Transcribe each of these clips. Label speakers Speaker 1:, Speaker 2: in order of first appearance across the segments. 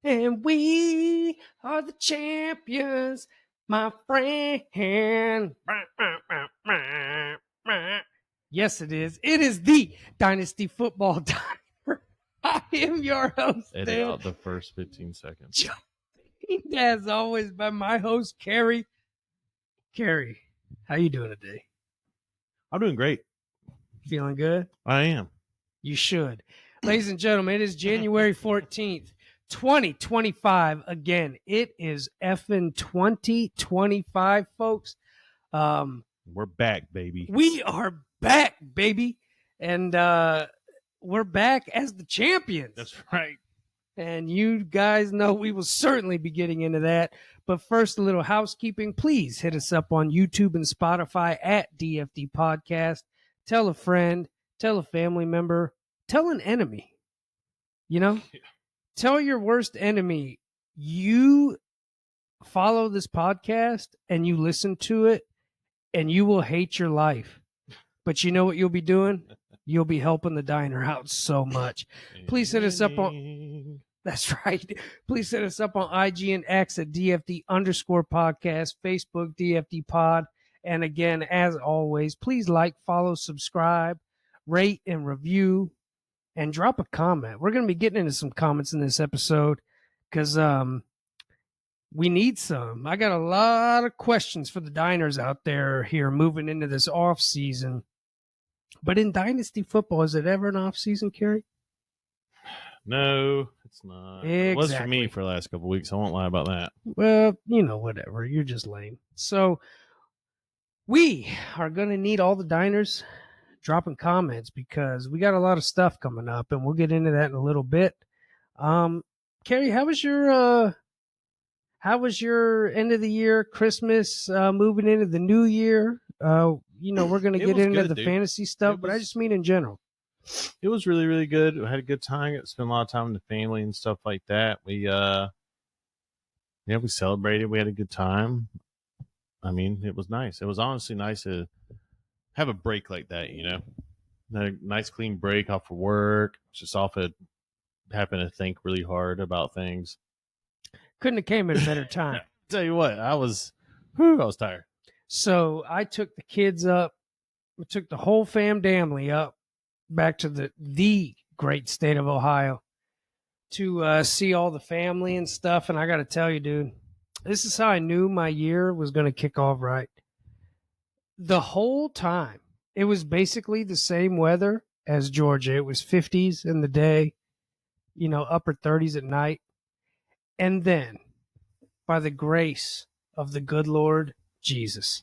Speaker 1: And we are the champions, my friend. Yes, it is. It is the Dynasty Football Diner. I am your host,
Speaker 2: Edit
Speaker 1: Dan.
Speaker 2: out the first 15 seconds.
Speaker 1: As always, by my host, Carrie. Carrie, how you doing today?
Speaker 2: I'm doing great.
Speaker 1: Feeling good?
Speaker 2: I am.
Speaker 1: You should. Ladies and gentlemen, it is January 14th, 2025. Again, it is effing 2025, folks.
Speaker 2: We're back, baby.
Speaker 1: We are back, baby. And we're back as the champions.
Speaker 2: That's right.
Speaker 1: And you guys know we will certainly be getting into that. But first, a little housekeeping. Please hit us up on YouTube and Spotify at DFD Podcast. Tell a friend, tell a family member, tell an enemy. You know?
Speaker 2: Yeah.
Speaker 1: Tell your worst enemy you follow this podcast and you listen to it and you will hate your life. But you know what you'll be doing? You'll be helping the diner out so much. Please hit us up on... That's right. Please hit us up on IG and X at DFD_podcast, Facebook DFD Pod. And again, as always, please like, follow, subscribe, rate, and review, and drop a comment. We're going to be getting into some comments in this episode because we need some. I got a lot of questions for the diners out there here moving into this off season. But in Dynasty football, is it ever an off season, Kerry?
Speaker 2: No, it's not.
Speaker 1: Exactly.
Speaker 2: It was for me for the last couple of weeks. I won't lie about that.
Speaker 1: Well, you know, whatever. You're just lame. So we are going to need all the diners dropping comments because we got a lot of stuff coming up, and we'll get into that in a little bit. Carrie, how was your end of the year, Christmas, moving into the new year? You know, we're going to get into the fantasy stuff, but I just mean in general.
Speaker 2: It was really, really good. I had a good time. Spent a lot of time with the family and stuff like that. We celebrated. We had a good time. I mean, it was nice. It was honestly nice to have a break like that, you know. A nice clean break off of work. Just off of having to think really hard about things.
Speaker 1: Couldn't have came at a better time.
Speaker 2: Tell you what, I was tired.
Speaker 1: So I took the kids up. I took the whole family up back to the great state of Ohio to see all the family and stuff. And I got to tell you, dude, this is how I knew my year was going to kick off right. The whole time, it was basically the same weather as Georgia. It was 50s in the day, you know, upper 30s at night. And then, by the grace of the good Lord Jesus.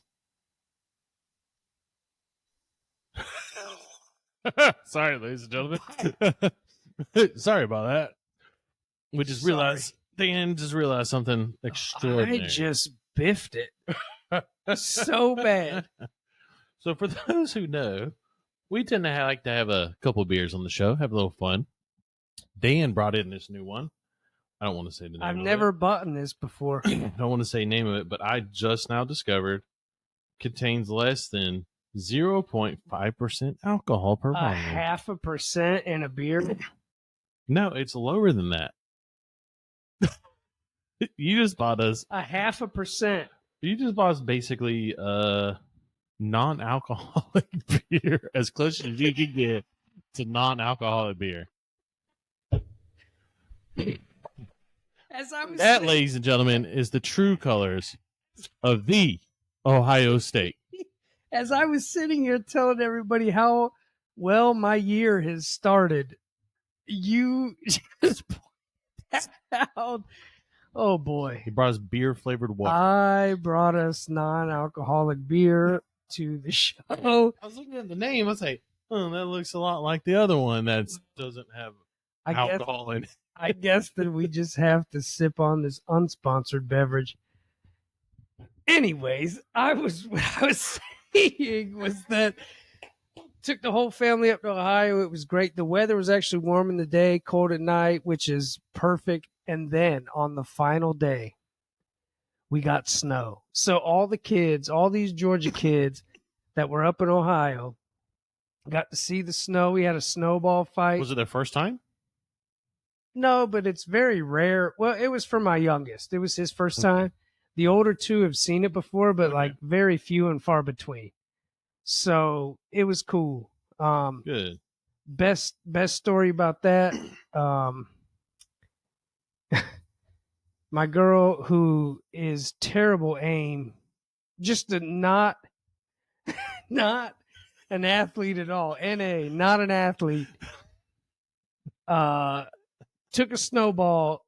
Speaker 2: Sorry, ladies and gentlemen. Sorry about that. We just realized, Dan just realized something extraordinary.
Speaker 1: I just biffed it so bad.
Speaker 2: So for those who know, we tend to like to have a couple of beers on the show, have a little fun. Dan brought in this new one. I don't want to say the name
Speaker 1: I've
Speaker 2: of
Speaker 1: never
Speaker 2: it.
Speaker 1: bought this before.
Speaker 2: I don't want to say the name of it, but I just now discovered contains less than 0.5% alcohol per volume.
Speaker 1: 0.5% in a beer?
Speaker 2: No, it's lower than that. You just bought us
Speaker 1: 0.5%.
Speaker 2: You just bought us basically non-alcoholic beer, as close as you can get to non-alcoholic beer. That, ladies and gentlemen, is the true colors of the Ohio State.
Speaker 1: As I was sitting here telling everybody how well my year has started, you just pointed out. Oh, boy.
Speaker 2: He brought us beer-flavored water.
Speaker 1: I brought us non-alcoholic beer to the show.
Speaker 2: I was looking at the name. I was like, oh, that looks a lot like the other one that doesn't have alcohol in it.
Speaker 1: I guess that we just have to sip on this unsponsored beverage. Anyways, what I was saying was that took the whole family up to Ohio. It was great. The weather was actually warm in the day, cold at night, which is perfect. And then on the final day, we got snow. So all the kids, all these Georgia kids that were up in Ohio got to see the snow. We had a snowball fight.
Speaker 2: Was it their first time?
Speaker 1: No, but it's very rare. Well, it was for my youngest. It was his first time. The older two have seen it before, but
Speaker 2: Okay.
Speaker 1: like very few and far between. So it was cool.
Speaker 2: Good.
Speaker 1: Best story about that. My girl, who is terrible aim, just not an athlete at all. Not an athlete. Took a snowball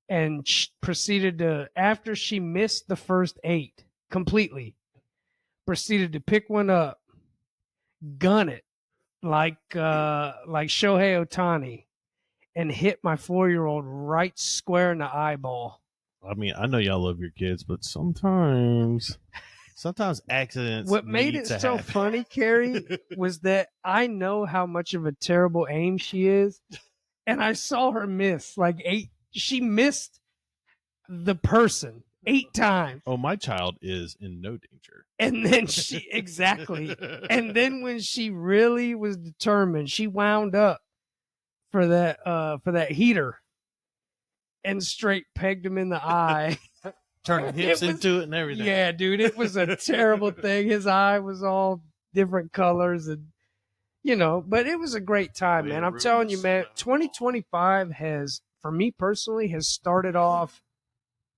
Speaker 1: and proceeded to, after she missed the first 8 completely, proceeded to pick one up, gun it like Shohei Ohtani, and hit my 4-year-old right square in the eyeball.
Speaker 2: I mean, I know y'all love your kids, but sometimes accidents.
Speaker 1: What made it so funny, Carrie, was that I know how much of a terrible aim she is, and I saw her miss like 8. She missed the person 8 times.
Speaker 2: Oh, my child is in no danger.
Speaker 1: And then exactly. And then when she really was determined, she wound up for that heater and straight pegged him in the eye.
Speaker 2: Turning hips into it and everything.
Speaker 1: Yeah, dude, it was a terrible thing. His eye was all different colors, and but it was a great time, man. I'm telling you, man, 2025 has, for me personally, has started off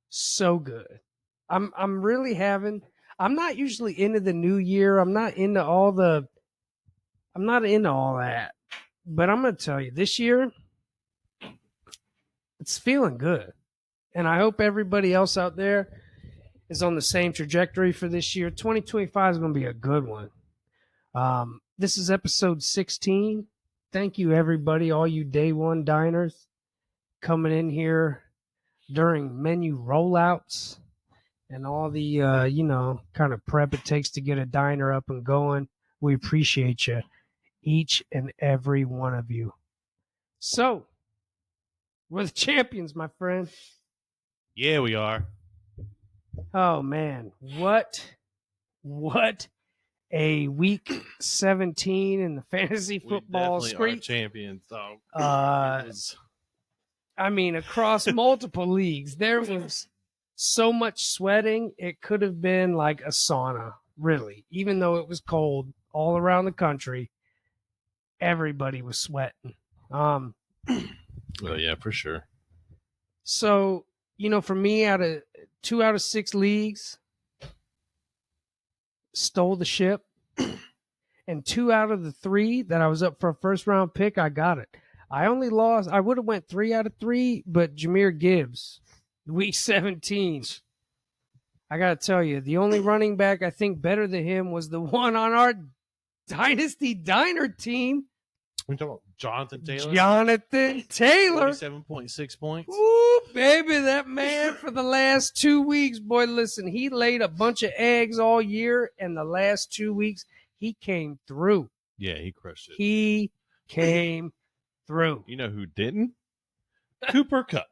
Speaker 1: so good. I'm really having. I'm not usually into the new year. I'm not into all that. But I'm gonna tell you, this year, it's feeling good. And I hope everybody else out there is on the same trajectory for this year. 2025 is going to be a good one. This is episode 16. Thank you, everybody, all you day one diners coming in here during menu rollouts and all the, kind of prep it takes to get a diner up and going. We appreciate you, each and every one of you. So, we're the champions, my friend.
Speaker 2: Yeah, we are.
Speaker 1: Oh man, what a week 17 in the fantasy football street.
Speaker 2: Champions, though.
Speaker 1: I mean, across multiple leagues, there was so much sweating. It could have been like a sauna, really. Even though it was cold all around the country, everybody was sweating.
Speaker 2: Well, yeah, for sure.
Speaker 1: So, for me, 2 out of 6 leagues, stole the ship. And 2 out of the 3 that I was up for a first round pick, I got it. I only lost. I would have went 3 out of 3, but Jahmyr Gibbs, week 17. I got to tell you, the only running back I think better than him was the one on our Dynasty Diner team.
Speaker 2: We talking about Jonathan Taylor?
Speaker 1: 47.6
Speaker 2: points.
Speaker 1: Ooh, baby, that man for the last 2 weeks, boy, listen, he laid a bunch of eggs all year, and the last 2 weeks, he came through.
Speaker 2: Yeah, he crushed it.
Speaker 1: He came through.
Speaker 2: You know who didn't? Cooper Kupp.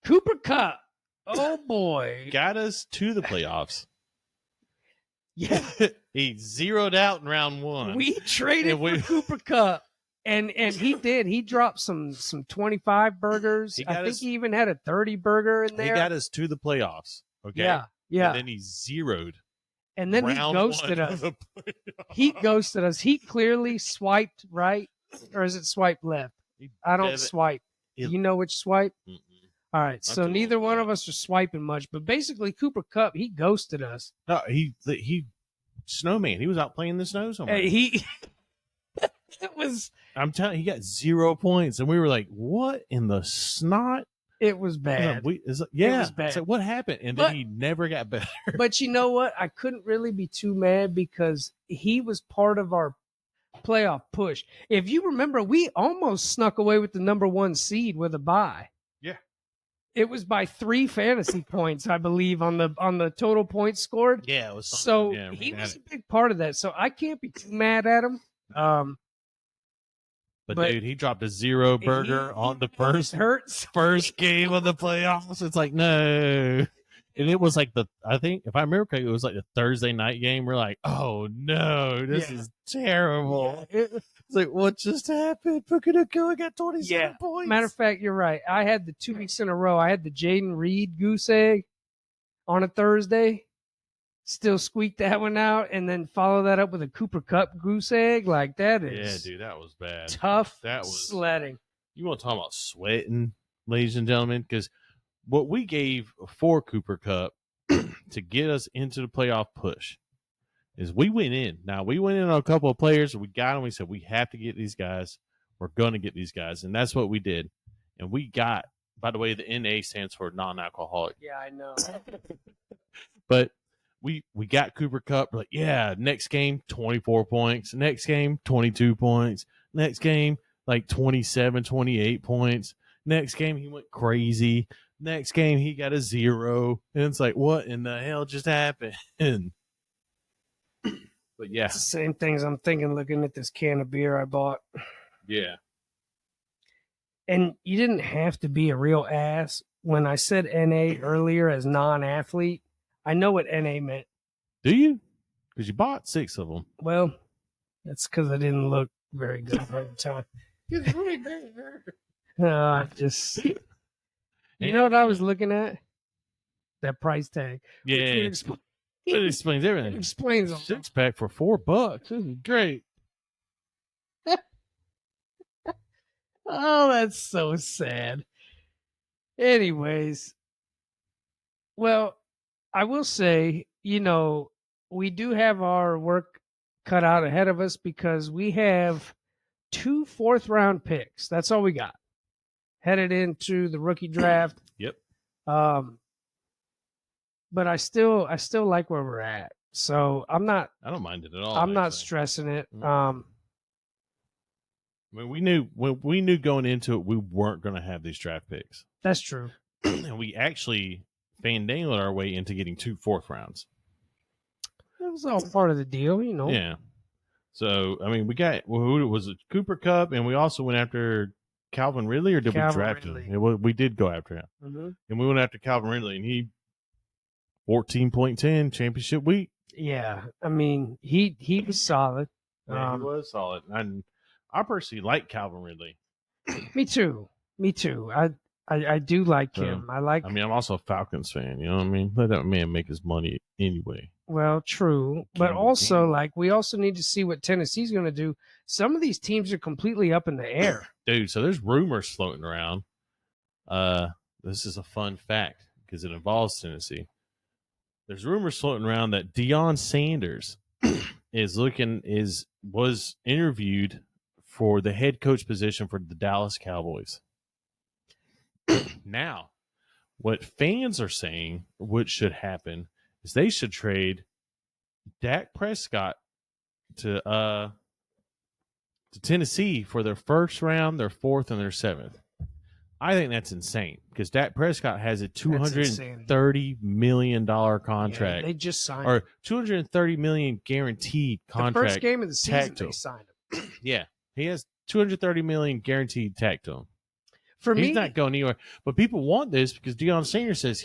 Speaker 1: Cooper Kupp. Oh, boy.
Speaker 2: Got us to the playoffs.
Speaker 1: Yeah.
Speaker 2: He zeroed out in round 1.
Speaker 1: We traded for Cooper Kupp, and he did. He dropped some 25 burgers. I think he even had a 30 burger in there.
Speaker 2: He got us to the playoffs. Okay.
Speaker 1: Yeah.
Speaker 2: And then he zeroed.
Speaker 1: And then he ghosted us. He ghosted us. He clearly swiped right, or is it swipe left? I don't swipe. You know which swipe?
Speaker 2: Mm-mm.
Speaker 1: All right. So neither one of us are swiping much, but basically Cooper Kupp, he ghosted us.
Speaker 2: No, he snowman. He was out playing the snow somewhere.
Speaker 1: It was.
Speaker 2: I'm telling you, he got 0 points, and we were like, "What in the snot?"
Speaker 1: It was bad.
Speaker 2: It was bad. So what happened? And then he never got better.
Speaker 1: But you know what? I couldn't really be too mad because he was part of our playoff push. If you remember, we almost snuck away with the number 1 seed with a bye.
Speaker 2: Yeah.
Speaker 1: It was by 3 fantasy points, I believe, on the total points scored.
Speaker 2: Yeah, it was
Speaker 1: so he was a big part of that. So I can't be too mad at him.
Speaker 2: But dude, he dropped a 0 burger on the first game of the playoffs. It's like, no. And it was like I think if I remember correctly, it was like the Thursday night game. We're like, oh no, this is terrible.
Speaker 1: Yeah.
Speaker 2: It's like, what just happened? Pukanuku got 27 points.
Speaker 1: Matter of fact, you're right. I had the 2 weeks in a row. I had the Jaden Reed goose egg on a Thursday. Still squeaked that one out, and then follow that up with a Cooper Cup goose egg. Like that is
Speaker 2: dude, that was bad.
Speaker 1: tough
Speaker 2: That was
Speaker 1: sledding.
Speaker 2: You want to talk about sweating, ladies and gentlemen? Because what we gave for Cooper Cup to get us into the playoff push is we went in. Now, we went in on a couple of players. We got them. We said, we have to get these guys. We're going to get these guys. And that's what we did. And we got, by the way, the NA stands for non-alcoholic.
Speaker 1: Yeah, I know.
Speaker 2: But we got Cooper Cup. We're like, yeah, next game, 24 points. Next game, 22 points. Next game, like 27, 28 points. Next game, he went crazy. Next game, he got a 0. And it's like, what in the hell just happened? But yeah.
Speaker 1: It's the same things I'm thinking looking at this can of beer I bought.
Speaker 2: Yeah.
Speaker 1: And you didn't have to be a real ass. When I said NA earlier as non-athlete, I know what NA meant.
Speaker 2: Do you? Because you bought 6 of them.
Speaker 1: Well, that's because I didn't look very good at the time.
Speaker 2: It's really bad.
Speaker 1: You know what I was looking at? That price tag.
Speaker 2: Yeah. It explains everything.
Speaker 1: It explains all.
Speaker 2: 6-pack for $4. This is great.
Speaker 1: Oh, that's so sad. Anyways, well, I will say, we do have our work cut out ahead of us because we have 2 4th-round picks. That's all we got. Headed into the rookie draft.
Speaker 2: Yep.
Speaker 1: But I still like where we're at. So I
Speaker 2: don't mind it at all.
Speaker 1: I'm not stressing it.
Speaker 2: When we knew going into it, we weren't going to have these draft picks.
Speaker 1: That's true.
Speaker 2: And we actually fandangled our way into getting 2 4th rounds.
Speaker 1: It was all part of the deal,
Speaker 2: Yeah. So, I mean, we got, who was it? Cooper Cup, and we also went after Calvin Ridley, or did we draft him? We did go after him.
Speaker 1: Mm-hmm.
Speaker 2: And we went after Calvin Ridley, and he 14.10 championship week.
Speaker 1: Yeah. I mean, he was solid.
Speaker 2: Yeah, he was solid. And I personally like Calvin Ridley.
Speaker 1: Me too. I do like him. I'm
Speaker 2: also a Falcons fan. You know what I mean? Let that man make his money anyway.
Speaker 1: Well, true. But also, we also need to see what Tennessee's going to do. Some of these teams are completely up in the air.
Speaker 2: Dude, so there's rumors floating around. This is a fun fact because it involves Tennessee. There's rumors floating around that Deion Sanders was interviewed for the head coach position for the Dallas Cowboys. Now, what fans are saying, what should happen, is they should trade Dak Prescott to Tennessee for their 1st round, their 4th, and their 7th. I think that's insane because Dak Prescott has a $230 million contract.
Speaker 1: Yeah, they just signed
Speaker 2: or $230 million guaranteed contract.
Speaker 1: The first game of the season, they signed him.
Speaker 2: Yeah, he has $230 million guaranteed tacked to him.
Speaker 1: He's
Speaker 2: not going anywhere. But people want this because Deion Sanders says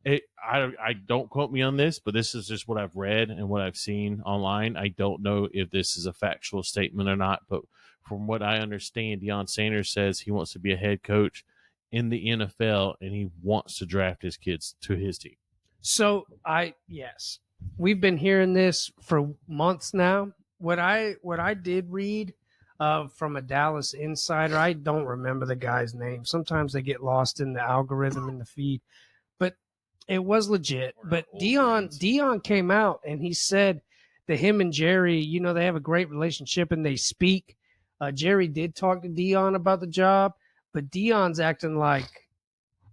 Speaker 2: I don't quote me on this, but this is just what I've read and what I've seen online. I don't know if this is a factual statement or not, but from what I understand, Deion Sanders says he wants to be a head coach in the NFL and he wants to draft his kids to his team.
Speaker 1: So yes, we've been hearing this for months now. What I did read from a Dallas insider, I don't remember the guy's name. Sometimes they get lost in the algorithm in the feed, but it was legit. But Deion came out and he said that him and Jerry, they have a great relationship and they speak. Jerry did talk to Deion about the job, but Deion's acting like,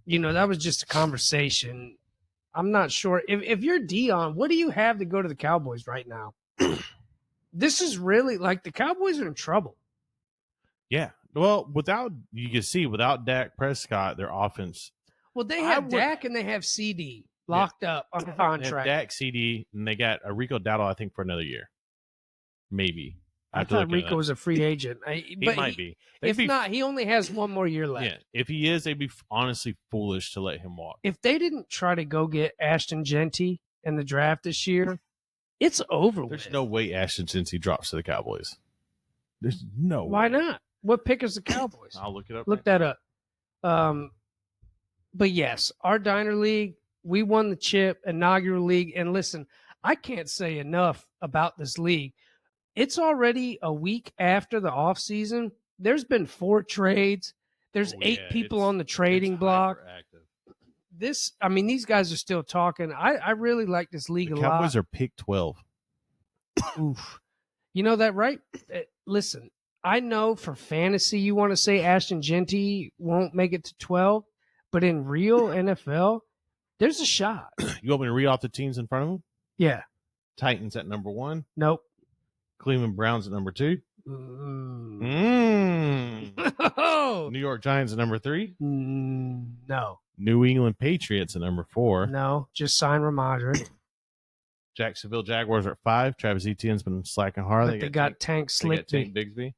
Speaker 1: that was just a conversation. I'm not sure. If you're Deion, what do you have to go to the Cowboys right now? This is really the Cowboys are in trouble.
Speaker 2: Yeah. Well, without Dak Prescott, their offense.
Speaker 1: Well, they have Dak and they have CD locked up on contract.
Speaker 2: Dak, CD, and they got a Rico Dowdle, I think, for another year. Maybe.
Speaker 1: I thought Rico was a free agent.
Speaker 2: He
Speaker 1: But
Speaker 2: might be.
Speaker 1: If not, he only has one more year left.
Speaker 2: Yeah, if he is, they'd be honestly foolish to let him walk.
Speaker 1: If they didn't try to go get Ashton Genty in the draft this year, it's over
Speaker 2: There's
Speaker 1: with.
Speaker 2: no way Ashton Cincy drops to the Cowboys. There's no
Speaker 1: Why
Speaker 2: way.
Speaker 1: not? What pick is the Cowboys?
Speaker 2: I'll look it up.
Speaker 1: Look that up. But yes, our Diner League, we won the chip, inaugural league. And listen, I can't say enough about this league. It's already a week after the offseason. There's been 4 trades. There's 8 people on the trading block. These guys are still talking. I really like this league a lot.
Speaker 2: Cowboys are pick 12.
Speaker 1: Oof. You know that, right? Listen, I know for fantasy you want to say Ashton Genty won't make it to 12, but in real NFL, there's a shot.
Speaker 2: You want me to read off the teams in front of them?
Speaker 1: Yeah.
Speaker 2: Titans at number 1.
Speaker 1: Nope.
Speaker 2: Cleveland Browns at number 2.
Speaker 1: Oh.
Speaker 2: New York Giants at number 3.
Speaker 1: No.
Speaker 2: New England Patriots at number 4.
Speaker 1: No. Just sign Ramondre.
Speaker 2: Jacksonville Jaguars are at 5. Travis Etienne's been slacking hard.
Speaker 1: But they got Tank Slickby.
Speaker 2: Bigsby.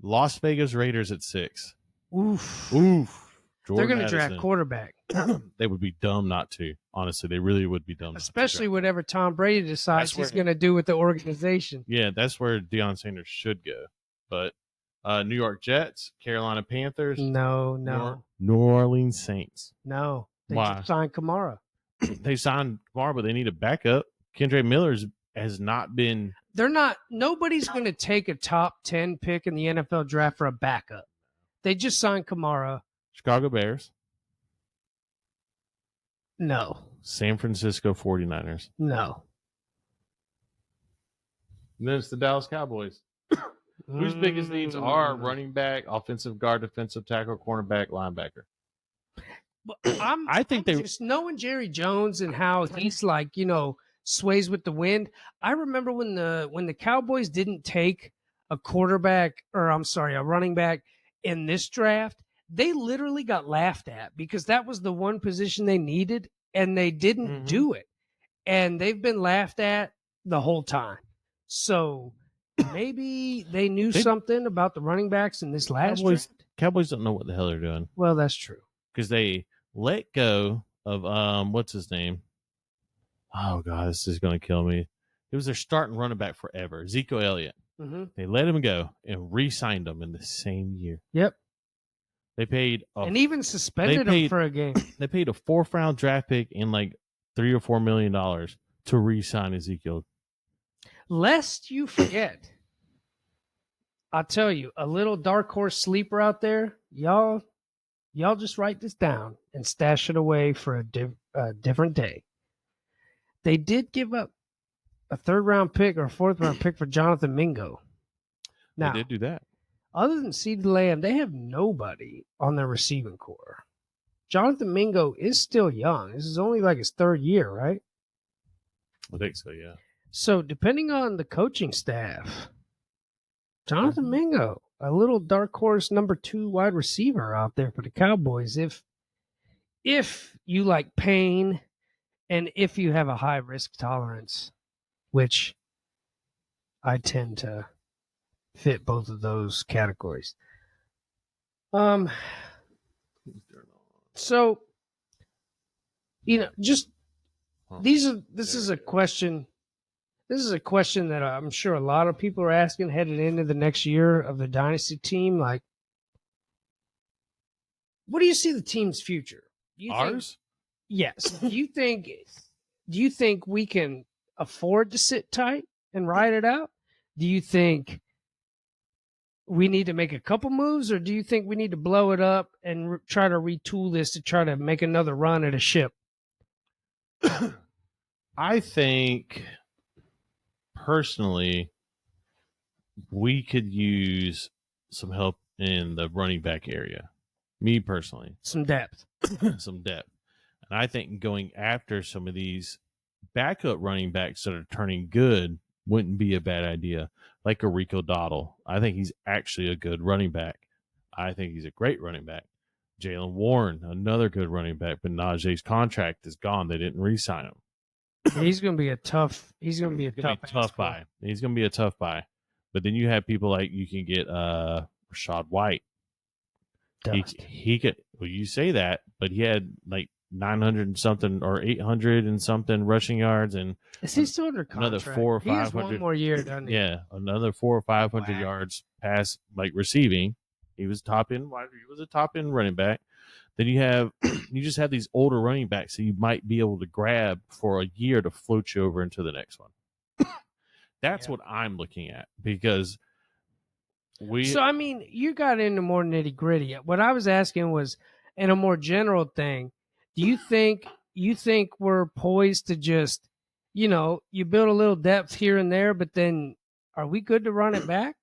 Speaker 2: Las Vegas Raiders at 6.
Speaker 1: Oof.
Speaker 2: They're
Speaker 1: going to draft quarterback.
Speaker 2: They would be dumb not to. Honestly, they really would be dumb.
Speaker 1: Especially whatever Tom Brady decides he's going to do with the organization.
Speaker 2: Yeah, that's where Deion Sanders should go. But New York Jets, Carolina Panthers.
Speaker 1: No.
Speaker 2: New Orleans Saints.
Speaker 1: No. They
Speaker 2: Why?
Speaker 1: just signed Kamara.
Speaker 2: They signed Kamara, but they need a backup. Kendra Miller has not been.
Speaker 1: Nobody's going to take a top 10 pick in the NFL draft for a backup. They just signed Kamara.
Speaker 2: Chicago Bears.
Speaker 1: No.
Speaker 2: San Francisco 49ers.
Speaker 1: No.
Speaker 2: And then it's the Dallas Cowboys, whose biggest needs are running back, offensive guard, defensive tackle, cornerback, linebacker.
Speaker 1: I think they just knowing Jerry Jones and how he's sways with the wind. I remember when the Cowboys didn't take a running back in this draft, they literally got laughed at because that was the one position they needed and they didn't do it. And they've been laughed at the whole time. So maybe they knew something about the running backs in this last draft.
Speaker 2: Cowboys don't know what the hell they're doing.
Speaker 1: Well, that's true.
Speaker 2: Because they let go of what's his name? Oh God, this is going to kill me. It was their starting running back forever, Ezekiel Elliott.
Speaker 1: Mm-hmm.
Speaker 2: They let him go and re-signed him in the same year.
Speaker 1: Yep.
Speaker 2: They paid
Speaker 1: and even suspended him for a game.
Speaker 2: They paid a 4th-round draft pick and like $3 or $4 million to re-sign Ezekiel.
Speaker 1: Lest you forget, I'll tell you, a little dark horse sleeper out there, y'all just write this down and stash it away for a different day. They did give up a 3rd-round pick or a 4th-round pick for Jonathan Mingo. Now,
Speaker 2: they did do that.
Speaker 1: Other than CeeDee Lamb, they have nobody on their receiving core. Jonathan Mingo is still young. This is only like his 3rd year, right?
Speaker 2: I think so, yeah.
Speaker 1: So depending on the coaching staff, Jonathan Mingo, a little dark horse number 2 wide receiver out there for the Cowboys. If you like pain and if you have a high risk tolerance, which I tend to fit both of those categories. So, just this is a question. This is a question that I'm sure a lot of people are asking headed into the next year of the Dynasty team. Like, what do you see the team's future?
Speaker 2: Ours?
Speaker 1: Yes. Do you think we can afford to sit tight and ride it out? Do you think we need to make a couple moves, or do you think we need to blow it up and try to retool this to try to make another run at a ship?
Speaker 2: I think, personally, we could use some help in the running back area. Me personally.
Speaker 1: Some depth.
Speaker 2: Some depth. And I think going after some of these backup running backs that are turning good wouldn't be a bad idea. Like a Rico Dowdle. I think he's actually a good running back. I think he's a great running back. Jaylen Warren, another good running back, but Najee's contract is gone. They didn't re-sign him.
Speaker 1: He's going to be a tough. He's going to be a tough
Speaker 2: buy. He's going to be a tough buy. But then you have people like you can get Rashad White.
Speaker 1: Dust.
Speaker 2: He could. Well, you say that, but he had like 900 and something or 800 and something rushing yards, and
Speaker 1: Is he still under contract?
Speaker 2: another 400 or
Speaker 1: He has
Speaker 2: 500.
Speaker 1: one more year, doesn't he?
Speaker 2: Yeah, another 400 or 500
Speaker 1: Wow.
Speaker 2: yards pass like receiving. He was top end. He was a top end running back. Then you just have these older running backs that you might be able to grab for a year to float you over into the next one. That's what I'm looking at, because
Speaker 1: So I mean, you got into more nitty gritty. What I was asking was, in a more general thing, do you think we're poised to just, you build a little depth here and there, but then are we good to run it back?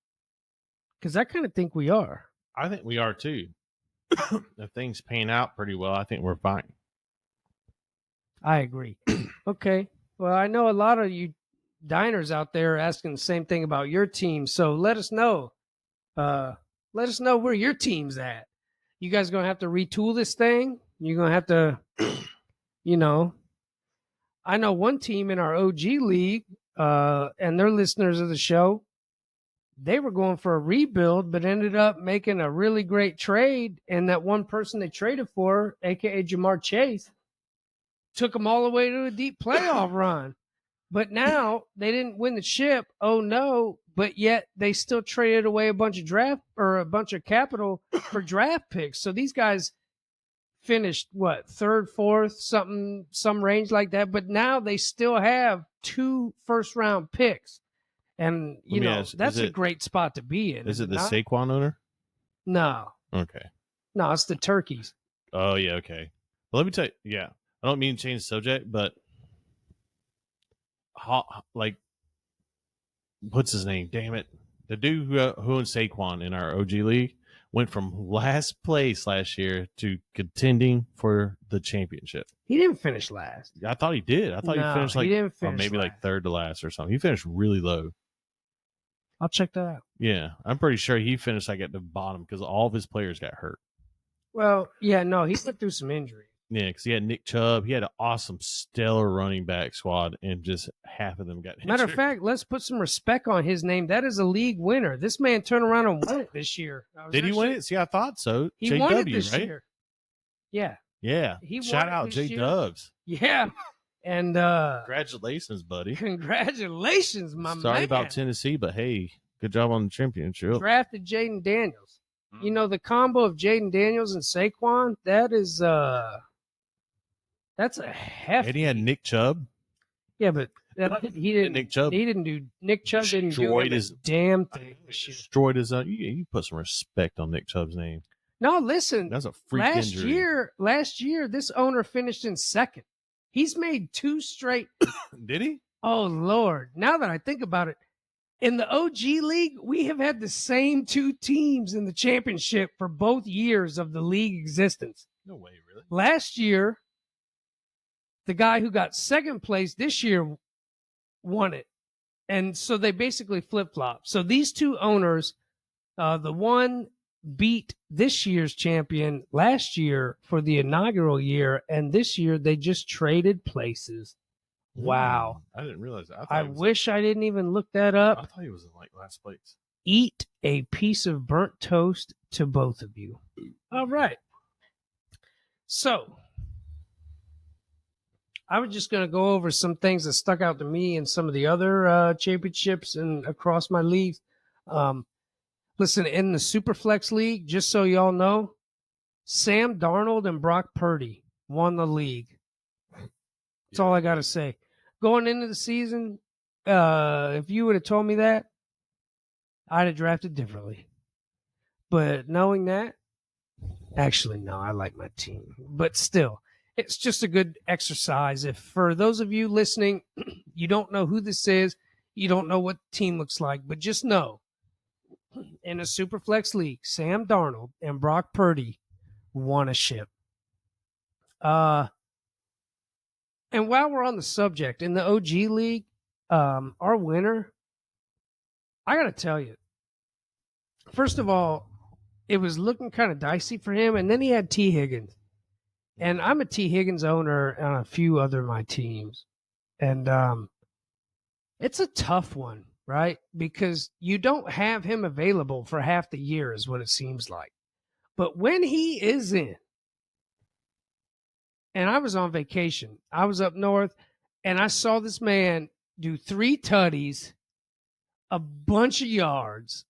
Speaker 1: Because I kind of think we are.
Speaker 2: I think we are too. If things pan out pretty well, I think we're fine.
Speaker 1: I agree. Okay. Well, I know a lot of you diners out there are asking the same thing about your team. So let us know. Let us know where your team's at. You guys gonna have to retool this thing? You're gonna have to, I know one team in our OG league, and they're listeners of the show. They were going for a rebuild, but ended up making a really great trade. And that one person they traded for, aka Jamar Chase, took them all the way to a deep playoff run. But now they didn't win the ship. Oh no! But yet they still traded away a bunch of capital for draft picks. So these guys finished what, third, fourth, some range like that. But now they still have 2 first-round picks, and that's a great spot to be in.
Speaker 2: Is it the Saquon owner?
Speaker 1: No.
Speaker 2: Okay.
Speaker 1: No, it's the Turkeys.
Speaker 2: Oh yeah. Okay. Well, let me tell you. Yeah, I don't mean to change the subject, but what's his name? Damn it. The dude who owned Saquon in our OG league went from last place last year to contending for the championship.
Speaker 1: He didn't finish last.
Speaker 2: I thought he did. I thought he finished maybe like third to last or something. He finished really low.
Speaker 1: I'll check that out.
Speaker 2: Yeah, I'm pretty sure he finished like at the bottom because all of his players got hurt.
Speaker 1: Well, yeah, no, he went through some injuries.
Speaker 2: Yeah, because he had Nick Chubb. He had an awesome, stellar running back squad, and just half of them got injured.
Speaker 1: Matter of fact, let's put some respect on his name. That is a league winner. This man turned around and won it this year.
Speaker 2: Did he win it? See, I thought so.
Speaker 1: He won it this year. Yeah.
Speaker 2: Yeah. Shout out J Dubs.
Speaker 1: Yeah. And
Speaker 2: congratulations, buddy.
Speaker 1: Congratulations, my man.
Speaker 2: Sorry about Tennessee, but hey, good job on the championship.
Speaker 1: Drafted Jaden Daniels. You know, the combo of Jaden Daniels and Saquon, that's a hefty.
Speaker 2: And he had Nick Chubb.
Speaker 1: Yeah, but he didn't.
Speaker 2: Nick Chubb.
Speaker 1: He didn't do. Nick Chubb didn't do his damn thing.
Speaker 2: Destroyed his. You put some respect on Nick Chubb's name.
Speaker 1: No, listen.
Speaker 2: That's a freak injury.
Speaker 1: Last year, this owner finished in second. He's made 2 straight.
Speaker 2: Did he?
Speaker 1: Oh Lord! Now that I think about it, in the OG league, we have had the same 2 teams in the championship for both years of the league existence.
Speaker 2: No way, really.
Speaker 1: Last year, the guy who got second place this year won it. And so they basically flip-flopped. So these 2 owners, the one beat this year's champion last year for the inaugural year, and this year they just traded places. Wow.
Speaker 2: I didn't realize that.
Speaker 1: I wish I didn't even look that up.
Speaker 2: I thought he was in like last place.
Speaker 1: Eat a piece of burnt toast to both of you. All right. So I was just going to go over some things that stuck out to me in some of the other championships and across my leagues. Listen, in the Superflex League, just so y'all know, Sam Darnold and Brock Purdy won the league. That's all I got to say. Going into the season, if you would have told me that, I'd have drafted differently. But knowing that, actually, no, I like my team. But still, it's just a good exercise. If for those of you listening, you don't know who this is, you don't know what the team looks like, but just know, in a Superflex League, Sam Darnold and Brock Purdy won a ship. And while we're on the subject, in the OG League, our winner, I got to tell you, first of all, it was looking kind of dicey for him, and then he had T. Higgins. And I'm a T. Higgins owner on a few other of my teams. And it's a tough one right? Because you don't have him available for half the year, is what it seems like. But when he is in, and I was on vacation, I was up north, and I saw this man do 3 tutties, a bunch of yards,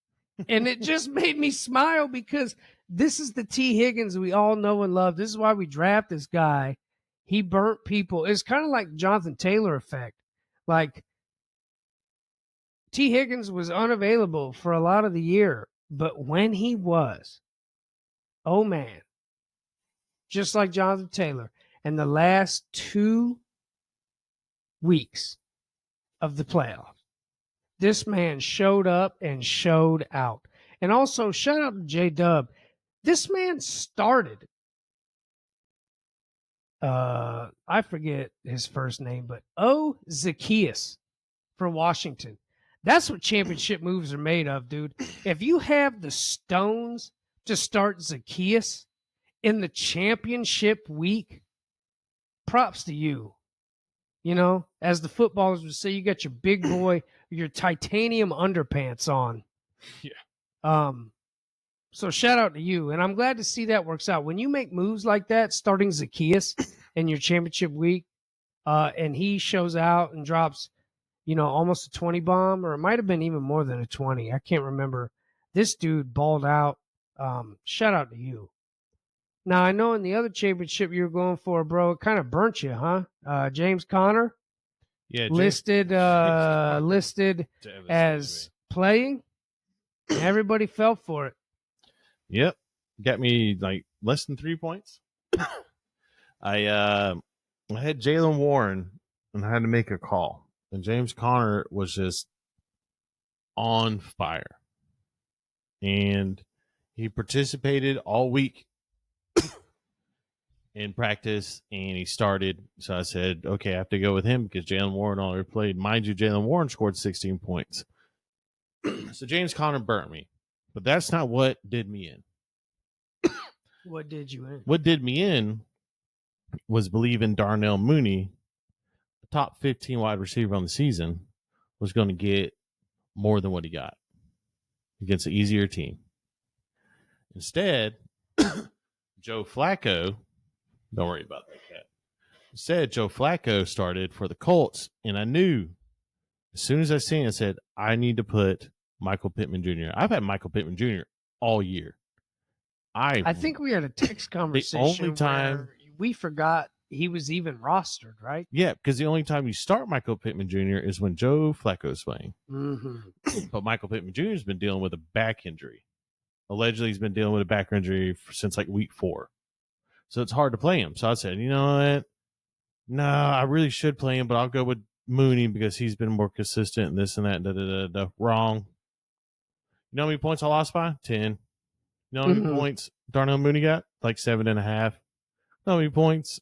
Speaker 1: and it just made me smile because this is the T. Higgins we all know and love. This is why we draft this guy. He burnt people. It's kind of like Jonathan Taylor effect. Like T. Higgins was unavailable for a lot of the year, but when he was, oh man, just like Jonathan Taylor, and the last 2 weeks of the playoffs, this man showed up and showed out. And also, shout out to J Dub. This man started, I forget his first name, but Zacchaeus for Washington. That's what championship moves are made of, dude. If you have the stones to start Zacchaeus in the championship week, props to you. You know, as the footballers would say, you got your big boy, your titanium underpants on.
Speaker 2: Yeah.
Speaker 1: So shout out to you. And I'm glad to see that works out. When you make moves like that, starting Zacchaeus in your championship week, and he shows out and drops, almost a 20 bomb, or it might have been even more than a 20. I can't remember. This dude balled out. Shout out to you. Now, I know in the other championship you were going for, bro, it kind of burnt you, huh? James Conner,
Speaker 2: Yeah,
Speaker 1: listed as playing. Everybody fell for it.
Speaker 2: Yep. Got me like less than 3 points. I had Jalen Warren and I had to make a call. And James Conner was just on fire. And he participated all week in practice and he started. So I said, okay, I have to go with him because Jalen Warren already played. Mind you, Jalen Warren scored 16 points. So James Conner burnt me. But that's not what did me in.
Speaker 1: What did you in?
Speaker 2: What did me in was believing Darnell Mooney, the top 15 wide receiver on the season, was going to get more than what he got against an easier team. Instead, Joe Flacco, don't worry about that cat. Instead, Joe Flacco started for the Colts, and I knew as soon as I seen it, I said, I need to put Michael Pittman Jr. I've had Michael Pittman Jr. all year.
Speaker 1: I think we had a text conversation
Speaker 2: only time
Speaker 1: where we forgot he was even rostered, right?
Speaker 2: Yeah, because the only time you start Michael Pittman Jr. is when Joe Flacco's playing.
Speaker 1: Mm-hmm.
Speaker 2: But Michael Pittman Jr. has been dealing with a back injury. Allegedly, he's been dealing with a back injury since like week 4. So it's hard to play him. So I said, you know what? No, I really should play him, but I'll go with Mooney because he's been more consistent and this and that. Da, da, da, da. Wrong. You know how many points I lost by? 10. You know how many points Darnell Mooney got? Like 7.5. You know how many points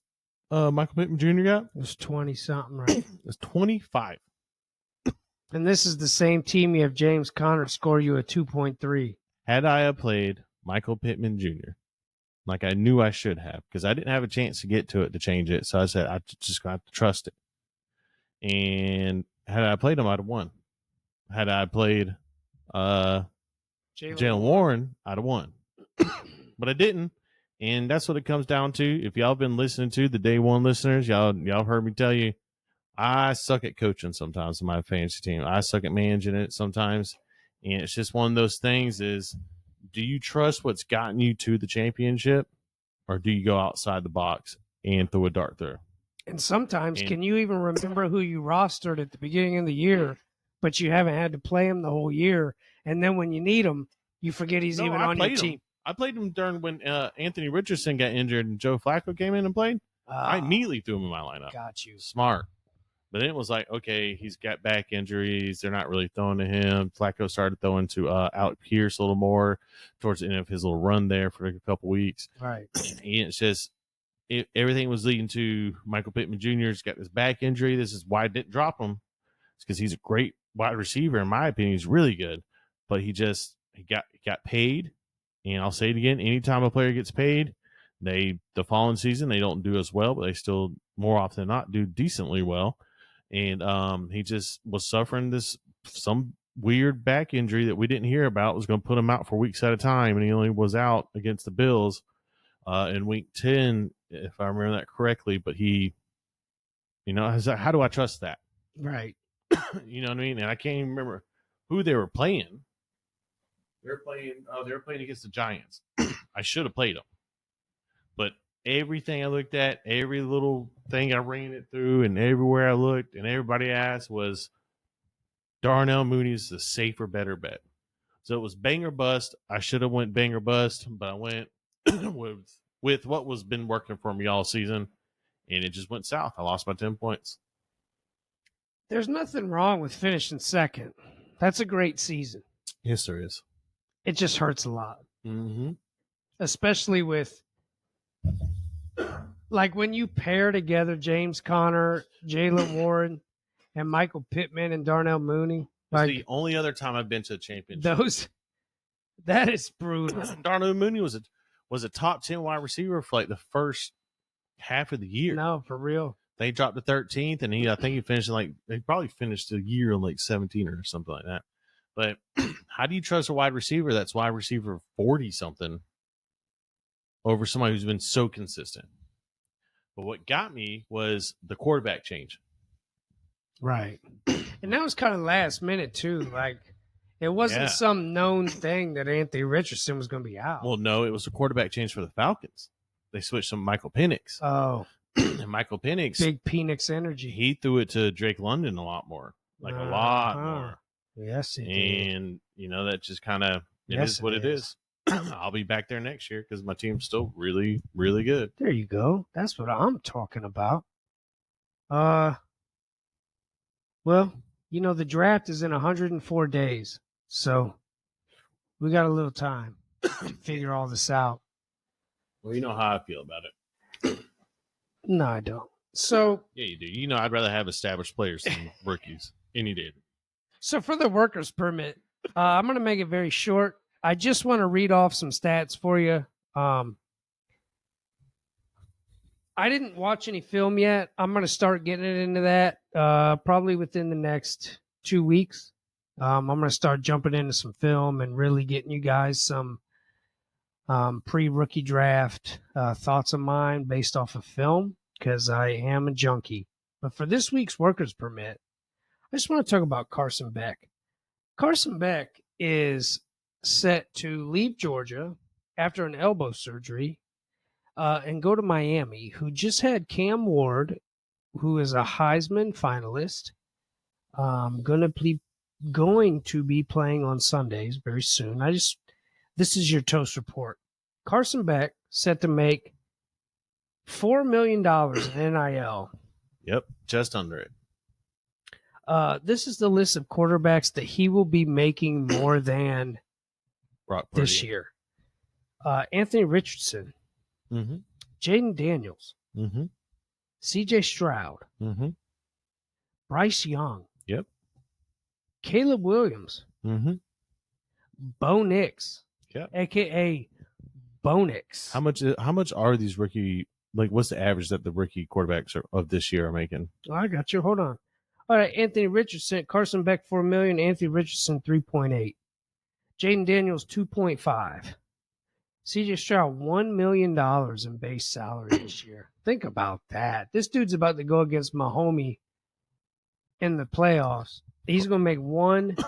Speaker 2: Michael Pittman Jr. got?
Speaker 1: It was 20-something, right?
Speaker 2: It's 25.
Speaker 1: And this is the same team you have James Conner score you a 2.3.
Speaker 2: Had I played Michael Pittman Jr., like I knew I should have, because I didn't have a chance to get to it to change it. So I said, I just got to trust it. And had I played him, I'd have won. Had I played Jalen Warren, I'd have won. But I didn't. And that's what it comes down to. If y'all been listening to the day one listeners, y'all heard me tell you, I suck at coaching sometimes in my fantasy team. I suck at managing it sometimes. And it's just one of those things is, do you trust what's gotten you to the championship, or do you go outside the box and throw a dart through?
Speaker 1: And sometimes, can you even remember who you rostered at the beginning of the year, but you haven't had to play him the whole year? And then when you need him, you forget he's even on your team.
Speaker 2: I played him during when Anthony Richardson got injured and Joe Flacco came in and played. I immediately threw him in my lineup.
Speaker 1: Got you.
Speaker 2: Smart. But then it was like, okay, he's got back injuries. They're not really throwing to him. Flacco started throwing to Alec Pierce a little more towards the end of his little run there for a couple weeks.
Speaker 1: Right.
Speaker 2: And it's just everything was leading to Michael Pittman Jr. has got this back injury. This is why I didn't drop him. It's because he's a great wide receiver. In my opinion, he's really good. But he got paid. And I'll say it again, anytime a player gets paid, the following season, they don't do as well, but they still, more often than not, do decently well. And he just was suffering some weird back injury that we didn't hear about was going to put him out for weeks at a time, and he only was out against the Bills in week 10, if I remember that correctly. But he, how do I trust that?
Speaker 1: Right.
Speaker 2: You know what I mean? And I can't even remember who they were playing. They were playing against the Giants. I should have played them. But everything I looked at, every little thing I ran it through, and everywhere I looked, and everybody asked was Darnell Mooney's the safer, better bet. So it was bang or bust. I should have went bang or bust, but I went with what was been working for me all season, and it just went south. I lost by 10 points.
Speaker 1: There's nothing wrong with finishing second. That's a great season.
Speaker 2: Yes, there is.
Speaker 1: It just hurts a lot.
Speaker 2: Mm-hmm.
Speaker 1: Especially with, like, when you pair together James Conner, Jalen Warren, and Michael Pittman and Darnell Mooney.
Speaker 2: Like, the only other time I've been to a championship.
Speaker 1: That is brutal.
Speaker 2: Darnell Mooney was a top 10 wide receiver for like the first half of the year.
Speaker 1: No, for real.
Speaker 2: They dropped to 13th, and I think he finished they probably finished the year in like 17 or something like that. But how do you trust a wide receiver that's wide receiver 40 something over somebody who's been so consistent? But what got me was the quarterback change.
Speaker 1: Right. And that was kind of last minute too. Like, it wasn't some known thing that Anthony Richardson was going to be out.
Speaker 2: Well, no, it was a quarterback change for the Falcons. They switched to Michael Penix.
Speaker 1: Oh.
Speaker 2: And Michael Penix.
Speaker 1: Big Penix energy.
Speaker 2: He threw it to Drake London a lot more. Like a lot more.
Speaker 1: Yes, he did.
Speaker 2: And, that just kind of, is what it is. I'll be back there next year because my team's still really, really good.
Speaker 1: There you go. That's what I'm talking about. Well, the draft is in 104 days. So we got a little time to figure all this out.
Speaker 2: Well, you know how I feel about it.
Speaker 1: No, I don't. So
Speaker 2: yeah, you do. I'd rather have established players than rookies any day.
Speaker 1: So for the workers permit, I'm going to make it very short. I just want to read off some stats for you. I didn't watch any film yet. I'm going to start getting it into that probably within the next 2 weeks. I'm going to start jumping into some film and really getting you guys some pre-rookie draft thoughts of mine based off of film because I am a junkie. But for this week's workers permit, I just want to talk about Carson Beck. Carson Beck is set to leave Georgia after an elbow surgery and go to Miami, who just had Cam Ward, who is a Heisman finalist, going to be playing on Sundays very soon. This is your toast report. Carson Beck set to make $4 million in NIL.
Speaker 2: Yep, just under it.
Speaker 1: This is the list of quarterbacks that he will be making more than this year. Anthony Richardson, Jaden Daniels, C.J. Stroud, Bryce Young,
Speaker 2: yep,
Speaker 1: Caleb Williams, Bo Nix,
Speaker 2: yep,
Speaker 1: a.k.a. Bo Nix.
Speaker 2: How much are these rookie, like what's the average that the rookie quarterbacks of this year are making?
Speaker 1: Oh, I got you. Hold on. All right, Anthony Richardson, Carson Beck, $4 million. Anthony Richardson, 3.8. Jaden Daniels, 2.5. C.J. Stroud, $1 million in base salary this year. Think about that. This dude's about to go against my homie in the playoffs. He's going to make $1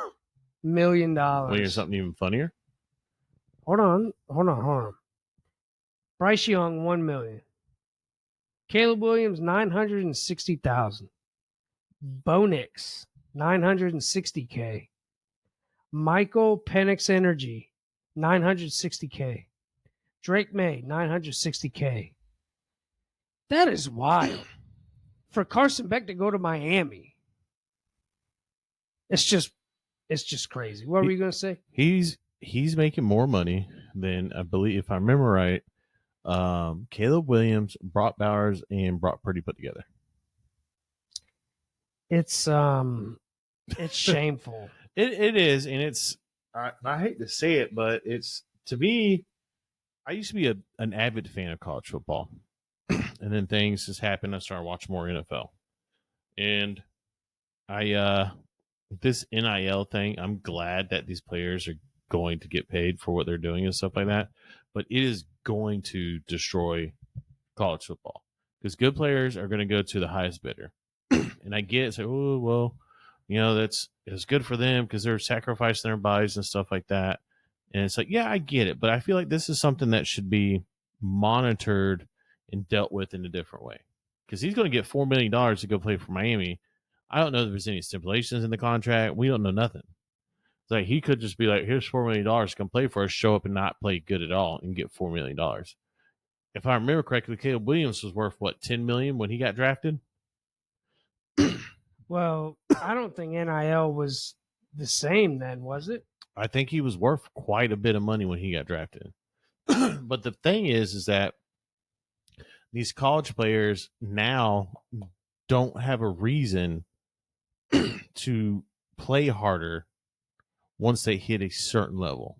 Speaker 1: million.
Speaker 2: Want to hear something even funnier?
Speaker 1: Hold on. Bryce Young, $1 million. Caleb Williams, $960,000. Bo Nix, $960K. Michael Penix Energy, $960K. Drake May, $960K. That is wild. For Carson Beck to go to Miami, it's just crazy. What were you going to say?
Speaker 2: He's making more money than, I believe, if I remember right, Caleb Williams, Brock Bowers, and Brock Purdy put together.
Speaker 1: It's shameful.
Speaker 2: It is, and it's I hate to say it, but it's, to me, I used to be an avid fan of college football, and then things just happened. I started watching more NFL, and I this NIL thing, I'm glad that these players are going to get paid for what they're doing and stuff like that. But it is going to destroy college football because good players are going to go to the highest bidder. And I get it. It's like, oh, well, it's good for them because they're sacrificing their bodies and stuff like that. And it's like, yeah, I get it. But I feel like this is something that should be monitored and dealt with in a different way because he's going to get $4 million to go play for Miami. I don't know if there's any stipulations in the contract. We don't know nothing. It's like he could just be like, here's $4 million to come play for us, show up and not play good at all and get $4 million. If I remember correctly, Caleb Williams was worth what, $10 million when he got drafted?
Speaker 1: Well, I don't think NIL was the same then, was it?
Speaker 2: I think he was worth quite a bit of money when he got drafted. But the thing is that these college players now don't have a reason to play harder once they hit a certain level,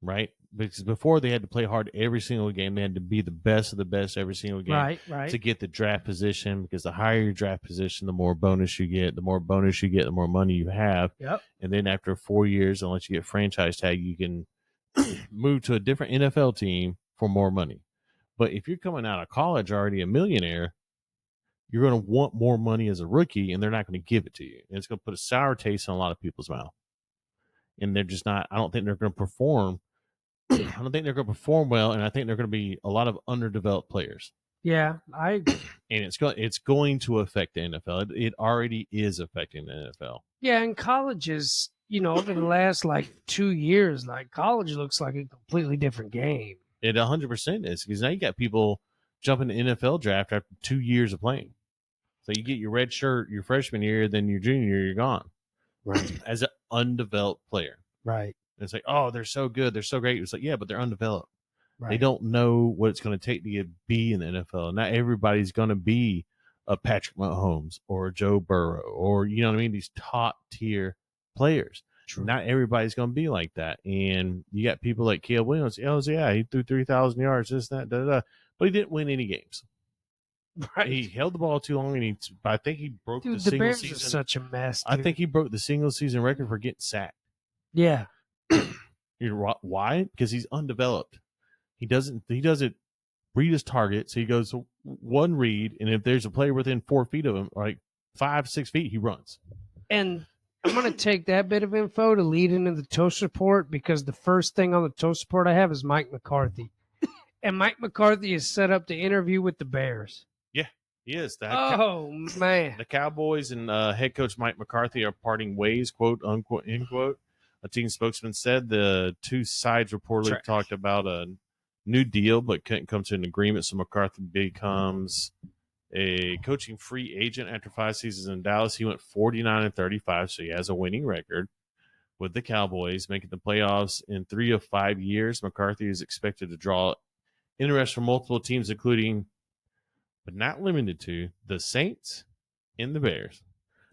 Speaker 2: right? Because before they had to play hard every single game. They had to be the best of the best every single game
Speaker 1: Right.
Speaker 2: to get the draft position, because the higher your draft position, the more bonus you get. The more bonus you get, the more money you have.
Speaker 1: Yep.
Speaker 2: And then after 4 years, unless you get franchise tag, you can move to a different NFL team for more money. But if you're coming out of college already a millionaire, you're going to want more money as a rookie, and they're not going to give it to you. And it's going to put a sour taste in a lot of people's mouth. And they're just not, I don't think they're going to perform. I don't think they're going to perform well, and I think they're going to be a lot of underdeveloped players.
Speaker 1: Yeah,
Speaker 2: And it's going to affect the NFL. It already is affecting the NFL.
Speaker 1: Yeah, and colleges, over the last 2 years, college looks like a completely different game.
Speaker 2: It 100% is, because now you got people jumping to NFL draft after 2 years of playing. So you get your red shirt your freshman year, then your junior year, you're gone.
Speaker 1: Right.
Speaker 2: As an undeveloped player.
Speaker 1: Right.
Speaker 2: And it's like, oh, they're so good. They're so great. It's like, yeah, but they're undeveloped.
Speaker 1: Right.
Speaker 2: They don't know what it's going to take to be in the NFL. Not everybody's going to be a Patrick Mahomes or a Joe Burrow or, you know what I mean? These top tier players.
Speaker 1: True.
Speaker 2: Not everybody's going to be like that. And you got people like Caleb Williams. Oh, yeah, he threw 3,000 yards, this, that, but he didn't win any games.
Speaker 1: Right.
Speaker 2: He held the ball too long, and I think he broke the
Speaker 1: the
Speaker 2: single
Speaker 1: Bears
Speaker 2: season.
Speaker 1: Are such a mess.
Speaker 2: I think he broke the single season record for getting sacked.
Speaker 1: Yeah.
Speaker 2: Why? Because he's undeveloped. He doesn't read his target. So he goes one read, and if there's a player within 4 feet of him, like 5-6 feet, he runs.
Speaker 1: And I'm going to take that bit of info to lead into the Toast Report, because the first thing on the Toast Report I have is Mike McCarthy. And Mike McCarthy is set up to interview with the Bears.
Speaker 2: Yeah, he is.
Speaker 1: Man.
Speaker 2: The Cowboys and head coach Mike McCarthy are parting ways, quote, unquote, end quote. A team spokesman said the two sides reportedly talked about a new deal, but couldn't come to an agreement. So McCarthy becomes a coaching free agent after 5 seasons in Dallas. He went 49-35, so he has a winning record with the Cowboys, making the playoffs in 3 of 5 years. McCarthy is expected to draw interest from multiple teams, including, but not limited to, the Saints and the Bears.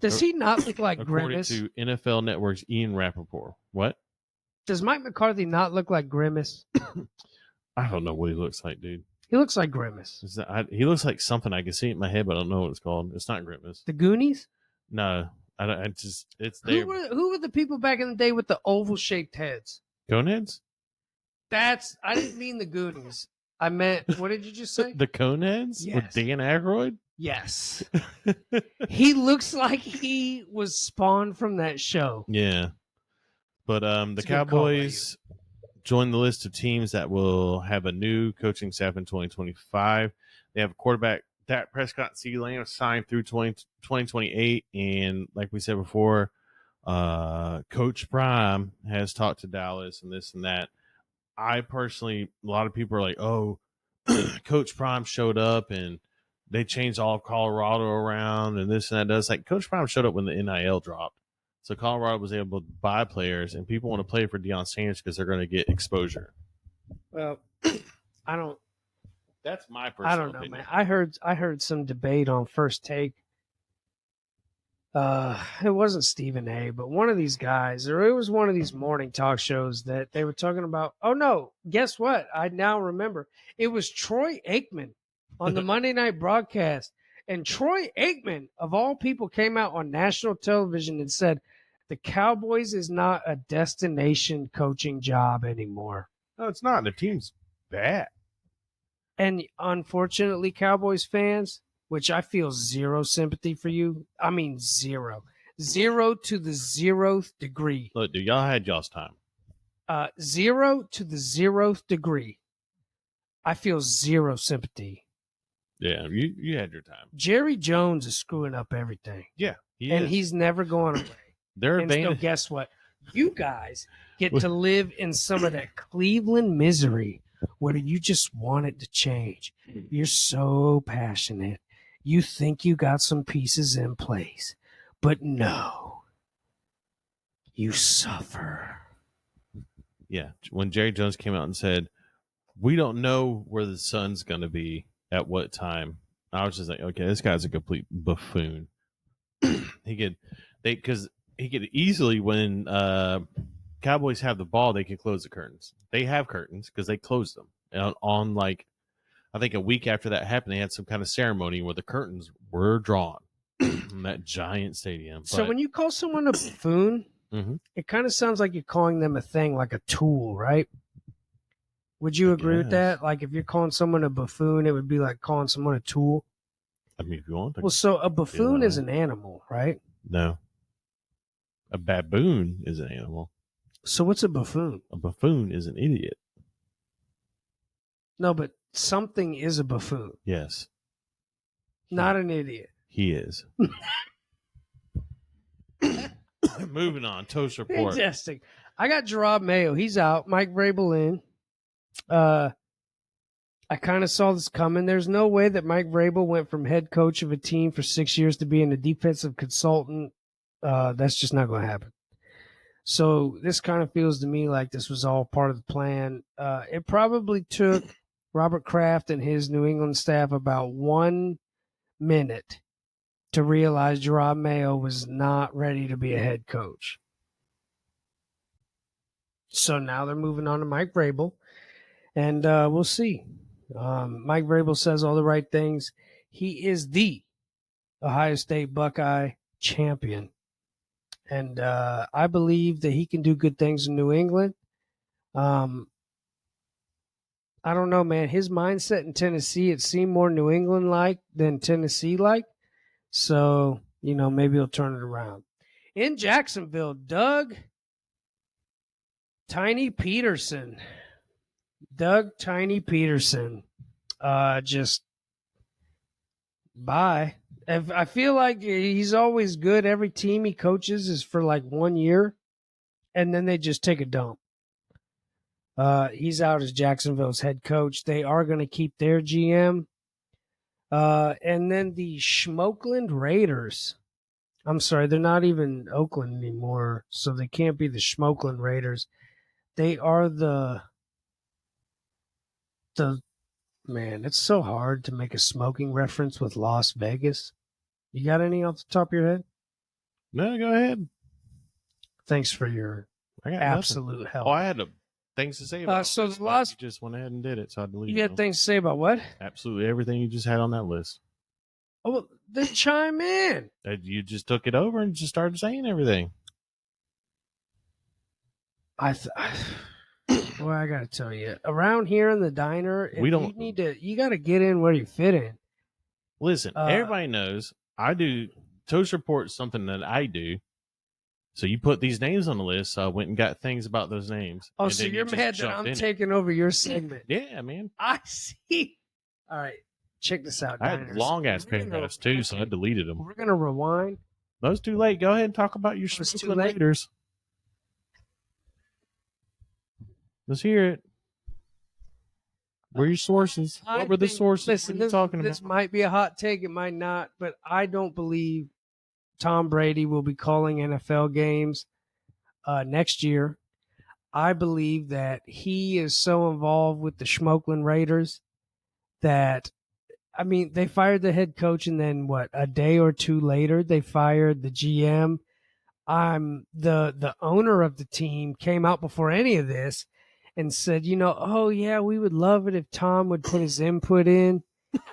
Speaker 1: Does he not look like Grimace?
Speaker 2: According to NFL Network's Ian Rappaport. What?
Speaker 1: Does Mike McCarthy not look like Grimace?
Speaker 2: I don't know what he looks like, dude.
Speaker 1: He looks like Grimace.
Speaker 2: He looks like something I can see it in my head, but I don't know what it's called. It's not Grimace.
Speaker 1: The Goonies?
Speaker 2: No, I don't. It's there.
Speaker 1: Who were the people back in the day with the oval-shaped heads?
Speaker 2: Coneheads?
Speaker 1: I didn't mean the Goonies. I meant, what did you just say?
Speaker 2: The Coneheads?
Speaker 1: Yes.
Speaker 2: With Dan Aykroyd?
Speaker 1: Yes. He looks like he was spawned from that show.
Speaker 2: Yeah. But the Cowboys join the list of teams that will have a new coaching staff in 2025. They have a quarterback, Dak Prescott and CeeDee Lamb, signed through 2028. And like we said before, Coach Prime has talked to Dallas and this and that. I personally, a lot of people are like, oh, Coach Prime showed up and they changed all of Colorado around and this and that. Does like Coach Prime showed up when the NIL dropped. So Colorado was able to buy players, and people want to play for Deion Sanders because they're going to get exposure.
Speaker 1: Well, I don't.
Speaker 2: That's my personal.
Speaker 1: I don't know,
Speaker 2: opinion.
Speaker 1: man. I heard some debate on First Take. It wasn't Stephen A., but one of these guys, or it was one of these morning talk shows that they were talking about. Oh no, guess what? I now remember. It was Troy Aikman on the Monday night broadcast, And Troy Aikman, of all people, came out on national television and said, the Cowboys is not a destination coaching job anymore.
Speaker 2: No, it's not. The team's bad.
Speaker 1: And unfortunately, Cowboys fans, which I feel zero sympathy for you. I mean, zero. 0 to the 0th degree.
Speaker 2: Look, dude, y'all had y'all's time.
Speaker 1: 0 to the 0th degree. I feel zero sympathy.
Speaker 2: Yeah, you had your time.
Speaker 1: Jerry Jones is screwing up everything.
Speaker 2: Yeah,
Speaker 1: he's never going away.
Speaker 2: They're
Speaker 1: And so guess what? You guys get to live in some of that Cleveland misery where you just want it to change. You're so passionate. You think you got some pieces in place, but no, you suffer.
Speaker 2: Yeah, when Jerry Jones came out and said, we don't know where the sun's going to be at what time, I was just like, okay, this guy's a complete buffoon. Because he could easily, when Cowboys have the ball, they can close the curtains. They have curtains because they closed them. On like, I think a week after that happened, they had some kind of ceremony where the curtains were drawn in that giant stadium.
Speaker 1: So when you call someone a buffoon, it kind of sounds like you're calling them a thing, like a tool, right? Would you agree with that? Like if you're calling someone a buffoon, it would be like calling someone a tool.
Speaker 2: I mean, if you want to.
Speaker 1: Well, so a buffoon is an animal, right?
Speaker 2: No. A baboon is an animal.
Speaker 1: So what's a buffoon?
Speaker 2: A buffoon is an idiot.
Speaker 1: No, but something is a buffoon.
Speaker 2: Yes.
Speaker 1: Not an idiot.
Speaker 2: He is. Moving on. Toast report.
Speaker 1: Fantastic. I got Gerard Mayo. He's out. Mike Vrabel in. I kind of saw this coming. There's no way that Mike Vrabel went from head coach of a team for 6 years to being a defensive consultant. That's just not going to happen. So this kind of feels to me like this was all part of the plan. It probably took Robert Kraft and his New England staff about 1 minute to realize Gerard Mayo was not ready to be a head coach. So now they're moving on to Mike Vrabel, and we'll see. Mike Vrabel says all the right things. He is the Ohio State Buckeye champion, and I believe that he can do good things in New England. I don't know, man. His mindset in Tennessee, it seemed more New England-like than Tennessee-like. So, maybe he'll turn it around. In Jacksonville, Doug Tiny Peterson. Just bye. I feel like he's always good. Every team he coaches is for like 1 year, and then they just take a dump. He's out as Jacksonville's head coach. They are going to keep their GM. And then the Schmokeland Raiders. I'm sorry, they're not even Oakland anymore, so they can't be the Schmokeland Raiders. They are the man, it's so hard to make a smoking reference with Las Vegas. You got any off the top of your head?
Speaker 2: No, go ahead.
Speaker 1: Thanks for your absolute help.
Speaker 2: Oh, I had things to say about
Speaker 1: so
Speaker 2: this,
Speaker 1: the last,
Speaker 2: you just went ahead and did it, so I deleted
Speaker 1: You had things to say about what?
Speaker 2: Absolutely everything you just had on that list.
Speaker 1: Oh, well, then chime in.
Speaker 2: You just took it over and just started saying everything.
Speaker 1: Well, I gotta tell you, around here in the diner, you gotta get in where you fit in.
Speaker 2: Listen, everybody knows I do Toast Report, something that I do. So you put these names on the list, so I went and got things about those names.
Speaker 1: Oh, so you're mad that I'm taking over your segment?
Speaker 2: Yeah, man.
Speaker 1: I see. All right, check this out.
Speaker 2: I had long ass paragraphs too, so I deleted them.
Speaker 1: We're gonna rewind.
Speaker 2: No, it's too late. Go ahead and talk about your Schmokeland Raiders. Let's hear it. Where are your sources? What were the sources?
Speaker 1: Listen,
Speaker 2: what are you talking about?
Speaker 1: This might be a hot take. It might not. But I don't believe Tom Brady will be calling NFL games next year. I believe that he is so involved with the Schmokeland Raiders that, they fired the head coach, and then a day or two later, they fired the GM. The owner of the team came out before any of this and said, oh, yeah, we would love it if Tom would put his input in.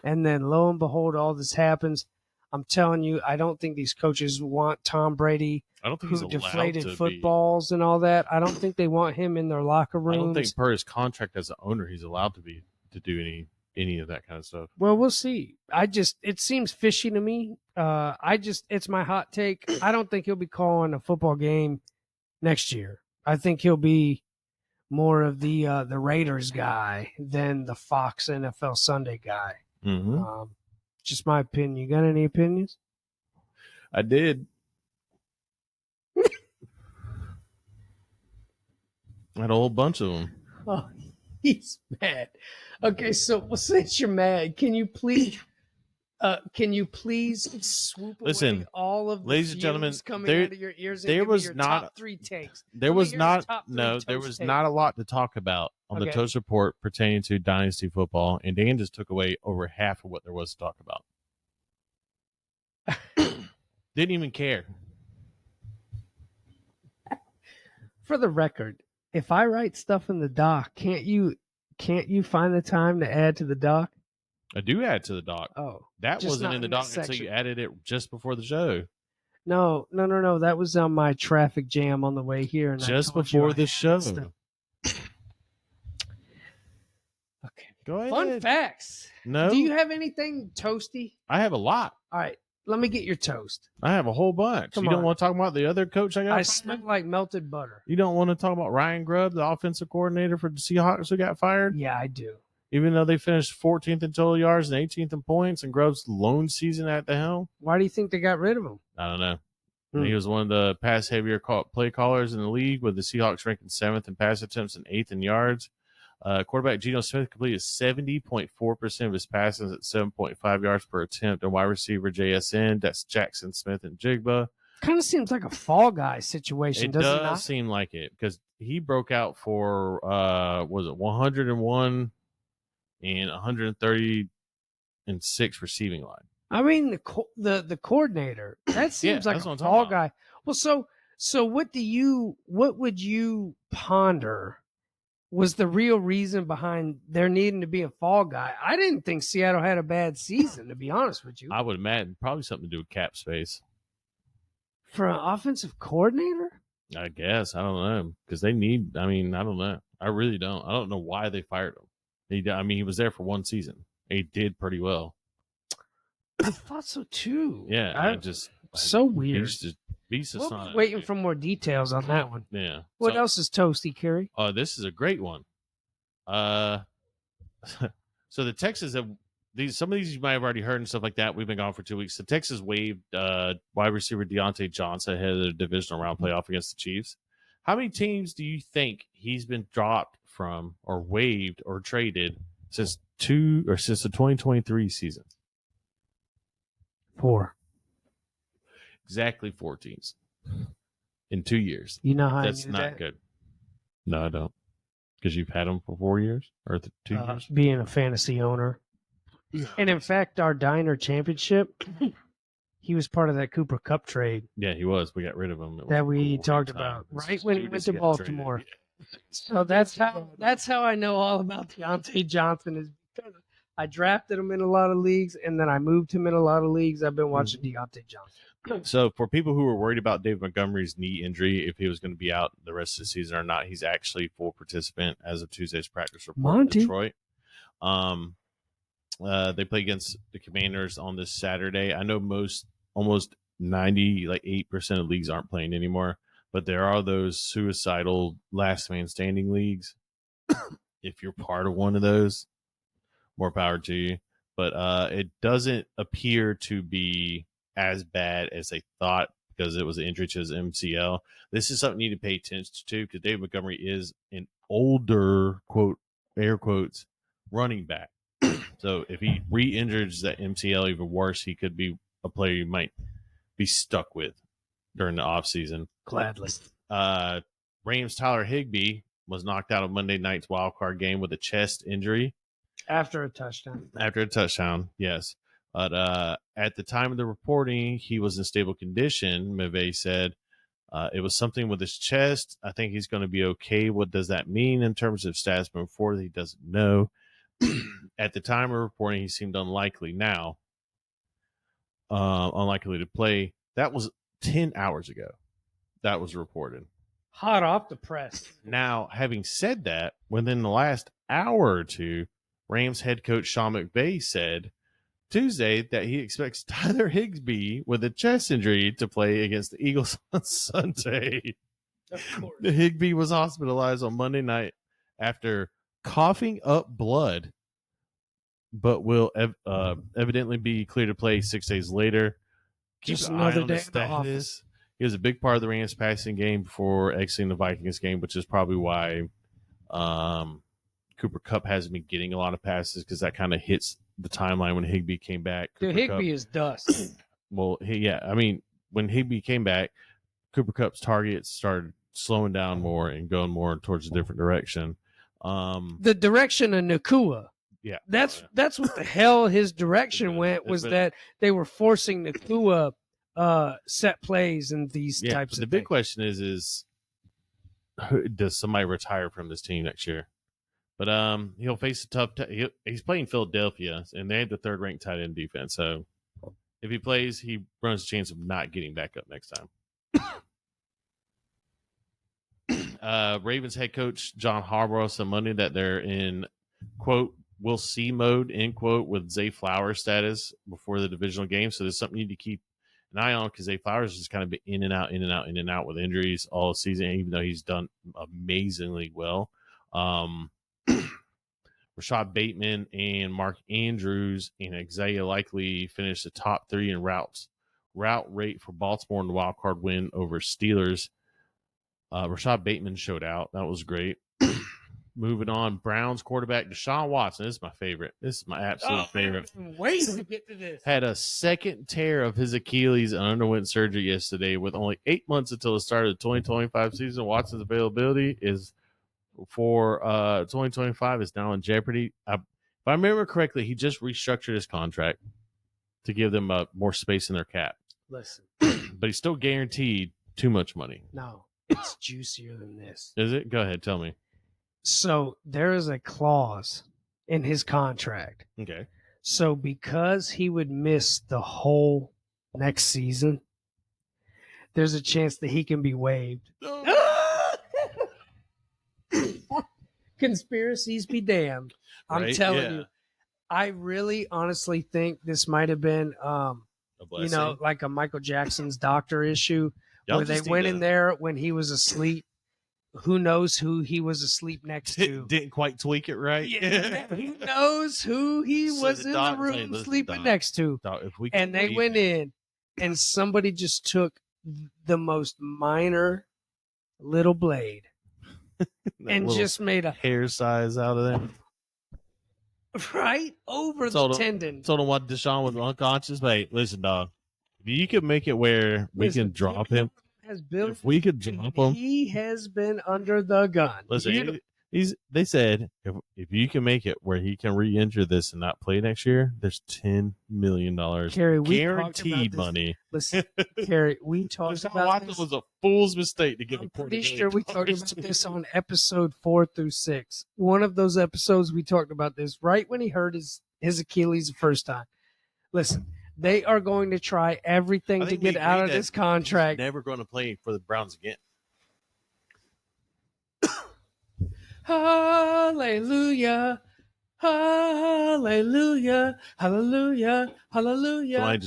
Speaker 1: And then lo and behold, all this happens. I'm telling you, I don't think these coaches want Tom Brady,
Speaker 2: I don't think
Speaker 1: who
Speaker 2: he's allowed
Speaker 1: deflated
Speaker 2: to be.
Speaker 1: footballs and all that. I don't think they want him in their locker rooms.
Speaker 2: I don't think per his contract as an owner, he's allowed to do any of that kind of stuff.
Speaker 1: Well, we'll see. It seems fishy to me. It's my hot take. I don't think he'll be calling a football game next year. I think he'll be more of the Raiders guy than the Fox NFL Sunday guy.
Speaker 2: Mm-hmm.
Speaker 1: Just my opinion. You got any opinions?
Speaker 2: I did. I had a whole bunch of them.
Speaker 1: Oh, he's mad. Okay, so since you're mad, can you please swoop
Speaker 2: Listen,
Speaker 1: away all of the
Speaker 2: ladies and gentlemen,
Speaker 1: fumes coming out of your ears and
Speaker 2: there
Speaker 1: give me
Speaker 2: was
Speaker 1: your
Speaker 2: not-
Speaker 1: top 3 takes?
Speaker 2: There
Speaker 1: Let me
Speaker 2: was
Speaker 1: hear your
Speaker 2: not
Speaker 1: top 3
Speaker 2: no, there
Speaker 1: toast
Speaker 2: was
Speaker 1: takes.
Speaker 2: not a lot to talk about on the
Speaker 1: Okay.
Speaker 2: Toast Report pertaining to Dynasty football, and Dan just took away over half of what there was to talk about. Didn't even care.
Speaker 1: For the record, if I write stuff in the doc, can't you find the time to add to the doc?
Speaker 2: I do add to the doc.
Speaker 1: Oh,
Speaker 2: That
Speaker 1: just
Speaker 2: wasn't
Speaker 1: not
Speaker 2: in the
Speaker 1: in that
Speaker 2: doc until
Speaker 1: section.
Speaker 2: you added it just before the show.
Speaker 1: no. That was on my traffic jam on the way here, and I
Speaker 2: Just
Speaker 1: told you
Speaker 2: before
Speaker 1: I
Speaker 2: the
Speaker 1: had
Speaker 2: show.
Speaker 1: stuff. Okay.
Speaker 2: Go ahead.
Speaker 1: Fun facts.
Speaker 2: No,
Speaker 1: Do you have anything toasty?
Speaker 2: I have a lot.
Speaker 1: All right, let me get your toast.
Speaker 2: I have a whole bunch.
Speaker 1: Come
Speaker 2: you don't
Speaker 1: on.
Speaker 2: want to talk about the other coach I got?
Speaker 1: I smell like melted butter.
Speaker 2: You don't want to talk about Ryan Grubb, the offensive coordinator for the Seahawks who got fired?
Speaker 1: Yeah, I do.
Speaker 2: Even though they finished 14th in total yards and 18th in points, and Grubb's lone season at the helm?
Speaker 1: Why do you think they got rid of him?
Speaker 2: I don't know.
Speaker 1: Hmm.
Speaker 2: He was one of the pass heavier play callers in the league, with the Seahawks ranking 7th in pass attempts and 8th in yards. Quarterback Geno Smith completed 70.4% of his passes at 7.5 yards per attempt. And wide receiver JSN, that's Jackson Smith and Jigba.
Speaker 1: Kind of seems like a Fall Guy situation,
Speaker 2: It
Speaker 1: does it
Speaker 2: does
Speaker 1: not?
Speaker 2: seem like it, because he broke out for, was it 101 and 136 receiving line.
Speaker 1: I mean, the coordinator, that seems like
Speaker 2: that's what
Speaker 1: a
Speaker 2: I'm talking
Speaker 1: Fall
Speaker 2: about.
Speaker 1: Guy. Well, so what would you ponder was the real reason behind there needing to be a Fall Guy? I didn't think Seattle had a bad season, to be honest with you.
Speaker 2: I would imagine probably something to do with cap space.
Speaker 1: For an offensive coordinator?
Speaker 2: I guess. I don't know. Because they need, I don't know. I really don't. I don't know why they fired him. He was there for one season. He did pretty well.
Speaker 1: I thought so too.
Speaker 2: Yeah.
Speaker 1: So weird.
Speaker 2: Beast of
Speaker 1: We'll
Speaker 2: Sonic.
Speaker 1: be waiting for more details on that one.
Speaker 2: Yeah.
Speaker 1: What else is toasty, Kerry?
Speaker 2: This is a great one. So the Texans have some of these you might have already heard and stuff like that. We've been gone for 2 weeks. The Texans waived wide receiver Deontay Johnson ahead of the divisional round playoff against the Chiefs. How many teams do you think he's been dropped from, or waived, or traded since the 2023 season?
Speaker 1: 4.
Speaker 2: Exactly 4 teams in 2 years.
Speaker 1: You know how
Speaker 2: That's
Speaker 1: I knew
Speaker 2: not
Speaker 1: that?
Speaker 2: good. No, I don't. Because you've had him for 4 years or 2 years.
Speaker 1: Being a fantasy owner. And in fact, our diner championship, he was part of that Cooper Cup trade
Speaker 2: Yeah, he was. We got rid of him. It was
Speaker 1: that we
Speaker 2: a great
Speaker 1: talked
Speaker 2: time.
Speaker 1: about
Speaker 2: As
Speaker 1: right when he
Speaker 2: soon
Speaker 1: went
Speaker 2: as
Speaker 1: to
Speaker 2: got
Speaker 1: Baltimore.
Speaker 2: traded,
Speaker 1: So that's how I know all about Deontay Johnson, is because I drafted him in a lot of leagues, and then I moved him in a lot of leagues. I've been watching Deontay Johnson.
Speaker 2: So for people who were worried about David Montgomery's knee injury, if he was going to be out the rest of the season or not, he's actually full participant as of Tuesday's practice report
Speaker 1: Monty.
Speaker 2: in Detroit. They play against the Commanders on this Saturday. I know almost 8% of leagues aren't playing anymore, but there are those suicidal last man standing leagues. If you're part of one of those, more power to you. But it doesn't appear to be as bad as they thought, because it was an injury to his MCL. This is something you need to pay attention to, because David Montgomery is an older, quote, air quotes, running back. So if he re-injures that MCL even worse, he could be a player you might be stuck with during the offseason.
Speaker 1: Gladly.
Speaker 2: Rams' Tyler Higbee was knocked out of Monday night's wildcard game with a chest injury.
Speaker 1: After a touchdown.
Speaker 2: After a touchdown, yes. But at the time of the reporting, he was in stable condition. McVay said it was something with his chest. I think he's going to be okay. What does that mean in terms of status moving forward? He doesn't know. At the time of reporting, he seemed unlikely. Now, unlikely to play. That was 10 hours ago. That was reported.
Speaker 1: Hot off the press.
Speaker 2: Now, having said that, within the last hour or two, Rams head coach Sean McVay said Tuesday that he expects Tyler Higbee with a chest injury to play against the Eagles on Sunday.
Speaker 1: Of course.
Speaker 2: Higbee was hospitalized on Monday night after coughing up blood, but will evidently be cleared to play 6 days later. Keep
Speaker 1: Just
Speaker 2: an eye
Speaker 1: another
Speaker 2: on
Speaker 1: day
Speaker 2: the
Speaker 1: in the office.
Speaker 2: status. He was a big part of the Rams passing game before exiting the Vikings game, which is probably why Cooper Kupp hasn't been getting a lot of passes, because that kind of hits the timeline when Higbee came back.
Speaker 1: Dude, Higbee is dust.
Speaker 2: Well, when Higbee came back, Cooper Kupp's targets started slowing down more and going more towards a different direction.
Speaker 1: The direction of Nakua.
Speaker 2: Yeah,
Speaker 1: That's what the hell his direction went, was that they were forcing Nakua set plays and these types of
Speaker 2: the big question is does somebody retire from this team next year? But he'll face a tough. He's playing Philadelphia, and they have the third-ranked tight end defense. So if he plays, he runs a chance of not getting back up next time. Ravens head coach John Harbaugh said Monday that they're in, quote, "we'll see" mode, end quote, with Zay Flowers status before the divisional game. So there's something you need to keep an eye on, because Zay Flowers has kind of been in and out with injuries all season, even though he's done amazingly well. Rashad Bateman and Mark Andrews and Isaiah likely finished the top 3 in route rate for Baltimore in the wild card win over Steelers. Rashad Bateman showed out. That was great. Moving on, Browns quarterback Deshaun Watson. This is my favorite. This is my absolute favorite.
Speaker 1: Wait to get to this.
Speaker 2: Had a second tear of his Achilles and underwent surgery yesterday. With only 8 months until the start of the 2025 season, Watson's availability is for 2025 is now in jeopardy. If I remember correctly, he just restructured his contract to give them more space in their cap.
Speaker 1: Listen,
Speaker 2: but he's still guaranteed too much money.
Speaker 1: No, it's juicier than this.
Speaker 2: Is it? Go ahead, tell me.
Speaker 1: So there is a clause in his contract.
Speaker 2: Okay.
Speaker 1: So because he would miss the whole next season, there's a chance that he can be waived. Conspiracies be damned. I'm telling you. I really honestly think this might have been like a Michael Jackson's doctor issue, where they went in there when he was asleep. Who knows who he was asleep next to?
Speaker 2: Didn't quite tweak it right.
Speaker 1: Yeah, who knows who he was in the room sleeping next to? And they went in, and somebody just took the most minor little blade and just made a
Speaker 2: hair size out of there.
Speaker 1: Right over the tendon.
Speaker 2: Told him what Deshaun was unconscious. Hey, listen, dog. If you can make it where we can drop him, if we could drop him,
Speaker 1: he has been under the gun.
Speaker 2: Listen, they said if you can make it where he can re-injure this and not play next year, there's $10 million guaranteed money.
Speaker 1: Listen, Kerry, we talked about this.
Speaker 2: It was a fool's mistake to get
Speaker 1: I'm pretty sure we talked about this on episode 4 through 6. One of those episodes we talked about this right when he hurt his Achilles the first time. Listen, they are going to try everything to get out of this contract.
Speaker 2: Never going to play for the Browns again.
Speaker 1: Hallelujah. Hallelujah. Hallelujah. Hallelujah.
Speaker 2: Somebody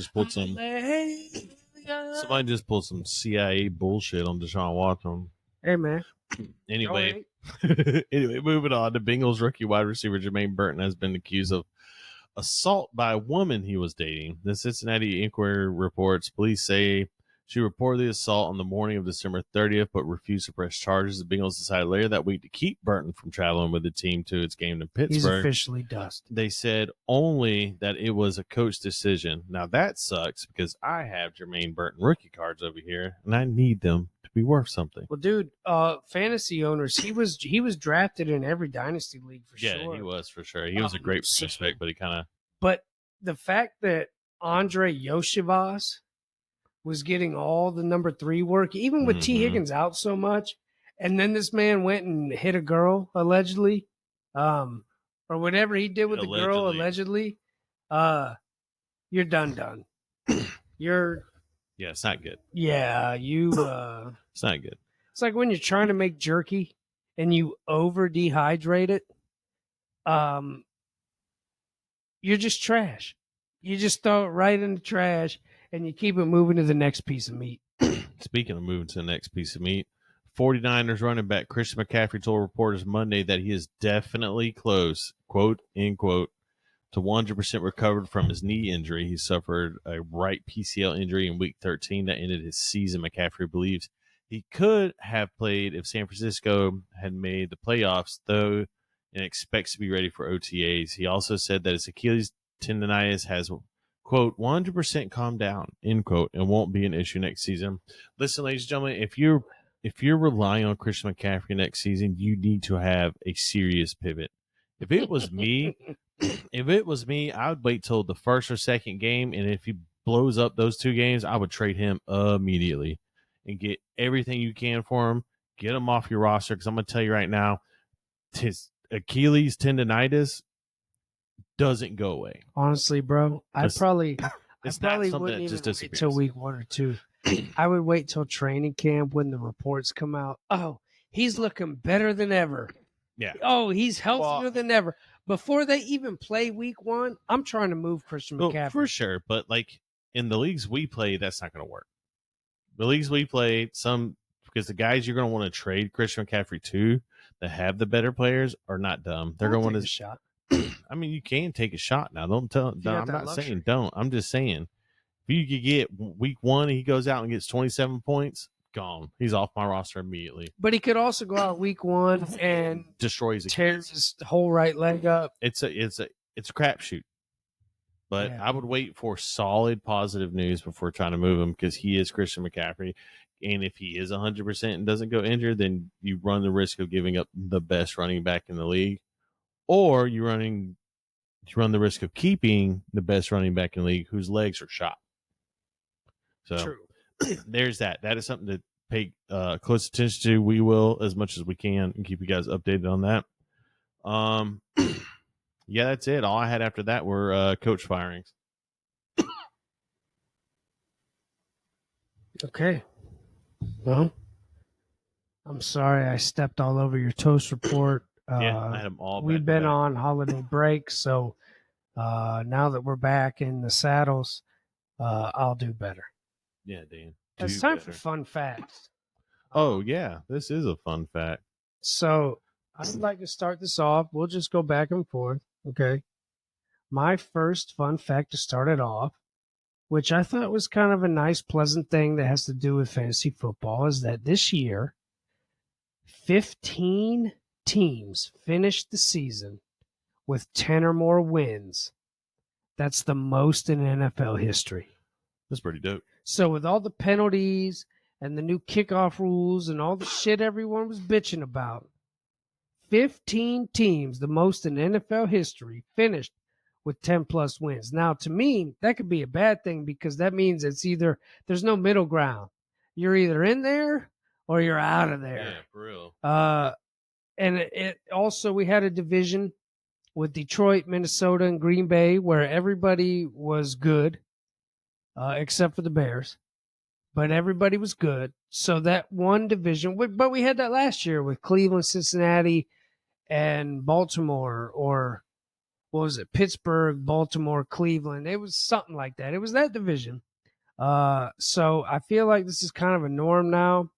Speaker 2: just pulled some CIA bullshit on Deshaun Watson.
Speaker 1: Hey, man.
Speaker 2: Anyway, moving on. The Bengals rookie wide receiver Jermaine Burton has been accused of assault by a woman he was dating. The Cincinnati Enquirer reports police say she reported the assault on the morning of December 30th, but refused to press charges. The Bengals decided later that week to keep Burton from traveling with the team to its game in Pittsburgh.
Speaker 1: He's officially dust.
Speaker 2: They said only that it was a coach decision. Now that sucks, because I have Jermaine Burton rookie cards over here, and I need them to be worth something.
Speaker 1: Well, dude, fantasy owners, he was drafted in every dynasty league for sure.
Speaker 2: Yeah, he was for sure. He was a great prospect, but he kind of.
Speaker 1: But the fact that Andre Yoshivas was getting all the number 3 work, even with T. Higgins out so much, and then this man went and hit a girl allegedly. or whatever he did with the girl allegedly, you're done. You're
Speaker 2: Yeah, it's not good.
Speaker 1: yeah, you
Speaker 2: It's not good.
Speaker 1: it's like when you're trying to make jerky and you over dehydrate it, you're just trash. You just throw it right in the trash and you keep it moving to the next piece of meat.
Speaker 2: Speaking of moving to the next piece of meat, 49ers running back Christian McCaffrey told reporters Monday that he is definitely close, quote, end quote, to 100% recovered from his knee injury. He suffered a right PCL injury in Week 13 that ended his season. McCaffrey believes he could have played if San Francisco had made the playoffs, though, and expects to be ready for OTAs. He also said that his Achilles tendonitis has, quote, 100% calmed down, end quote, and won't be an issue next season. Listen, ladies and gentlemen, if you're relying on Christian McCaffrey next season, you need to have a serious pivot. If it was me, I would wait till the first or second game, and if he blows up those 2 games, I would trade him immediately and get everything you can for him. Get him off your roster, because I'm going to tell you right now, his Achilles tendonitis doesn't go away.
Speaker 1: Honestly, bro, I probably
Speaker 2: something
Speaker 1: wouldn't
Speaker 2: that just
Speaker 1: even wait till week 1 or 2. I would wait till training camp when the reports come out. Oh, he's looking better than ever.
Speaker 2: Yeah.
Speaker 1: Oh, he's healthier than ever. Before they even play week 1, I'm trying to move Christian McCaffrey.
Speaker 2: For sure, but like in the leagues we play, that's not going to work. The leagues we play, because the guys you're going to want to trade Christian McCaffrey to that have the better players are not dumb. They're going to want to
Speaker 1: shot.
Speaker 2: I mean, you can take a shot now. Don't tell. I'm not saying don't. I'm just saying if you could get week 1, he goes out and gets 27 points, gone. He's off my roster immediately.
Speaker 1: But he could also go out week 1 and tears his whole right leg up.
Speaker 2: It's a crapshoot. But yeah. I would wait for solid positive news before trying to move him, because he is Christian McCaffrey. And if he is 100% and doesn't go injured, then you run the risk of giving up the best running back in the league. Or you run the risk of keeping the best running back in the league whose legs are shot. So True. There's that. That is something to pay close attention to. We will, as much as we can, and keep you guys updated on that. Yeah, that's it. All I had after that were coach firings.
Speaker 1: Okay. Well, I'm sorry I stepped all over your toast report.
Speaker 2: Yeah, I had them all.
Speaker 1: We've been on holiday break, so now that we're back in the saddles, I'll do better.
Speaker 2: Yeah, Dan.
Speaker 1: It's time for fun facts.
Speaker 2: Oh, yeah. This is a fun fact.
Speaker 1: So I'd like to start this off. We'll just go back and forth. Okay. My first fun fact to start it off, which I thought was kind of a nice, pleasant thing that has to do with fantasy football, is that this year, 15 teams finished the season with 10 or more wins. That's the most in NFL history.
Speaker 2: That's pretty dope.
Speaker 1: So with all the penalties and the new kickoff rules and all the shit everyone was bitching about, 15 teams, the most in NFL history, finished with 10-plus wins. Now, to me, that could be a bad thing, because that means it's either there's no middle ground. You're either in there or you're out of there.
Speaker 2: Yeah, for real.
Speaker 1: And it also, we had a division with Detroit, Minnesota, and Green Bay where everybody was good, except for the Bears. But everybody was good. So that one division, but we had that last year with Cleveland, Cincinnati, and Baltimore, or what was it? Pittsburgh, Baltimore, Cleveland. It was something like that. It was that division. So I feel like this is kind of a norm now.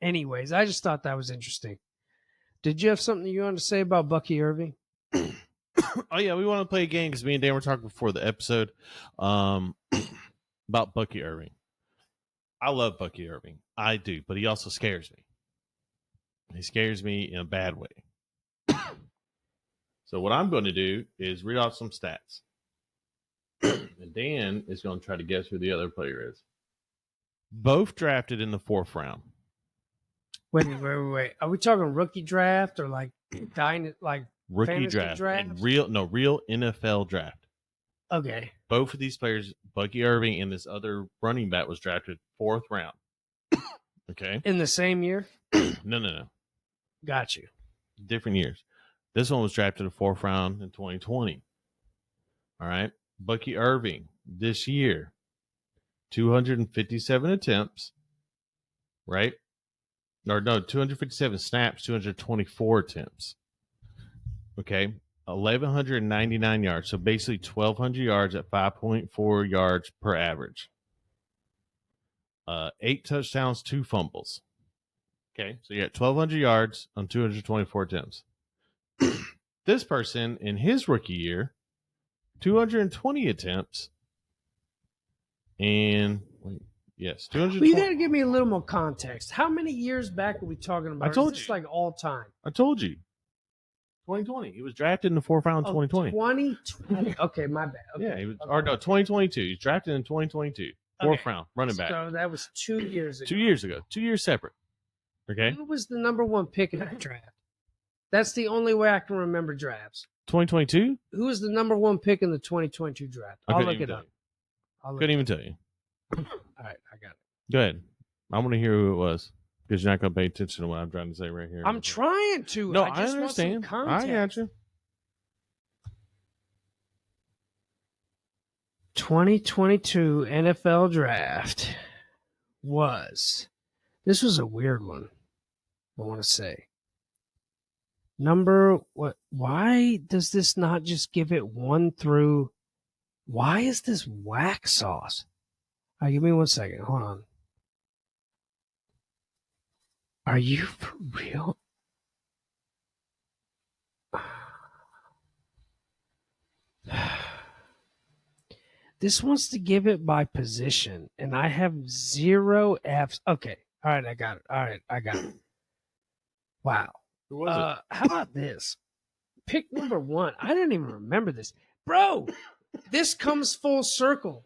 Speaker 1: Anyways, I just thought that was interesting. Did you have something you wanted to say about Bucky Irving?
Speaker 2: Oh, yeah, we want to play a game because me and Dan were talking before the episode about Bucky Irving. I love Bucky Irving. I do, but he also scares me. He scares me in a bad way. So what I'm going to do is read off some stats. And Dan is going to try to guess who the other player is. Both drafted in the 4th round.
Speaker 1: Wait. Are we talking rookie draft or like
Speaker 2: rookie draft? And real NFL draft.
Speaker 1: Okay.
Speaker 2: Both of these players, Bucky Irving and this other running back, was drafted 4th round. Okay.
Speaker 1: In the same year?
Speaker 2: No.
Speaker 1: Got you.
Speaker 2: Different years. This one was drafted in the 4th round in 2020. All right. Bucky Irving this year, 257 attempts, right? Or no, 257 snaps, 224 attempts. Okay. 1,199 yards. So basically 1,200 yards at 5.4 yards per average. 8 touchdowns, 2 fumbles. Okay. So you got 1,200 yards on 224 attempts. This person in his rookie year, 220 attempts. And wait, yes, 220.
Speaker 1: Well, you got to give me a little more context. How many years back are we talking about?
Speaker 2: I told
Speaker 1: Is this
Speaker 2: you.
Speaker 1: like all time?
Speaker 2: I told you. 2020. He was drafted in the 4th round in 2020.
Speaker 1: 2020. Okay, my bad. Okay.
Speaker 2: Yeah, he was.
Speaker 1: Okay.
Speaker 2: Or no, 2022. He's drafted in 2022. 4th
Speaker 1: Okay.
Speaker 2: round, running back.
Speaker 1: So that was 2 years ago.
Speaker 2: 2 years ago. 2 years separate. Okay.
Speaker 1: Who was the number 1 pick in that draft? That's the only way I can remember drafts.
Speaker 2: 2022?
Speaker 1: Who was the number 1 pick in the 2022 draft? I'll look it up.
Speaker 2: Couldn't even tell you.
Speaker 1: All right, I got it.
Speaker 2: Go ahead. I want to hear who it was because you're not going to pay attention to what I'm trying to say right here.
Speaker 1: I'm trying to.
Speaker 2: No,
Speaker 1: I just
Speaker 2: understand.
Speaker 1: Want some
Speaker 2: I
Speaker 1: context.
Speaker 2: got you.
Speaker 1: 2022 NFL draft this was a weird one, I want to say. Why does this not just give it 1 through? Why is this whack sauce? All right, give me 1 second. Hold on. Are you for real? This wants to give it by position, and I have 0 Fs. Okay. All right, I got it. All right, I got it. Wow.
Speaker 2: Who was it?
Speaker 1: How about this? Pick number 1. I didn't even remember this. Bro, this comes full circle.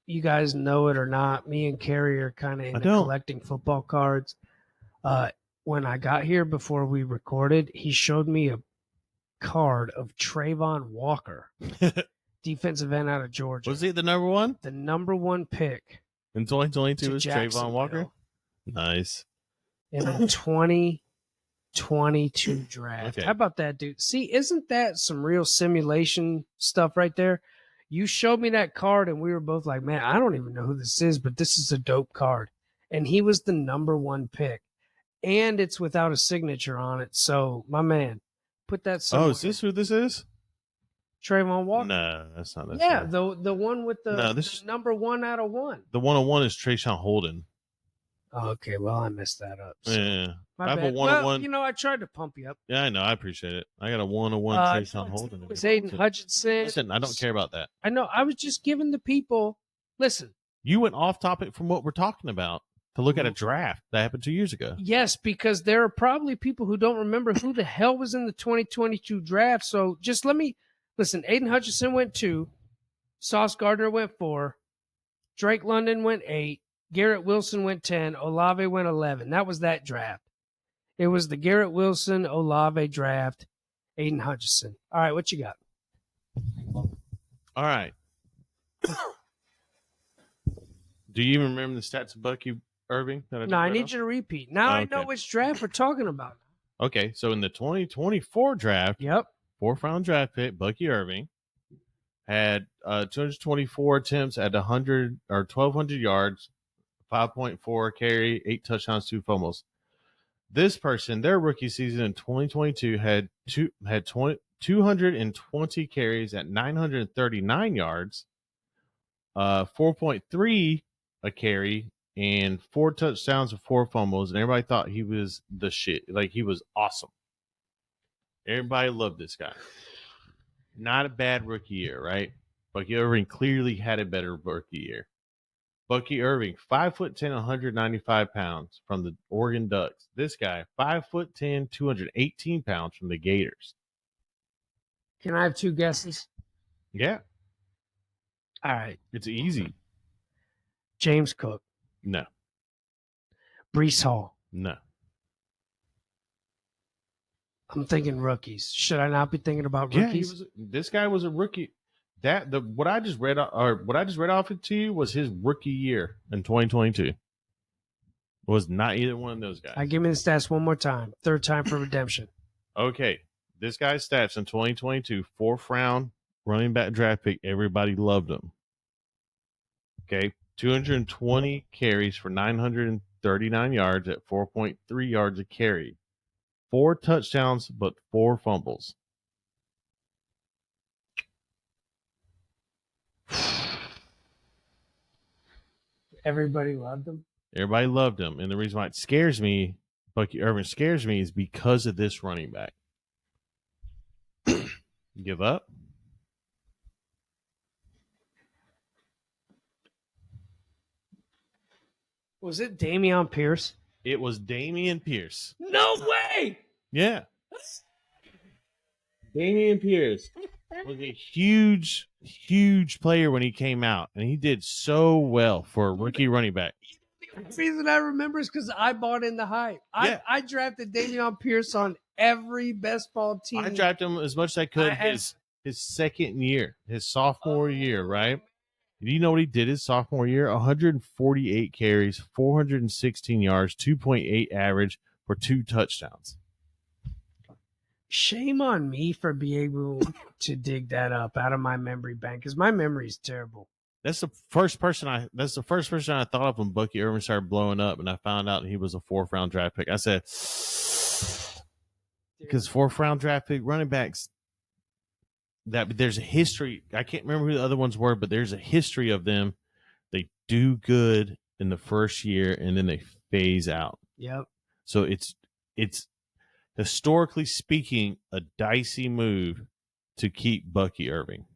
Speaker 1: You guys know it or not, me and Carrie are kind of into collecting football cards. When I got here before we recorded, he showed me a card of Trayvon Walker, defensive end out of Georgia.
Speaker 2: Was he the number 1?
Speaker 1: The number 1 pick
Speaker 2: In 2022 was Trayvon Walker? Nice.
Speaker 1: In the 2022 draft.
Speaker 2: Okay.
Speaker 1: How about that, dude? See, isn't that some real simulation stuff right there? You showed me that card, and we were both like, man, I don't even know who this is, but this is a dope card. And he was the number 1 pick. And it's without a signature on it. So, my man, put that somewhere.
Speaker 2: Oh, is this who this is?
Speaker 1: Trayvon Walker?
Speaker 2: No, that's not this.
Speaker 1: Yeah, the one with the
Speaker 2: this
Speaker 1: number 1 out of 1.
Speaker 2: The 101 is Trayshawn Holden.
Speaker 1: Oh, okay, well, I messed that up. So.
Speaker 2: Yeah.
Speaker 1: My
Speaker 2: I have
Speaker 1: bad.
Speaker 2: a 101.
Speaker 1: Well, you know, I tried to pump you up.
Speaker 2: Yeah, I know. I appreciate it. I got a 101 Trayshawn Holden.
Speaker 1: It was Aiden Hutchinson.
Speaker 2: Listen, I don't care about that.
Speaker 1: I know. I was just giving the people. Listen.
Speaker 2: You went off topic from what we're talking about to look at a draft that happened 2 years ago.
Speaker 1: Yes, because there are probably people who don't remember who the hell was in the 2022 draft. So just let me listen. Aiden Hutchinson went 2. Sauce Gardner went 4. Drake London went 8. Garrett Wilson went 10. Olave went 11. That was that draft. It was the Garrett Wilson, Olave draft, Aiden Hutchinson. All right, what you got?
Speaker 2: All right. Do you even remember the stats of Bucky Irving?
Speaker 1: No, I need you to repeat. Now I know which draft we're talking about.
Speaker 2: Okay, so in the 2024 draft,
Speaker 1: yep,
Speaker 2: 4th round draft pick, Bucky Irving had 224 attempts at 100 or 1,200 yards, 5.4 carry, 8 touchdowns, 2 fumbles. This person, their rookie season in 2022 had 220 carries at 939 yards, 4.3 a carry, and 4 touchdowns and 4 fumbles. And everybody thought he was the shit. Like, he was awesome. Everybody loved this guy. Not a bad rookie year, right? Bucky Irving clearly had a better rookie year. Bucky Irving, 5'10", 195 pounds from the Oregon Ducks. This guy, 5'10", 218 pounds from the Gators.
Speaker 1: Can I have 2 guesses?
Speaker 2: Yeah.
Speaker 1: All right.
Speaker 2: It's easy.
Speaker 1: James Cook.
Speaker 2: No.
Speaker 1: Breece Hall.
Speaker 2: No.
Speaker 1: I'm thinking rookies. Should I not be thinking about rookies?
Speaker 2: Yeah, this guy was a rookie. What I just read off to you was his rookie year in 2022. Was not either one of those guys.
Speaker 1: I give me the stats one more time. Third time for redemption.
Speaker 2: Okay. This guy's stats in 2022, 4th round running back draft pick. Everybody loved him. Okay. 220 carries for 939 yards at 4.3 yards a carry. 4 touchdowns, but 4 fumbles.
Speaker 1: Everybody loved him.
Speaker 2: Everybody loved him. And the reason why it scares me, Bucky Irvin scares me, is because of this running back. Give up?
Speaker 1: Was it Dameon Pierce?
Speaker 2: It was Dameon Pierce.
Speaker 1: No way!
Speaker 2: Yeah. Dameon Pierce was a huge, huge player when he came out, and he did so well for a rookie running back.
Speaker 1: The reason I remember is because I bought in the hype.
Speaker 2: Yeah.
Speaker 1: I drafted Dameon Pierce on every best ball team.
Speaker 2: I drafted him as much as I could his second year, his sophomore year, right? Do you know what he did his sophomore year? 148 carries, 416 yards, 2.8 average for 2 touchdowns.
Speaker 1: Shame on me for being able to dig that up out of my memory bank because my memory is terrible.
Speaker 2: That's the first person I thought of when Bucky Irvin started blowing up, and I found out he was a 4th round draft pick. I said, because 4th round draft pick running backs, that there's a history. I can't remember who the other ones were, but there's a history of them. They do good in the first year, and then they phase out.
Speaker 1: Yep.
Speaker 2: So it's historically speaking a dicey move to keep Bucky Irving.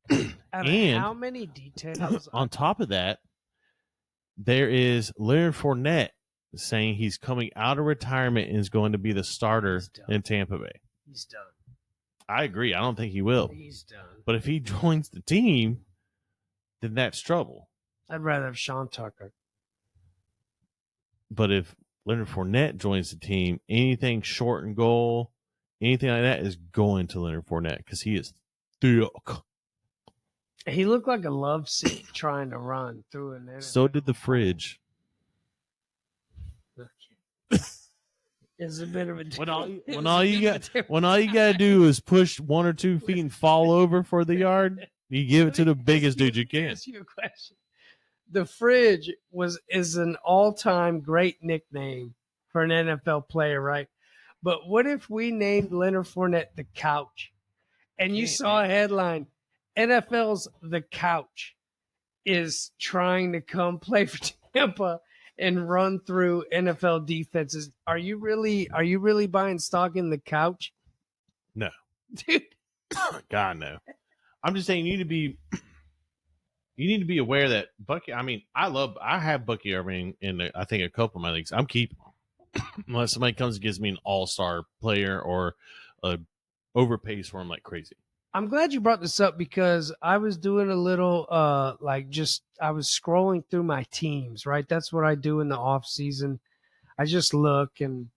Speaker 2: And
Speaker 1: how many details?
Speaker 2: On top of that, there is Leonard Fournette saying he's coming out of retirement and is going to be the starter in Tampa Bay.
Speaker 1: He's done.
Speaker 2: I agree. I don't think he will.
Speaker 1: He's done.
Speaker 2: But if he joins the team, then that's trouble.
Speaker 1: I'd rather have Sean Tucker.
Speaker 2: But if Leonard Fournette joins the team, anything short and goal, anything like that is going to Leonard Fournette because he is thick.
Speaker 1: He looked like a love seat trying to run through an NFL.
Speaker 2: So did the fridge.
Speaker 1: It's a bit of a
Speaker 2: when all you got to do is push 1 or 2 feet and fall over for the yard, you give it to the biggest dude you can.
Speaker 1: Ask you a question. The fridge is an all-time great nickname for an NFL player, right? But what if we named Leonard Fournette the Couch, and you saw a headline: NFL's The Couch is trying to come play for Tampa and run through NFL defenses. Are you really buying stock in the Couch?
Speaker 2: No.
Speaker 1: Dude.
Speaker 2: God, no. I'm just saying you need to be aware that Bucky, I have Bucky Irving in I think a couple of my leagues. I'm keeping him. Unless somebody comes and gives me an all-star player or a overpays for him like crazy.
Speaker 1: I'm glad you brought this up because I was doing a little I was scrolling through my teams, right? That's what I do in the off season. I just look and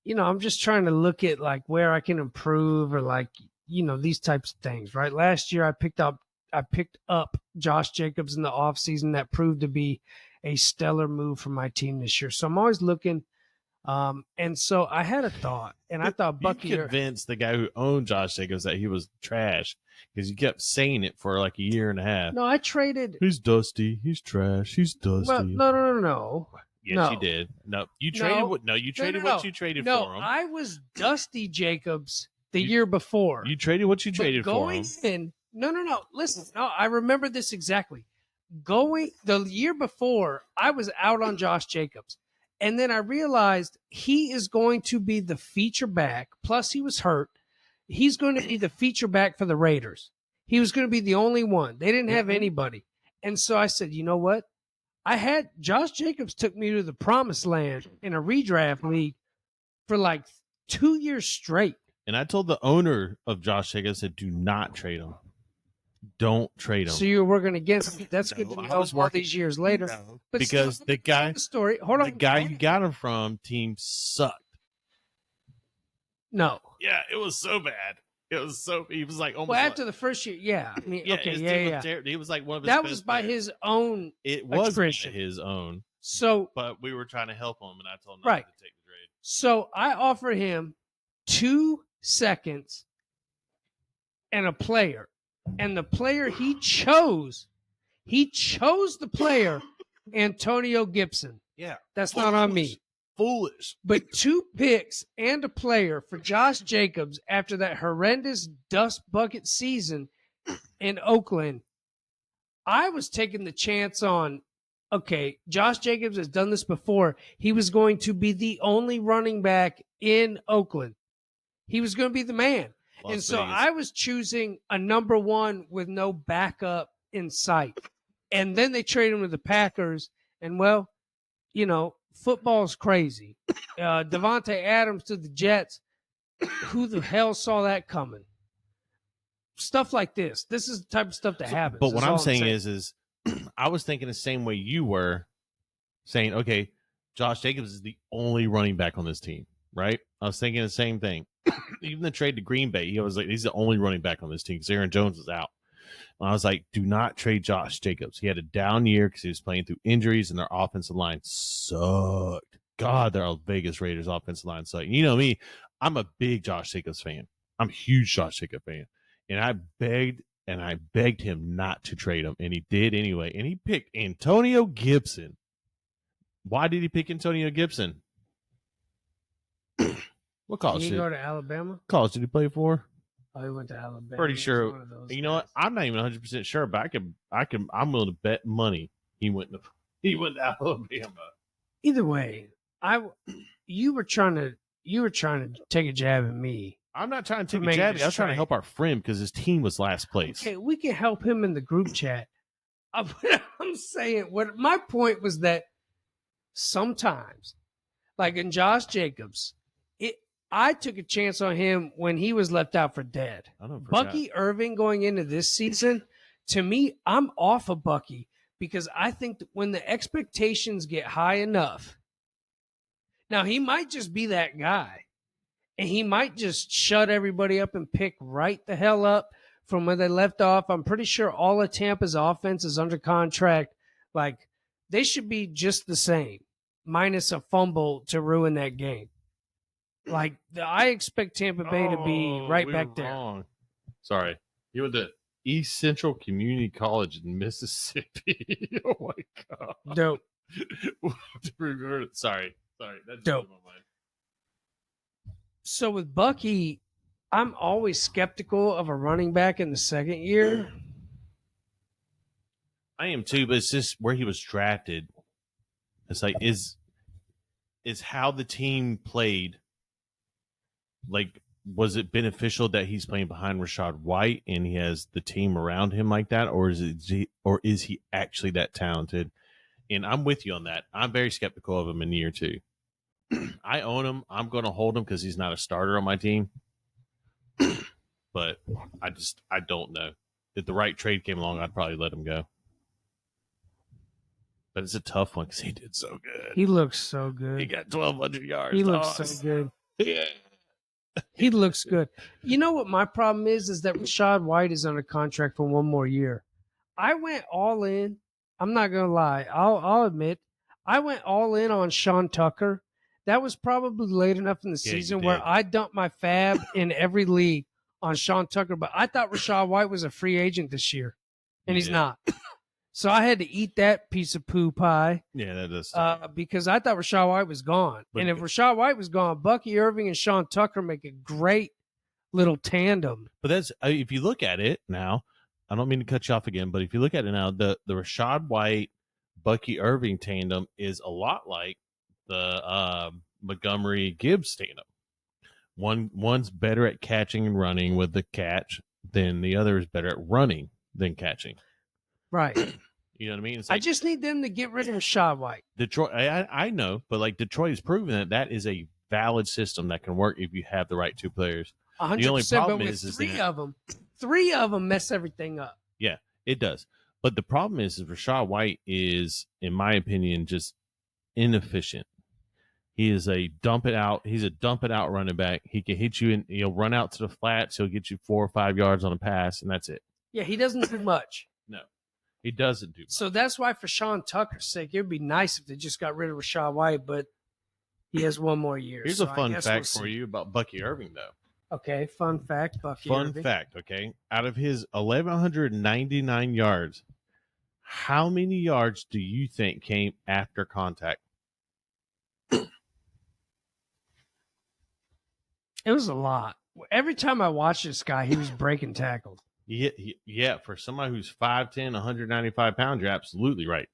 Speaker 1: I'm just trying to look at like where I can improve or these types of things, right? Last year I picked up Josh Jacobs in the off season. That proved to be a stellar move for my team this year. So I'm always looking. And so I had a thought, and I thought Bucky
Speaker 2: convinced the guy who owned Josh Jacobs that he was trash because he kept saying it for like a year and a half.
Speaker 1: No, I traded.
Speaker 2: He's dusty. He's trash. He's dusty.
Speaker 1: Well, no.
Speaker 2: Yes, you did. No, you traded. You traded what you traded for him.
Speaker 1: I was Dusty Jacobs the year before.
Speaker 2: You traded what you traded for him.
Speaker 1: No. Listen, I remember this exactly. The year before, I was out on Josh Jacobs. And then I realized he is going to be the feature back. Plus, he was hurt. He's going to be the feature back for the Raiders. He was going to be the only one. They didn't have anybody. And so I said, you know what? Josh Jacobs took me to the promised land in a redraft league for like 2 years straight.
Speaker 2: And I told the owner of Josh Jacobs that do not trade him. Don't trade him.
Speaker 1: So you were working against me. That's good to know all these years later.
Speaker 2: No, because the guy, the guy you got him from, team sucked.
Speaker 1: No.
Speaker 2: Yeah, it was so bad. He was like almost.
Speaker 1: Well, after the first year, yeah. I mean,
Speaker 2: yeah. He was like one of his.
Speaker 1: That was by his own.
Speaker 2: It was by his own.
Speaker 1: So
Speaker 2: But we were trying to help him, and I told him
Speaker 1: Right.
Speaker 2: not to take the trade.
Speaker 1: So I offer him 2 seconds and a player. And the player he chose the player Antonio Gibson.
Speaker 2: Yeah.
Speaker 1: That's not on me.
Speaker 2: Foolish.
Speaker 1: But 2 picks and a player for Josh Jacobs after that horrendous dust bucket season in Oakland. I was taking the chance on, okay, Josh Jacobs has done this before. He was going to be the only running back in Oakland. He was going to be the man.
Speaker 2: Las
Speaker 1: and so
Speaker 2: Vegas.
Speaker 1: I was choosing a number 1 with no backup in sight. And then they traded him to the Packers. And, well, you know, football's crazy. Devontae Adams to the Jets. Who the hell saw that coming? Stuff like this. This is the type of stuff that happens.
Speaker 2: But what
Speaker 1: That's all
Speaker 2: I'm saying is I was thinking the same way you were, saying, okay, Josh Jacobs is the only running back on this team, right? I was thinking the same thing. Even the trade to Green Bay, he was like, he's the only running back on this team because Aaron Jones was out. And I was like, do not trade Josh Jacobs. He had a down year because he was playing through injuries and their offensive line sucked. God, their Vegas Raiders offensive line sucked. You know me, I'm a big Josh Jacobs fan. I'm a huge Josh Jacobs fan. And I begged him not to trade him, and he did anyway. And he picked Antonio Gibson. Why did he pick Antonio Gibson? What college
Speaker 1: Did he go to Alabama?
Speaker 2: college did he play for?
Speaker 1: Oh, he went to Alabama.
Speaker 2: Pretty
Speaker 1: He's
Speaker 2: sure.
Speaker 1: one of those
Speaker 2: You know what?
Speaker 1: guys.
Speaker 2: I'm not even 100% sure, but I'm willing to bet money he went to Alabama.
Speaker 1: Either way, you were trying to take a jab at me.
Speaker 2: I'm not trying to
Speaker 1: To
Speaker 2: take a
Speaker 1: make
Speaker 2: jab.
Speaker 1: this
Speaker 2: I was trying to
Speaker 1: trade.
Speaker 2: help our friend because his team was last place.
Speaker 1: Okay, we can help him in the group chat. I'm saying what my point was that sometimes, like in Josh Jacobs, I took a chance on him when he was left out for dead.
Speaker 2: I don't forgot.
Speaker 1: Bucky Irving going into this season, to me, I'm off of Bucky because I think that when the expectations get high enough, now he might just be that guy. And he might just shut everybody up and pick right the hell up from where they left off. I'm pretty sure all of Tampa's offense is under contract. Like, they should be just the same, minus a fumble to ruin that game. Like, I expect Tampa Bay to be right
Speaker 2: we
Speaker 1: back
Speaker 2: were
Speaker 1: there.
Speaker 2: Wrong. Sorry. You went to East Central Community College in Mississippi. Oh, my God.
Speaker 1: Dope.
Speaker 2: Sorry. That
Speaker 1: Dope.
Speaker 2: blew my mind.
Speaker 1: So with Bucky, I'm always skeptical of a running back in the second year.
Speaker 2: I am too, but it's just where he was drafted. It's like is how the team played. Like, was it beneficial that he's playing behind Rashad White and he has the team around him like that, or is he actually that talented? And I'm with you on that. I'm very skeptical of him in year 2. I own him. I'm going to hold him because he's not a starter on my team. But I don't know. If the right trade came along, I'd probably let him go. But it's a tough one because he did so good.
Speaker 1: He looks so good.
Speaker 2: He got 1,200 yards.
Speaker 1: He looks so good.
Speaker 2: Yeah.
Speaker 1: He looks good. You know what my problem is that Rashad White is under contract for 1 more year. I went all in. I'm not going to lie. I'll admit. I went all in on Sean Tucker. That was probably late enough in the
Speaker 2: Yeah, you
Speaker 1: season
Speaker 2: did.
Speaker 1: where I dumped my fab in every league on Sean Tucker, but I thought Rashad White was a free agent this year, and he's
Speaker 2: did.
Speaker 1: not. So I had to eat that piece of poo pie
Speaker 2: Yeah, that does.
Speaker 1: because I thought Rashad White was gone.
Speaker 2: But-
Speaker 1: And if Rashad White was gone, Bucky Irving and Sean Tucker make a great little tandem.
Speaker 2: But that's if you look at it now. I don't mean to cut you off again, but if you look at it now, the Rashad White Bucky Irving tandem is a lot like the Montgomery Gibbs tandem. One's better at catching and running with the catch than the other is better at running than catching.
Speaker 1: Right.
Speaker 2: You know what I mean? It's
Speaker 1: I
Speaker 2: like
Speaker 1: just need them to get rid of Rashad White.
Speaker 2: Detroit. I know, but like Detroit has proven that is a valid system that can work if you have the right 2 players.
Speaker 1: 100%.
Speaker 2: The only problem
Speaker 1: but with
Speaker 2: is
Speaker 1: three of them mess everything up.
Speaker 2: Yeah, it does. But the problem is Rashad White is, in my opinion, just inefficient. He is a dump it out. He's a dump it out running back. He can hit you and he'll run out to the flats. He'll get you 4 or 5 yards on a pass, and that's it.
Speaker 1: Yeah, he doesn't do much.
Speaker 2: No. He doesn't do much.
Speaker 1: So that's why, for Sean Tucker's sake, it would be nice if they just got rid of Rashad White, but he has one more year.
Speaker 2: Here's
Speaker 1: so
Speaker 2: a fun
Speaker 1: I guess
Speaker 2: fact
Speaker 1: we'll
Speaker 2: for
Speaker 1: see.
Speaker 2: you about Bucky Irving, though.
Speaker 1: Okay, fun fact, Bucky
Speaker 2: Fun
Speaker 1: Irving.
Speaker 2: fact, okay? Out of his 1,199 yards, how many yards do you think came after contact?
Speaker 1: It was a lot. Every time I watched this guy, he was breaking tackles.
Speaker 2: Yeah, for somebody who's 5'10", 195 pounds, you're absolutely right.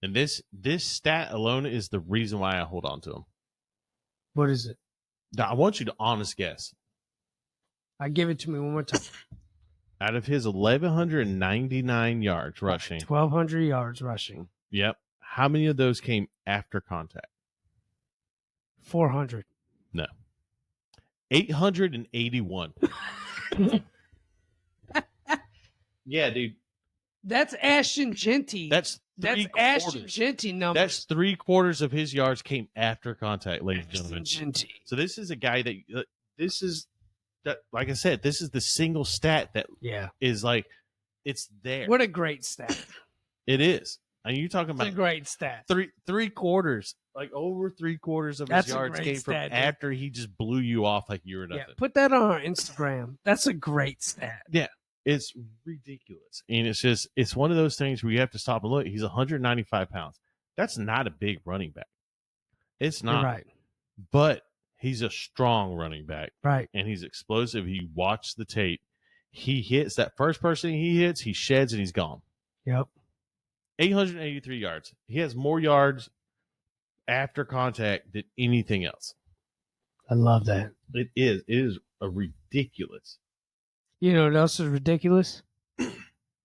Speaker 2: And this stat alone is the reason why I hold on to him.
Speaker 1: What is it?
Speaker 2: Now, I want you to honest guess.
Speaker 1: Give it to me one more time.
Speaker 2: Out of his 1,199 yards rushing,
Speaker 1: 1,200 yards rushing.
Speaker 2: yep, how many of those came after contact?
Speaker 1: 400.
Speaker 2: No. 881. Yeah, dude.
Speaker 1: That's Ashton Genty.
Speaker 2: That's
Speaker 1: Ashton Genty numbers.
Speaker 2: That's 3/4 of his yards came after contact, ladies and gentlemen.
Speaker 1: Genty.
Speaker 2: So this is a guy that like I said, this is the single stat that is like, it's there.
Speaker 1: What a great stat.
Speaker 2: It is. And you're talking about
Speaker 1: a great stat.
Speaker 2: Three quarters, like over 3/4 of his yards came from after he just blew you off like you were nothing.
Speaker 1: Yeah, put that on our Instagram. That's a great stat.
Speaker 2: Yeah. It's ridiculous. And it's one of those things where you have to stop and look. He's 195 pounds. That's not a big running back. It's not.
Speaker 1: You're right.
Speaker 2: But he's a strong running back.
Speaker 1: Right.
Speaker 2: And he's explosive. You watch the tape. He hits that first person he hits, he sheds and he's gone.
Speaker 1: Yep.
Speaker 2: 883 yards. He has more yards after contact than anything else.
Speaker 1: I love that.
Speaker 2: It is a ridiculous.
Speaker 1: You know what else is ridiculous?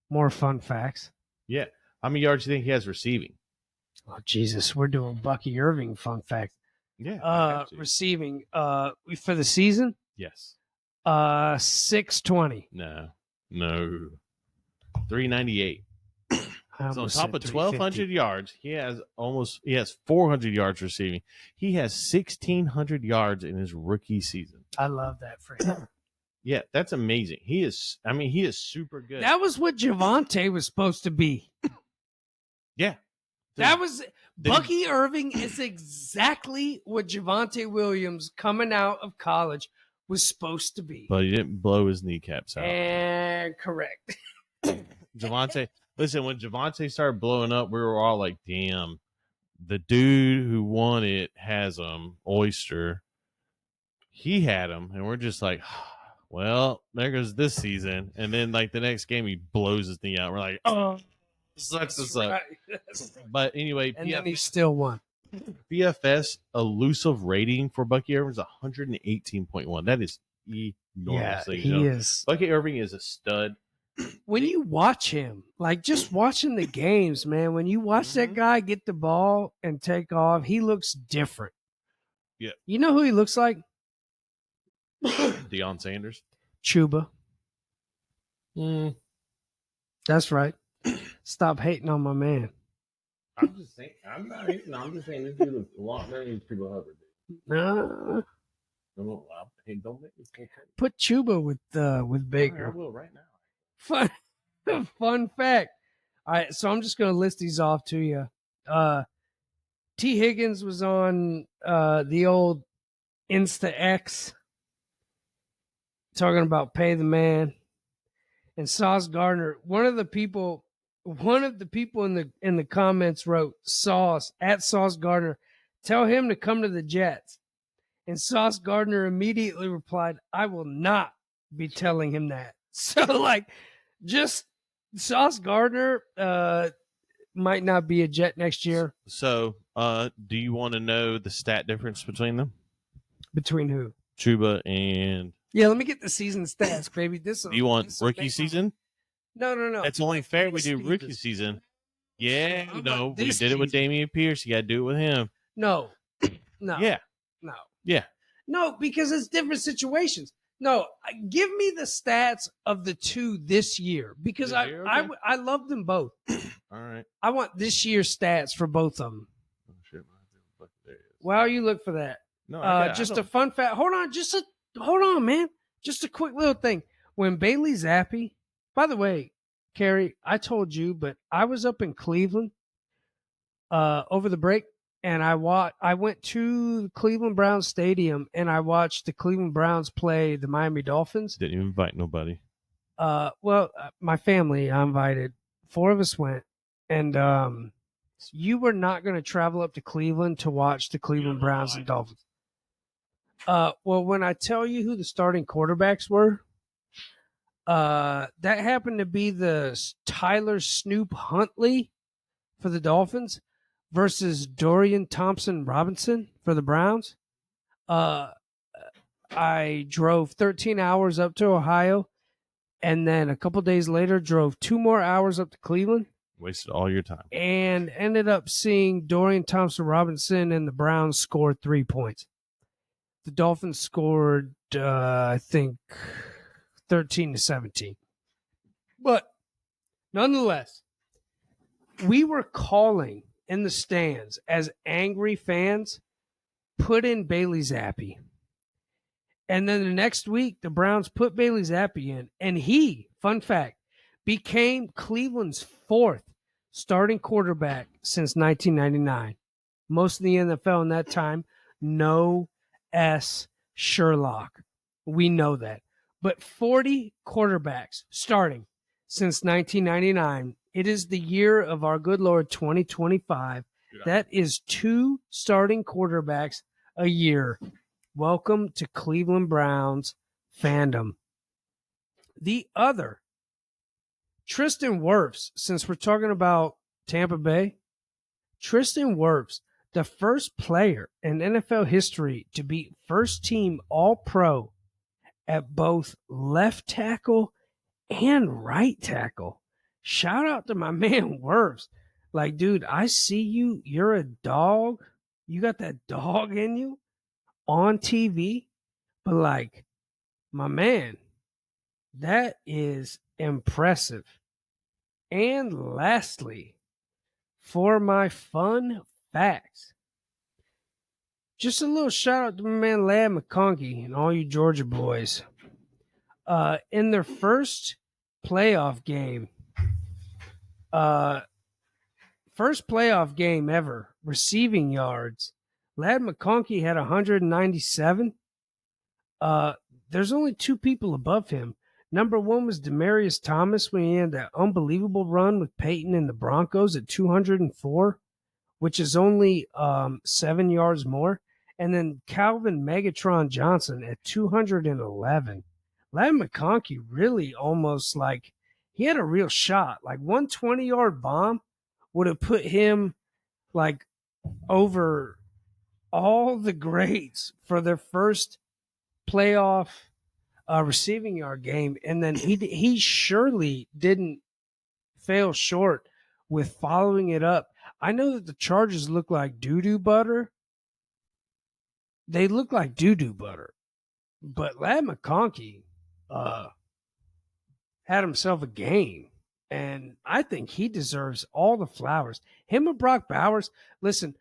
Speaker 1: More fun facts.
Speaker 2: Yeah. How many yards do you think he has receiving?
Speaker 1: Oh, Jesus. We're doing Bucky Irving fun facts.
Speaker 2: Yeah.
Speaker 1: Receiving for the season?
Speaker 2: Yes.
Speaker 1: 620.
Speaker 2: No. 398. So on top of 1,200 yards, he has 400 yards receiving. He has 1,600 yards in his rookie season.
Speaker 1: I love that for him.
Speaker 2: Yeah, that's amazing. He is super good.
Speaker 1: That was what Javonte was supposed to be.
Speaker 2: Yeah.
Speaker 1: Bucky Irving is exactly what Javonte Williams coming out of college was supposed to be.
Speaker 2: But he didn't blow his kneecaps out.
Speaker 1: And correct.
Speaker 2: Javonte, listen, when Javonte started blowing up, we were all like, damn, the dude who won it has him, Oyster. He had him, and we're just like, well, there goes this season. And then, like, the next game, he blows his knee out. We're like, oh, sucks to suck.
Speaker 1: Right.
Speaker 2: But anyway,
Speaker 1: and then he still won.
Speaker 2: PFS elusive rating for Bucky Irving is 118.1. That is enormous.
Speaker 1: Yeah, he is.
Speaker 2: Bucky Irving is a stud.
Speaker 1: When you watch him, like just watching the games, man, when you watch that guy get the ball and take off, he looks different.
Speaker 2: Yeah.
Speaker 1: You know who he looks like?
Speaker 2: Deion Sanders.
Speaker 1: Chuba. That's right. Stop hating on my man.
Speaker 2: I'm just saying. I'm not hating. I'm just saying this dude looks a lot better than Chuba Hubbard.
Speaker 1: Nah.
Speaker 2: Don't make me say
Speaker 1: Put Chuba with Baker.
Speaker 2: I will right now.
Speaker 1: Fun fact. All right, so I'm just gonna list these off to you. T. Higgins was on the old Insta X talking about pay the man, and Sauce Gardner. One of the people in the comments wrote Sauce Gardner, tell him to come to the Jets, and Sauce Gardner immediately replied, I will not be telling him that. So like, just Sauce Gardner might not be a Jet next year.
Speaker 2: So, do you want to know the stat difference between them?
Speaker 1: Between who?
Speaker 2: Chuba and...
Speaker 1: Yeah, let me get the season stats, baby. Do
Speaker 2: you want rookie season?
Speaker 1: No.
Speaker 2: It's only fair we do rookie season. Yeah, no, we did it with Damian Pierce. You got to do it with him.
Speaker 1: No.
Speaker 2: Yeah.
Speaker 1: No.
Speaker 2: Yeah.
Speaker 1: No, because it's different situations. No, give me the stats of the two this year because I love them both.
Speaker 2: All right.
Speaker 1: I want this year's stats for both of them.
Speaker 2: Oh, shit.
Speaker 1: While you look for that,
Speaker 2: no,
Speaker 1: a fun fact. Hold on, man. Just a quick little thing. When Bailey Zappi, by the way, Carrie, I told you, but I was up in Cleveland over the break, and I went to the Cleveland Browns Stadium, and I watched the Cleveland Browns play the Miami Dolphins.
Speaker 2: Didn't even invite nobody.
Speaker 1: My family, I invited. 4 of us went, and you were not going to travel up to Cleveland to watch the Cleveland Browns and Dolphins. Well, when I tell you who the starting quarterbacks were, that happened to be the Tyler Snoop Huntley for the Dolphins versus Dorian Thompson Robinson for the Browns. I drove 13 hours up to Ohio, and then a couple days later drove 2 more hours up to Cleveland.
Speaker 2: Wasted all your time.
Speaker 1: And ended up seeing Dorian Thompson Robinson and the Browns score 3 points. The Dolphins scored, I think, 13-17. But nonetheless, we were calling in the stands as angry fans, put in Bailey Zappi. And then the next week, the Browns put Bailey Zappi in, and he, fun fact, became Cleveland's 4th starting quarterback since 1999. Most of the NFL in that time, no S. Sherlock. We know that. But 40 quarterbacks starting since 1999. It is the year of our good Lord 2025. That is 2 starting quarterbacks a year. Welcome to Cleveland Browns fandom. The other, Tristan Wirfs, since we're talking about Tampa Bay, Tristan Wirfs, the first player in NFL history to be first team All-Pro at both left tackle and right tackle. Shout out to my man Wirfs. Like, dude, I see you. You're a dog. You got that dog in you on TV. But, like, my man, that is impressive. And lastly, for my fun facts, just a little shout out to my man Ladd McConkey and all you Georgia boys. In their first playoff game ever, receiving yards, Ladd McConkey had 197. There's only 2 people above him. Number 1 was Demaryius Thomas when he had that unbelievable run with Peyton and the Broncos at 204, which is only 7 yards more. And then Calvin Megatron Johnson at 211. Ladd McConkey really almost like he had a real shot. Like 120-yard bomb would have put him like over all the greats for their first playoff receiving yard game. And then he surely didn't fail short with following it up. I know that the Chargers look like doo-doo butter. They look like doo-doo butter. But Ladd McConkey had himself a game. And I think he deserves all the flowers. Him and Brock Bowers, listen,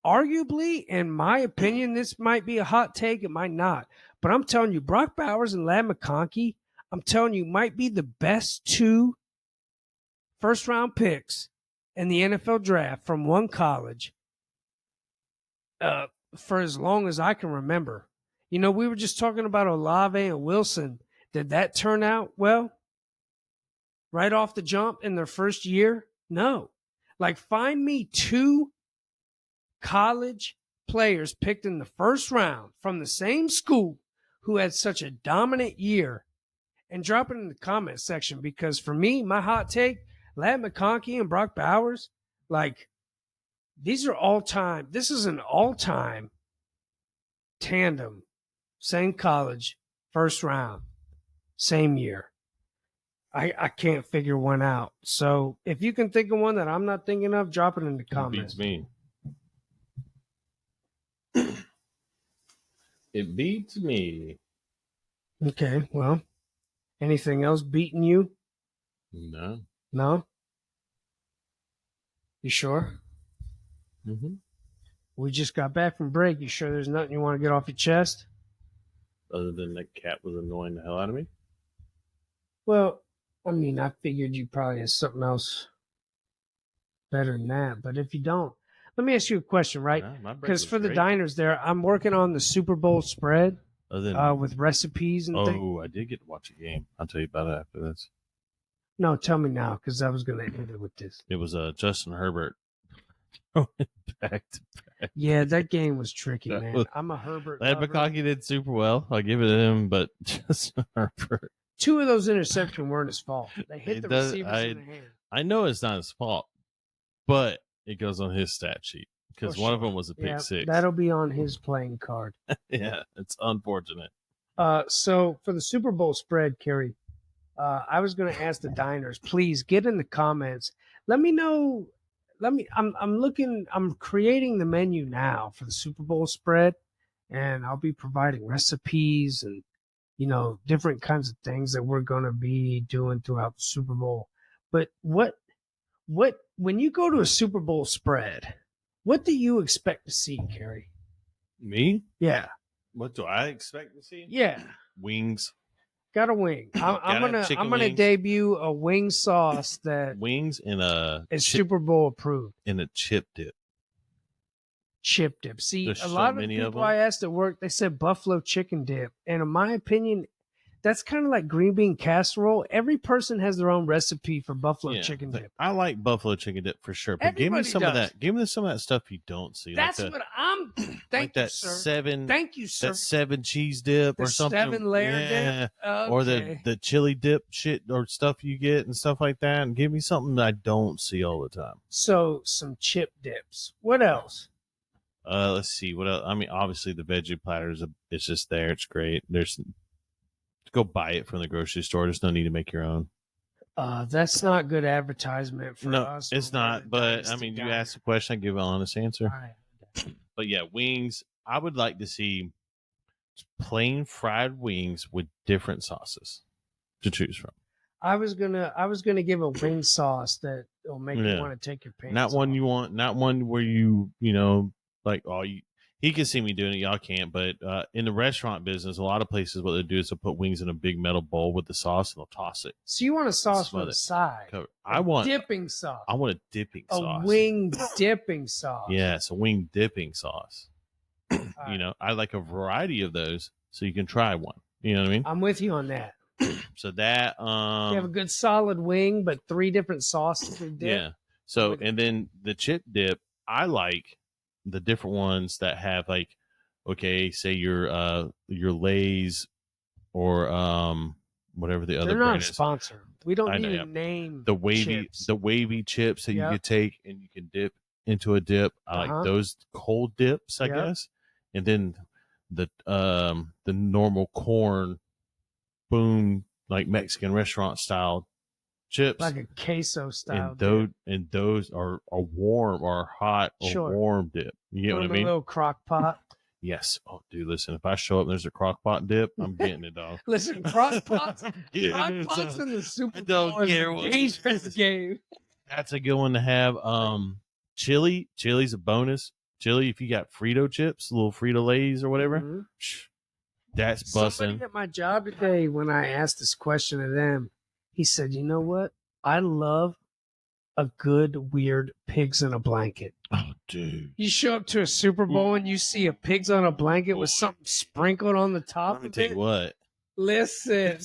Speaker 1: arguably, in my opinion, this might be a hot take. It might not. But I'm telling you, Brock Bowers and Ladd McConkey, I'm telling you, might be the best 2 first-round picks in the NFL draft from one college for as long as I can remember. You know, we were just talking about Olave and Wilson. Did that turn out well? Right off the jump in their first year? No. Like, find me 2 college players picked in the first round from the same school who had such a dominant year, and drop it in the comment section, because for me, my hot take, Ladd McConkey and Brock Bowers, like, these are all-time. This is an all-time tandem. Same college, first round, same year. I can't figure one out. So if you can think of one that I'm not thinking of, drop it in the comments.
Speaker 2: It beats me. It beats me.
Speaker 1: Okay, well, anything else beating you?
Speaker 2: No.
Speaker 1: No? You sure?
Speaker 2: Mm-hmm.
Speaker 1: We just got back from break. You sure there's nothing you want to get off your chest?
Speaker 2: Other than that cat was annoying the hell out of me?
Speaker 1: Well, I mean, I figured you probably had something else better than that. But if you don't, let me ask you a question, right?
Speaker 2: No, my break
Speaker 1: Because
Speaker 2: was
Speaker 1: for the
Speaker 2: great.
Speaker 1: diners there, I'm working on the Super Bowl spread
Speaker 2: Other than,
Speaker 1: with recipes and things.
Speaker 2: I did get to watch a game. I'll tell you about it after this.
Speaker 1: No, tell me now, because I was going to end it with this.
Speaker 2: It was Justin Herbert. back to back.
Speaker 1: Yeah, that game was tricky,
Speaker 2: That
Speaker 1: man.
Speaker 2: was-
Speaker 1: I'm a Herbert
Speaker 2: Lad
Speaker 1: lover.
Speaker 2: McConkey did super well. I'll give it to him, but Justin Herbert.
Speaker 1: 2 of those interceptions weren't his fault. They hit the receivers in the hand.
Speaker 2: I know it's not his fault, but it goes on his stat sheet because
Speaker 1: For
Speaker 2: one of
Speaker 1: sure.
Speaker 2: them was a pick six.
Speaker 1: That'll be on his playing card.
Speaker 2: Yeah, it's unfortunate.
Speaker 1: So for the Super Bowl spread, Kerry, I was going to ask the diners, please get in the comments. Let me know. I'm creating the menu now for the Super Bowl spread, and I'll be providing recipes and, different kinds of things that we're going to be doing throughout the Super Bowl. But when you go to a Super Bowl spread, what do you expect to see, Kerry?
Speaker 2: Me?
Speaker 1: Yeah.
Speaker 2: What do I expect to see?
Speaker 1: Yeah.
Speaker 2: Wings.
Speaker 1: Got a wing. I'm gonna
Speaker 2: wings.
Speaker 1: debut a wing sauce that
Speaker 2: Wings in a
Speaker 1: is Super Bowl approved.
Speaker 2: in a chip dip.
Speaker 1: Chip dip. See,
Speaker 2: There's
Speaker 1: a
Speaker 2: so
Speaker 1: lot of
Speaker 2: many
Speaker 1: people
Speaker 2: of them.
Speaker 1: I asked at work, they said buffalo chicken dip, and in my opinion, that's kind of like green bean casserole. Every person has their own recipe for buffalo chicken dip.
Speaker 2: I like buffalo chicken dip for sure, but give me some of that. Give me some of that stuff you don't see.
Speaker 1: That's what I'm. Thank you, sir. Thank you, sir.
Speaker 2: That 7 cheese dip or something.
Speaker 1: 7-layer dip. Okay.
Speaker 2: Or the chili dip shit or stuff you get and stuff like that. And give me something that I don't see all the time.
Speaker 1: So some chip dips. What else?
Speaker 2: Let's see what else. I mean, obviously the veggie platters. It's just there. It's great. Go buy it from the grocery store. There's no need to make your own.
Speaker 1: That's not good advertisement for us.
Speaker 2: No, it's not. But I mean, you asked a question, I give an honest answer.
Speaker 1: Right.
Speaker 2: But yeah, wings. I would like to see plain fried wings with different sauces to choose from.
Speaker 1: I was gonna give a wing sauce that will make you want to take your pants
Speaker 2: Not one
Speaker 1: off.
Speaker 2: you want. Not one where you like he can see me doing it, y'all can't. But in the restaurant business, a lot of places what they do is they'll put wings in a big metal bowl with the sauce and they'll toss it.
Speaker 1: So you want a sauce for the side?
Speaker 2: I want
Speaker 1: dipping sauce.
Speaker 2: I want a dipping sauce.
Speaker 1: A wing dipping sauce.
Speaker 2: Yes, a wing dipping sauce.
Speaker 1: Right.
Speaker 2: I like a variety of those, so you can try one. You know what I mean?
Speaker 1: I'm with you on that.
Speaker 2: So that
Speaker 1: you have a good solid wing, but 3 different sauces to dip.
Speaker 2: Yeah. So and then the chip dip, I like the different ones that have like, okay, say your Lay's or whatever the other
Speaker 1: They're
Speaker 2: brand
Speaker 1: not
Speaker 2: is.
Speaker 1: sponsored. We don't need to name
Speaker 2: the wavy chips that you could take and you can dip into a dip. I like those cold dips, I guess. And then the normal corn boom, like Mexican restaurant style chips,
Speaker 1: like a queso style.
Speaker 2: And those are a warm or hot or warm dip. You get what I mean?
Speaker 1: A little crock pot.
Speaker 2: Yes. Oh, dude, listen. If I show up and there's a crock pot dip, I'm getting it, dog.
Speaker 1: Listen, crock pots in the Super Bowl is a dangerous game.
Speaker 2: That's a good one to have. Chili's a bonus. Chili, if you got Frito chips, little Frito Lays or whatever, that's busting.
Speaker 1: Somebody at my job today, when I asked this question to them, he said, "You know what? I love a good, weird pigs in a blanket."
Speaker 2: Oh, dude.
Speaker 1: You show up to a Super Bowl and you see a pigs on a blanket with something sprinkled on the top
Speaker 2: Let me tell you what.
Speaker 1: Listen.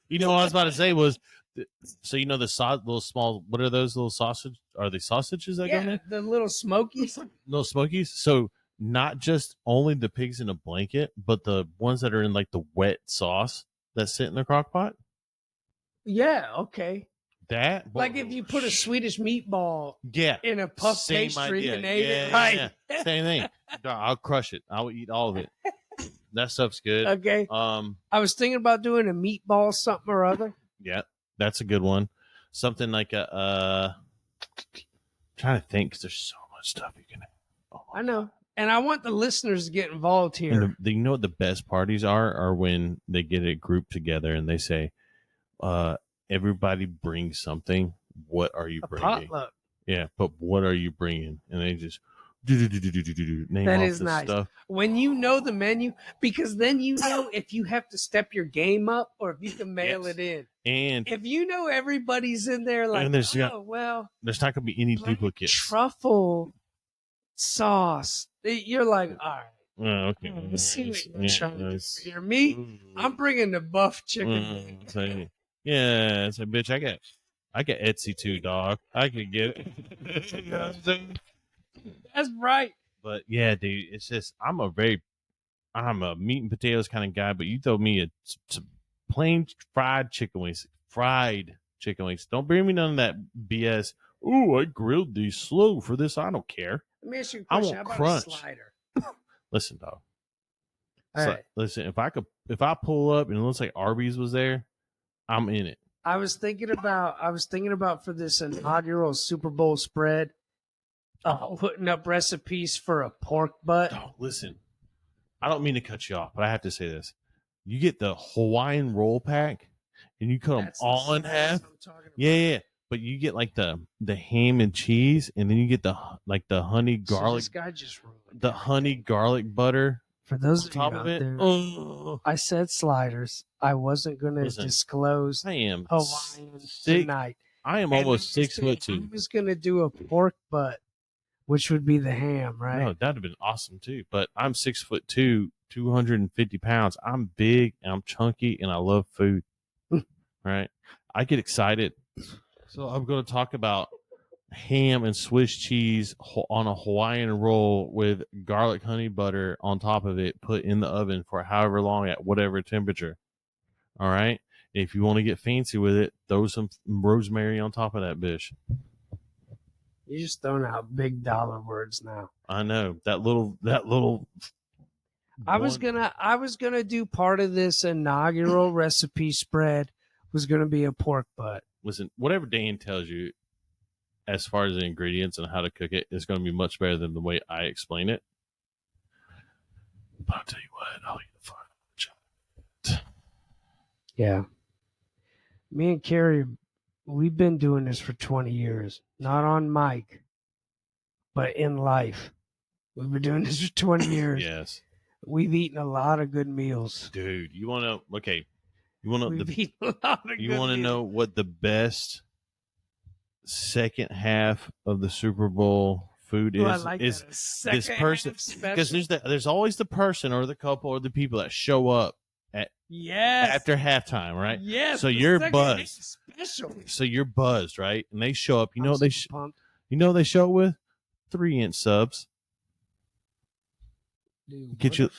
Speaker 2: You know what I was about to say was, so the little small, what are those little sausage? Are they sausages that go in there?
Speaker 1: The little smokies.
Speaker 2: Little smokies. So not just only the pigs in a blanket, but the ones that are in like the wet sauce that sit in the crock pot.
Speaker 1: Yeah, okay.
Speaker 2: That
Speaker 1: like if you put a Swedish meatball in a puff
Speaker 2: same
Speaker 1: pastry
Speaker 2: idea.
Speaker 1: and ate it right.
Speaker 2: Yeah. Same thing. I'll crush it. I'll eat all of it. That stuff's good.
Speaker 1: Okay. I was thinking about doing a meatball something or other.
Speaker 2: Yeah, that's a good one. Something like I'm trying to think because there's so much stuff you can have. Oh,
Speaker 1: I know. And I want the listeners to get involved here.
Speaker 2: And you know what the best parties are when they get a group together and they say, everybody brings something. What are you bringing?
Speaker 1: Potluck.
Speaker 2: Yeah, but what are you bringing? And they just, name
Speaker 1: That
Speaker 2: off
Speaker 1: is
Speaker 2: this
Speaker 1: nice.
Speaker 2: stuff.
Speaker 1: When you know the menu, because then you know if you have to step your game up or if you can mail
Speaker 2: Yes.
Speaker 1: it in.
Speaker 2: And
Speaker 1: If you know everybody's in there, like,
Speaker 2: there's
Speaker 1: well,
Speaker 2: there's not gonna be any
Speaker 1: black
Speaker 2: duplicates.
Speaker 1: truffle sauce. You're like, all right.
Speaker 2: Oh, okay.
Speaker 1: Let's see what you're trying to do
Speaker 2: Yes.
Speaker 1: here. Me,
Speaker 2: Ooh.
Speaker 1: I'm bringing the buff chicken.
Speaker 2: Mm, yeah, it's a bitch. I got Etsy too, dog. I could get it. You know what I'm saying?
Speaker 1: That's right.
Speaker 2: But yeah, dude, it's just I'm a meat and potatoes kind of guy. But you throw me some plain fried chicken wings. Don't bring me none of that BS. Ooh, I grilled these slow for this. I don't care.
Speaker 1: Let me ask you a
Speaker 2: I
Speaker 1: question.
Speaker 2: want
Speaker 1: How about
Speaker 2: crunch.
Speaker 1: a slider?
Speaker 2: Listen, dog.
Speaker 1: All right.
Speaker 2: Listen, if I pull up and it looks like Arby's was there, I'm in it.
Speaker 1: I was thinking about for this inaugural Super Bowl spread, putting up recipes for a pork butt.
Speaker 2: Oh, listen, I don't mean to cut you off, but I have to say this. You get the Hawaiian roll pack and you cut them
Speaker 1: That's the
Speaker 2: all in
Speaker 1: slice
Speaker 2: half.
Speaker 1: I'm talking about.
Speaker 2: Yeah. But you get like the ham and cheese, and then you get the honey
Speaker 1: So
Speaker 2: garlic,
Speaker 1: this guy just ruined
Speaker 2: the
Speaker 1: everything.
Speaker 2: honey garlic butter
Speaker 1: For those
Speaker 2: on
Speaker 1: of you
Speaker 2: top
Speaker 1: out
Speaker 2: of it.
Speaker 1: there,
Speaker 2: Oh,
Speaker 1: I said sliders. I wasn't going to
Speaker 2: Listen,
Speaker 1: disclose
Speaker 2: I am
Speaker 1: Hawaiian
Speaker 2: sick.
Speaker 1: tonight.
Speaker 2: I am
Speaker 1: And
Speaker 2: almost
Speaker 1: I was
Speaker 2: 6'2".
Speaker 1: I was going to do a pork butt, which would be the ham, right?
Speaker 2: No, that'd have been awesome too. But I'm 6'2", 250 pounds. I'm big and I'm chunky and I love food. Right? I get excited. So I'm going to talk about ham and Swiss cheese on a Hawaiian roll with garlic honey butter on top of it, put in the oven for however long at whatever temperature. All right. If you want to get fancy with it, throw some rosemary on top of that bitch.
Speaker 1: You're just throwing out big dollar words now.
Speaker 2: I know that little.
Speaker 1: I was gonna do part of this inaugural recipe spread was gonna be a pork butt.
Speaker 2: Listen, whatever Dan tells you as far as the ingredients and how to cook it is going to be much better than the way I explain it. But I'll tell you what, I'll eat the fuck.
Speaker 1: Yeah. Me and Carrie, we've been doing this for 20 years. Not on mic, but in life. We've been doing this for 20 years.
Speaker 2: Yes.
Speaker 1: We've eaten a lot of good meals.
Speaker 2: Dude, you want to, okay. You want to know what the best second half of the Super Bowl food is?
Speaker 1: I like
Speaker 2: is
Speaker 1: that.
Speaker 2: this person, because there's always the person or the couple or the people that show up at after halftime, right?
Speaker 1: Yes.
Speaker 2: So you're buzzed.
Speaker 1: Special.
Speaker 2: So you're buzzed, right? And they show up. You know
Speaker 1: pumped.
Speaker 2: you know what they show up with 3-inch subs.
Speaker 1: Dude,
Speaker 2: Get you.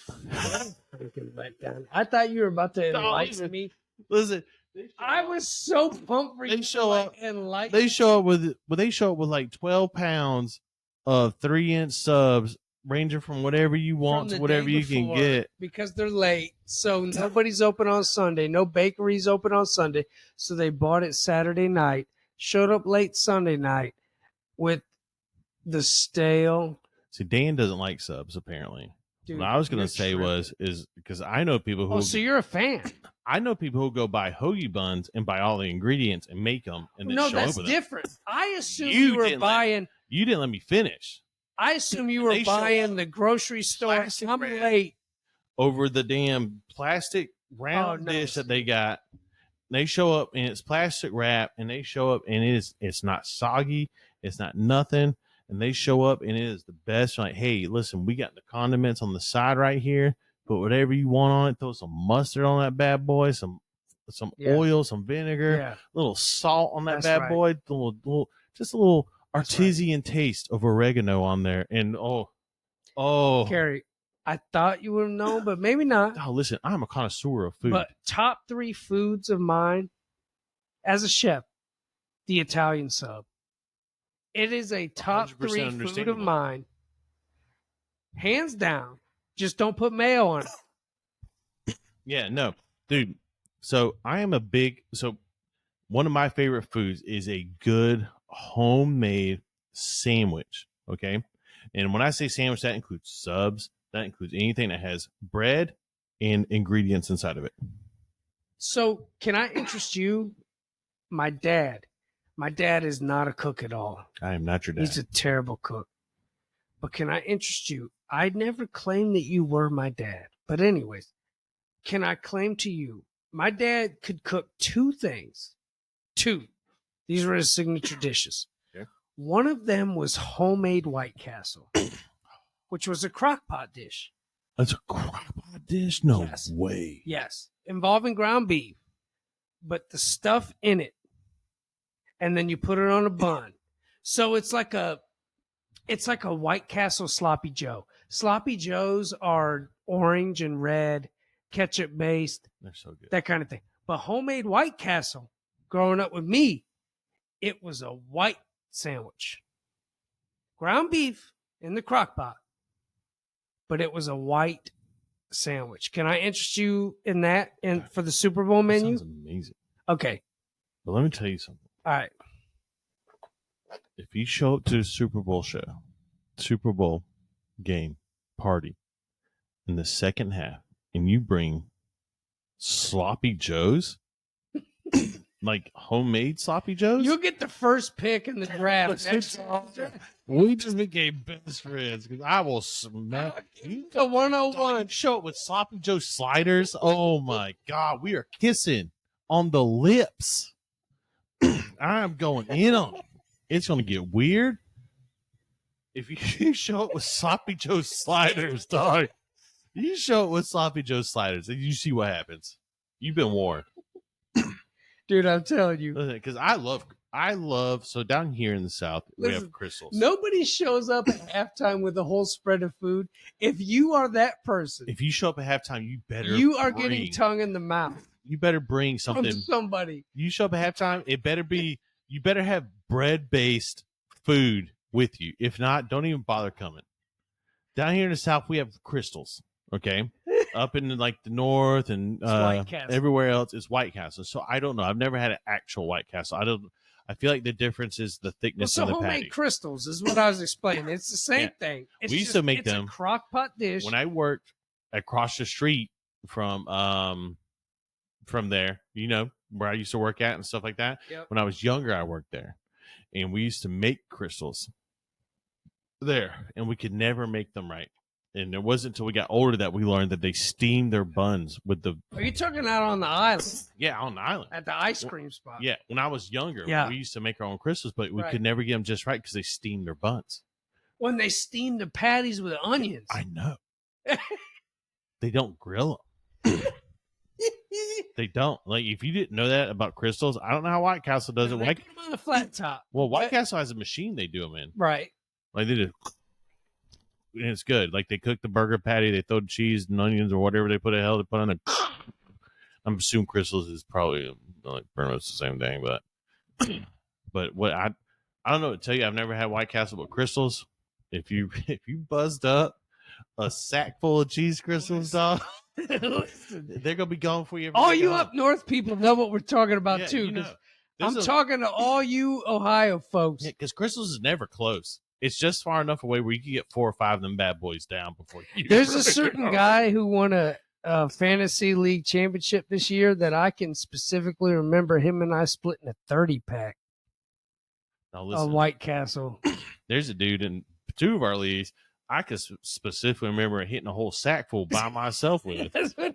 Speaker 1: I thought you were about to enlighten me.
Speaker 2: Listen,
Speaker 1: I was so pumped for you.
Speaker 2: They show up
Speaker 1: with
Speaker 2: like 12 pounds of 3-inch subs, ranging from whatever you want to whatever you can get.
Speaker 1: Because they're late. So nobody's open on Sunday. No bakeries open on Sunday. So they bought it Saturday night, showed up late Sunday night with the stale.
Speaker 2: See, Dan doesn't like subs, apparently.
Speaker 1: Dude,
Speaker 2: what I was going to say is because I know people who.
Speaker 1: Oh, so you're a fan.
Speaker 2: I know people who go buy hoagie buns and buy all the ingredients and make them and then
Speaker 1: No,
Speaker 2: show
Speaker 1: that's
Speaker 2: up with
Speaker 1: different. I assume
Speaker 2: You
Speaker 1: you were
Speaker 2: didn't
Speaker 1: buying.
Speaker 2: You didn't let me finish.
Speaker 1: I assume you were
Speaker 2: They show
Speaker 1: buying the grocery store.
Speaker 2: Plastic
Speaker 1: I'm
Speaker 2: wrap.
Speaker 1: late.
Speaker 2: Over the damn plastic round dish that they got. They show up and it's plastic wrap, and they show up and it's not soggy, it's not nothing, and they show up and it is the best. Like, hey, listen, we got the condiments on the side right here. Put whatever you want on it. Throw some mustard on that bad boy, some oil, some vinegar, a little salt on that bad boy, just a little artisan taste of oregano on there, and oh,
Speaker 1: Carrie, I thought you would have known, but maybe not.
Speaker 2: Oh, listen, I'm a connoisseur of food.
Speaker 1: But top 3 foods of mine as a chef, the Italian sub. It is a top 3 food of mine. Hands down. Just don't put mayo on it.
Speaker 2: Yeah, no, dude. So one of my favorite foods is a good homemade sandwich. Okay. And when I say sandwich, that includes subs. That includes anything that has bread and ingredients inside of it.
Speaker 1: So can I interest you? My dad is not a cook at all.
Speaker 2: I am not your dad.
Speaker 1: He's a terrible cook. But can I interest you? I never claimed that you were my dad. But anyways, can I claim to you, my dad could cook two things. Two. These were his signature dishes.
Speaker 2: Okay.
Speaker 1: One of them was homemade White Castle, which was a crock pot dish.
Speaker 2: That's a crock pot dish? No
Speaker 1: Yes.
Speaker 2: way.
Speaker 1: Yes. Involving ground beef, but the stuff in it. And then you put it on a bun. So it's like a White Castle sloppy Joe. Sloppy Joes are orange and red, ketchup based,
Speaker 2: They're so good.
Speaker 1: that kind of thing. But homemade White Castle, growing up with me, it was a white sandwich. Ground beef in the crock pot, but it was a white sandwich. Can I interest you in that for the Super Bowl
Speaker 2: That
Speaker 1: menu?
Speaker 2: sounds amazing.
Speaker 1: Okay.
Speaker 2: But let me tell you something.
Speaker 1: All right.
Speaker 2: If you show up to a Super Bowl show, Super Bowl game, party, in the second half, and you bring sloppy joes, like homemade sloppy joes,
Speaker 1: You'll get the first pick in the draft.
Speaker 2: we just became best friends because I will smack you.
Speaker 1: The 101.
Speaker 2: Show up with sloppy joe sliders. Oh my God, we are kissing on the lips. I'm going in on it. It's going to get weird. If you show up with sloppy joe sliders, dog, you show up with sloppy joe sliders, and you see what happens. You've been warned.
Speaker 1: Dude, I'm telling you.
Speaker 2: Because I love, so down here in the South, we
Speaker 1: Listen,
Speaker 2: have crystals.
Speaker 1: Nobody shows up at halftime with a whole spread of food. If you are that person,
Speaker 2: If you show up at halftime, you are
Speaker 1: getting tongue in the mouth.
Speaker 2: You better bring
Speaker 1: From
Speaker 2: something.
Speaker 1: somebody. You
Speaker 2: show up at halftime, you better have bread-based food with you. If not, don't even bother coming. Down here in the South, we have crystals, okay? Up in like the north and everywhere else is White Castle. So I don't know. I've never had an actual White Castle. I feel like the difference is the thickness of the patty.
Speaker 1: Homemade crystals is what I was explaining. It's the same thing.
Speaker 2: We used to make them.
Speaker 1: A crock pot dish.
Speaker 2: When I worked across the street from there, where I used to work at and stuff like that.
Speaker 1: Yep.
Speaker 2: When I was younger, I worked there, and we used to make crystals there, and we could never make them right. And it wasn't until we got older that we learned that they steam their buns with the.
Speaker 1: Are you talking out on the island?
Speaker 2: Yeah, on the island
Speaker 1: At the ice cream spot.
Speaker 2: Yeah, when I was younger, we used to make our own crystals, but we could never get them just right because they steamed their buns.
Speaker 1: When they steam the patties with onions.
Speaker 2: I know. They don't grill them. They don't. Like, if you didn't know that about crystals, I don't know how White Castle does it.
Speaker 1: They put them on a flat top.
Speaker 2: Well, White Castle has a machine they do them in.
Speaker 1: Right.
Speaker 2: Like, they do. And it's good. Like, they cook the burger patty, they throw the cheese and onions or whatever they put on it. I'm assuming crystals is probably like pretty much the same thing, but what I don't know what to tell you. I've never had White Castle, but crystals. If you buzzed up a sack full of cheese crystals, dog, they're gonna be gone for you.
Speaker 1: All you up north people know what we're talking about too. I'm talking to all you Ohio folks.
Speaker 2: Yeah, because crystals is never close. It's just far enough away where you can get 4 or 5 of them bad boys down before you.
Speaker 1: There's a certain guy who won a fantasy league championship this year that I can specifically remember him and I splitting a 30-pack of White Castle.
Speaker 2: There's a dude in 2 of our leagues. I could specifically remember hitting a whole sack full by myself with it.
Speaker 1: That's what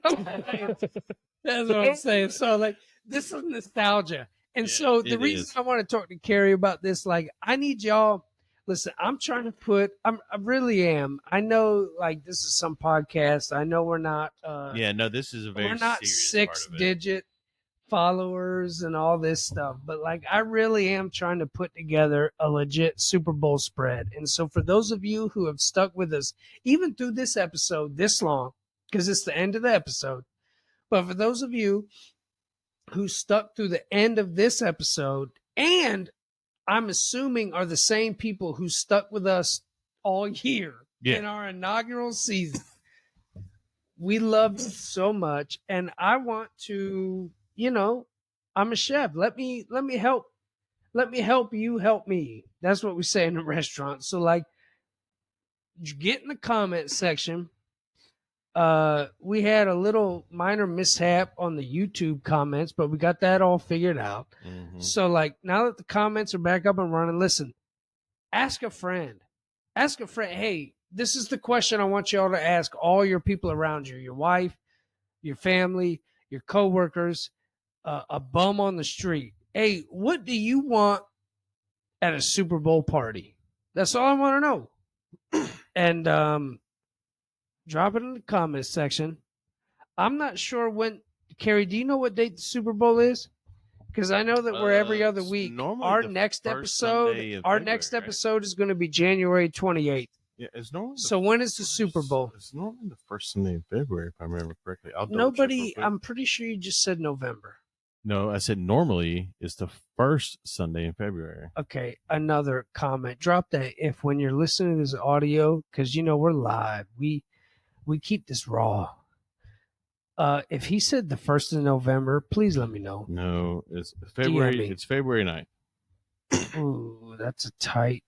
Speaker 1: I'm saying. So, like, this is nostalgia. And so the reason I want to talk to Carrie about this, like, I need y'all. Listen, I'm trying to I really am. I know, like, this is some podcast. I know we're not.
Speaker 2: This is a very.
Speaker 1: We're not 6-digit followers and all this stuff, but like, I really am trying to put together a legit Super Bowl spread. And so, for those of you who have stuck with us, even through this episode this long, because it's the end of the episode, but for those of you who stuck through the end of this episode, and I'm assuming are the same people who stuck with us all year in our inaugural season. We love you so much. And I want to, I'm a chef. Let me help you help me. That's what we say in the restaurant. So, like, get in the comment section. We had a little minor mishap on the YouTube comments, but we got that all figured out. Mm-hmm. So, like, now that the comments are back up and running, listen, ask a friend. Ask a friend, hey, this is the question I want y'all to ask all your people around you, your wife, your family, your coworkers, a bum on the street. Hey, what do you want at a Super Bowl party? That's all I want to know. And drop it in the comments section. I'm not sure when, Carrie, do you know what date the Super Bowl is? Because I know that we're every other
Speaker 2: It's
Speaker 1: week.
Speaker 2: normally
Speaker 1: Our
Speaker 2: the
Speaker 1: next
Speaker 2: first Sunday
Speaker 1: episode,
Speaker 2: of
Speaker 1: our
Speaker 2: February,
Speaker 1: next
Speaker 2: right?
Speaker 1: episode is going to be January 28th.
Speaker 2: Yeah, it's normally.
Speaker 1: So when is the Super Bowl?
Speaker 2: It's normally the first Sunday in February, if I remember correctly. I'll double check real
Speaker 1: Nobody,
Speaker 2: quick.
Speaker 1: I'm pretty sure you just said November.
Speaker 2: No, I said normally it's the first Sunday in February.
Speaker 1: Okay, another comment. Drop that if when you're listening to this audio, because we're live. We keep this raw. If he said the 1st of November, please let me know.
Speaker 2: No, it's February.
Speaker 1: me.
Speaker 2: It's February 9th.
Speaker 1: Ooh, that's a tight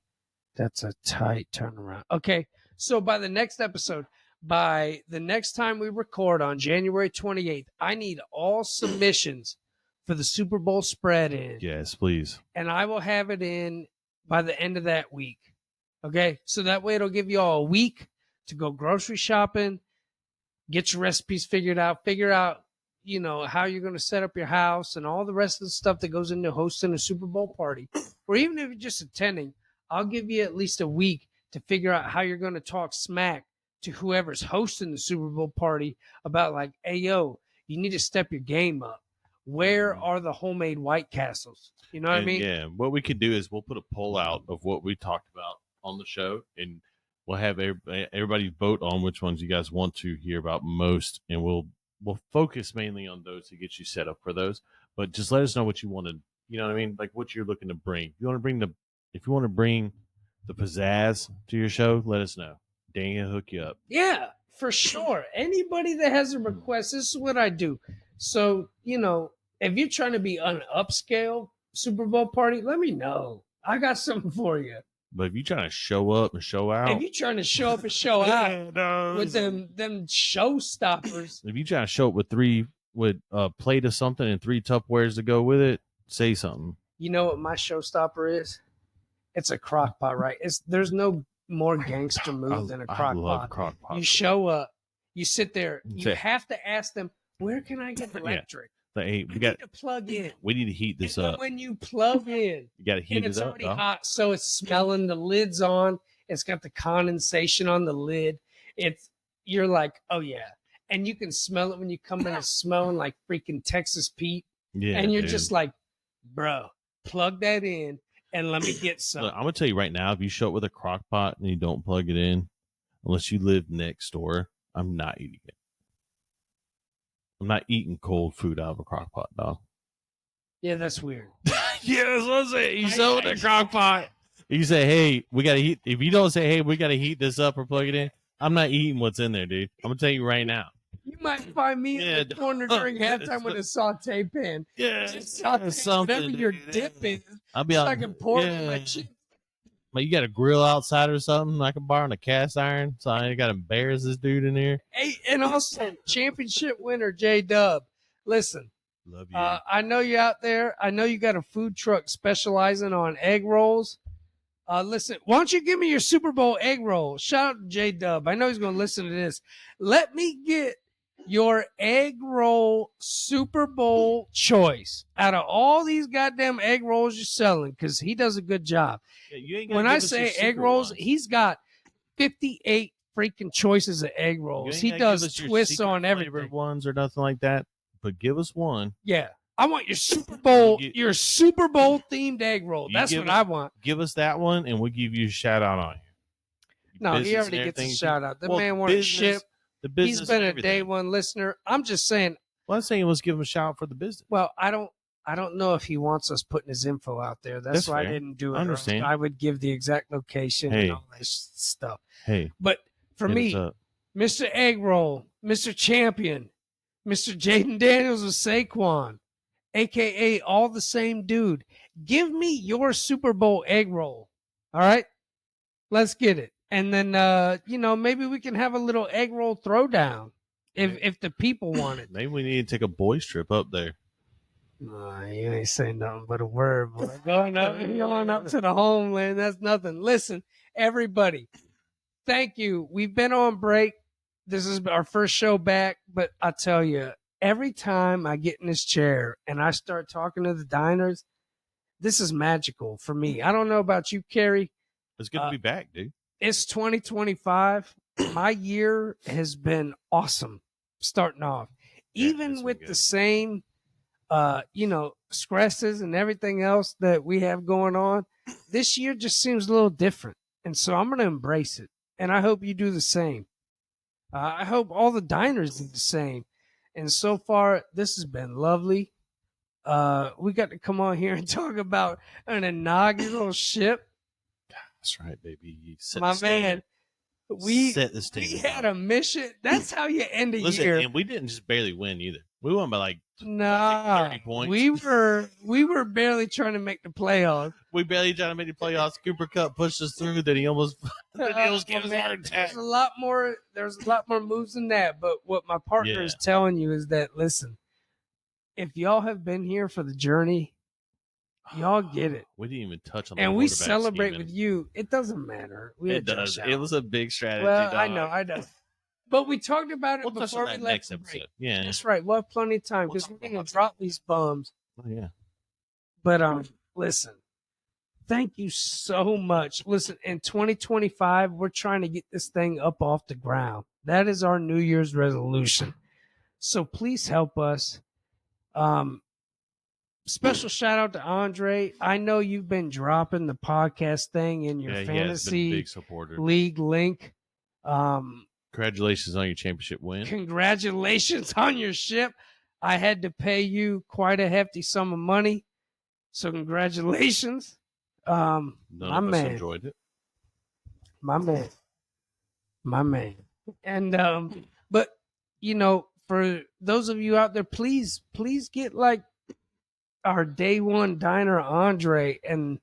Speaker 1: turnaround. Okay, so by the next episode, by the next time we record on January 28th, I need all submissions for the Super Bowl spread in.
Speaker 2: Yes, please.
Speaker 1: And I will have it in by the end of that week. Okay, so that way it'll give you all a week to go grocery shopping, get your recipes figured out, figure out, how you're going to set up your house and all the rest of the stuff that goes into hosting a Super Bowl party. Or even if you're just attending, I'll give you at least a week to figure out how you're going to talk smack to whoever's hosting the Super Bowl party about like, hey, yo, you need to step your game up. Where are the homemade White Castles? You know what I mean?
Speaker 2: Yeah, what we could do is we'll put a poll out of what we talked about on the show, and we'll have everybody vote on which ones you guys want to hear about most, and we'll focus mainly on those to get you set up for those. But just let us know what you want to, you know what I mean, like what you're looking to bring. If you want to bring the pizzazz to your show, let us know. Dan will hook you up.
Speaker 1: Yeah, for sure. Anybody that has a request, this is what I do. So, if you're trying to be an upscale Super Bowl party, let me know. I got something for you.
Speaker 2: But if you're trying to show up and show out,
Speaker 1: if you're trying to show up and show out with them showstoppers,
Speaker 2: if you're trying to show up with a plate of something and 3 Tupperwares to go with it, say something.
Speaker 1: You know what my showstopper is? It's a crock pot, right? There's no more gangster move than a crock
Speaker 2: I love
Speaker 1: pot.
Speaker 2: crock pot.
Speaker 1: You show up, you sit there, you have to ask them, where can I get electric?
Speaker 2: Hey,
Speaker 1: we need to plug in.
Speaker 2: We need to heat this up.
Speaker 1: When you plug in,
Speaker 2: you got to heat it up.
Speaker 1: It's already hot, so it's smelling. The lid's on. It's got the condensation on the lid. You're like, oh yeah, and you can smell it when you come in. It's smelling like freaking Texas Pete.
Speaker 2: Yeah,
Speaker 1: and you're just like, bro, plug that in and let me get some.
Speaker 2: Look, I'm gonna tell you right now, if you show up with a crock pot and you don't plug it in, unless you live next door, I'm not eating it. I'm not eating cold food out of a crock pot, dog.
Speaker 1: Yeah, that's weird.
Speaker 2: Yeah, that's what I'm saying. You show with a crock pot. You say, hey, we gotta heat. If you don't say, hey, we gotta heat this up or plug it in, I'm not eating what's in there, dude. I'm gonna tell you right now.
Speaker 1: You might find me in the corner during halftime with a saute pan.
Speaker 2: Yeah,
Speaker 1: just saute something. Whatever your dip is.
Speaker 2: I'll be out.
Speaker 1: I can pour it in my chips.
Speaker 2: But you got a grill outside or something I can borrow on a cast iron, so I ain't got to embarrass this dude in here.
Speaker 1: Hey, and also championship winner J-Dub. Listen,
Speaker 2: love you.
Speaker 1: I know you're out there. I know you got a food truck specializing on egg rolls. Listen, why don't you give me your Super Bowl egg roll? Shout out to J-Dub. I know he's going to listen to this. Let me get your egg roll Super Bowl choice out of all these goddamn egg rolls you're selling, because he does a good job.
Speaker 2: Yeah,
Speaker 1: when I say egg rolls, he's got 58 freaking choices of egg rolls. He does twists on everything.
Speaker 2: Ones or nothing like that, but give us one.
Speaker 1: Yeah, I want your Super Bowl, themed egg roll. That's what I want.
Speaker 2: Give us that one, and we'll give you a shout out on it.
Speaker 1: No, he already gets a shout out. The man wanted to ship. He's been a day one listener. I'm just saying.
Speaker 2: Well, I'm saying let's give him a shout out for the business.
Speaker 1: Well, I don't know if he wants us putting his info out there. That's why fair. I didn't do it.
Speaker 2: I understand.
Speaker 1: I would give the exact location and all this stuff.
Speaker 2: Hey,
Speaker 1: but for me, Mr. Egg Roll, Mr. Champion, Mr. Jaden Daniels of Saquon, aka all the same dude, give me your Super Bowl egg roll. All right, let's get it. And then, maybe we can have a little egg roll throwdown if the people want it.
Speaker 2: Maybe we need to take a boys trip up there.
Speaker 1: Nah, you ain't saying nothing but a word, boy. Going up to the homeland, that's nothing. Listen, everybody, thank you. We've been on break. This is our first show back, but I tell you, every time I get in this chair and I start talking to the diners, this is magical for me. I don't know about you, Carrie.
Speaker 2: It's good to be back, dude.
Speaker 1: It's 2025. My year has been awesome starting off.
Speaker 2: Yeah,
Speaker 1: Even
Speaker 2: it's been
Speaker 1: with the
Speaker 2: good.
Speaker 1: same stresses and everything else that we have going on, this year just seems a little different. And so I'm going to embrace it. And I hope you do the same. I hope all the diners do the same. And so far, this has been lovely. We got to come on here and talk about an inaugural ship.
Speaker 2: That's right, baby. You set
Speaker 1: My
Speaker 2: the standard.
Speaker 1: man, we
Speaker 2: set the standard.
Speaker 1: we had a mission. That's how you end a
Speaker 2: Listen,
Speaker 1: year.
Speaker 2: and we didn't just barely win either. We won by like
Speaker 1: Nah,
Speaker 2: 30 points.
Speaker 1: we were barely trying to make the playoffs.
Speaker 2: We barely tried to make the playoffs. Cooper Cup pushed us through. Then he almost gave us a heart attack.
Speaker 1: There's a lot more. There's a lot more moves than that. But what my partner is telling you is that, listen, if y'all have been here for the journey, y'all get it.
Speaker 2: We didn't even touch on.
Speaker 1: And we celebrate with you. It doesn't matter.
Speaker 2: It does. It was a big strategy.
Speaker 1: Well,
Speaker 2: dog.
Speaker 1: I know. But we talked about it before we left
Speaker 2: next
Speaker 1: the
Speaker 2: episode.
Speaker 1: break.
Speaker 2: Yeah,
Speaker 1: that's right. We'll have plenty of time because we're gonna drop these bums.
Speaker 2: Oh yeah.
Speaker 1: But listen. Thank you so much. Listen, in 2025, we're trying to get this thing up off the ground. That is our New Year's resolution. So please help us. Special shout out to Andre. I know you've been dropping the podcast thing in your fantasy
Speaker 2: big supporter.
Speaker 1: league link.
Speaker 2: Congratulations on your championship win.
Speaker 1: Congratulations on your ship. I had to pay you quite a hefty sum of money. So congratulations.
Speaker 2: None of us enjoyed it.
Speaker 1: My man. And but for those of you out there, please get like our day one diner Andre, and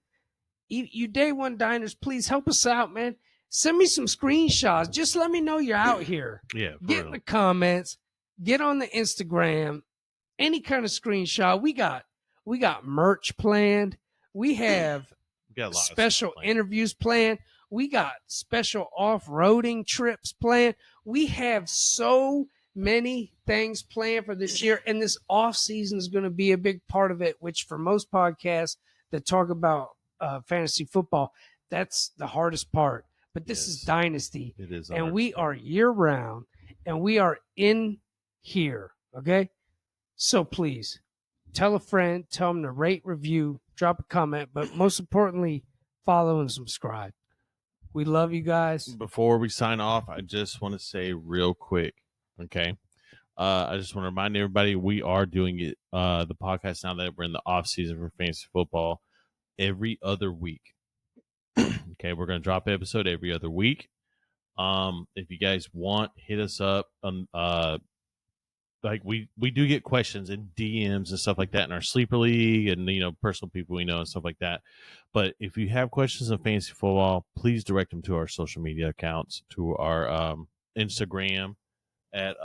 Speaker 1: you day one diners, please help us out, man. Send me some screenshots. Just let me know you're out here.
Speaker 2: Yeah.
Speaker 1: Get in the comments, get on the Instagram, any kind of screenshot. We got merch planned. We have special interviews planned. We got special off-roading trips planned. We have so many things planned for this year, and this off season is going to be a big part of it, which for most podcasts that talk about fantasy football, that's the hardest part. But this is Dynasty.
Speaker 2: It is.
Speaker 1: And we are year round, and we are in here. Okay. So please tell a friend, tell them to rate, review, drop a comment, but most importantly, follow and subscribe. We love you guys.
Speaker 2: Before we sign off, I just want to say real quick, okay? I just want to remind everybody we are doing it, the podcast now that we're in the off season for fantasy football, every other week. Okay, we're going to drop an episode every other week. If you guys want, hit us up. Like we do get questions and DMs and stuff like that in our sleeper league and personal people we know and stuff like that. But if you have questions on fantasy football, please direct them to our social media accounts, to our Instagram at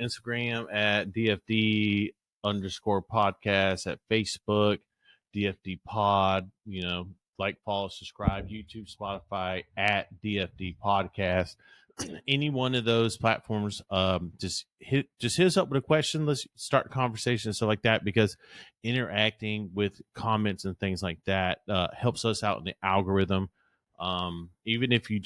Speaker 2: Instagram at DFD _ podcast, at Facebook DFD pod, like, follow, subscribe, YouTube, Spotify at DFD podcast. Any one of those platforms, just hit us up with a question. Let's start a conversation and stuff like that, because interacting with comments and things like that helps us out in the algorithm. Even if you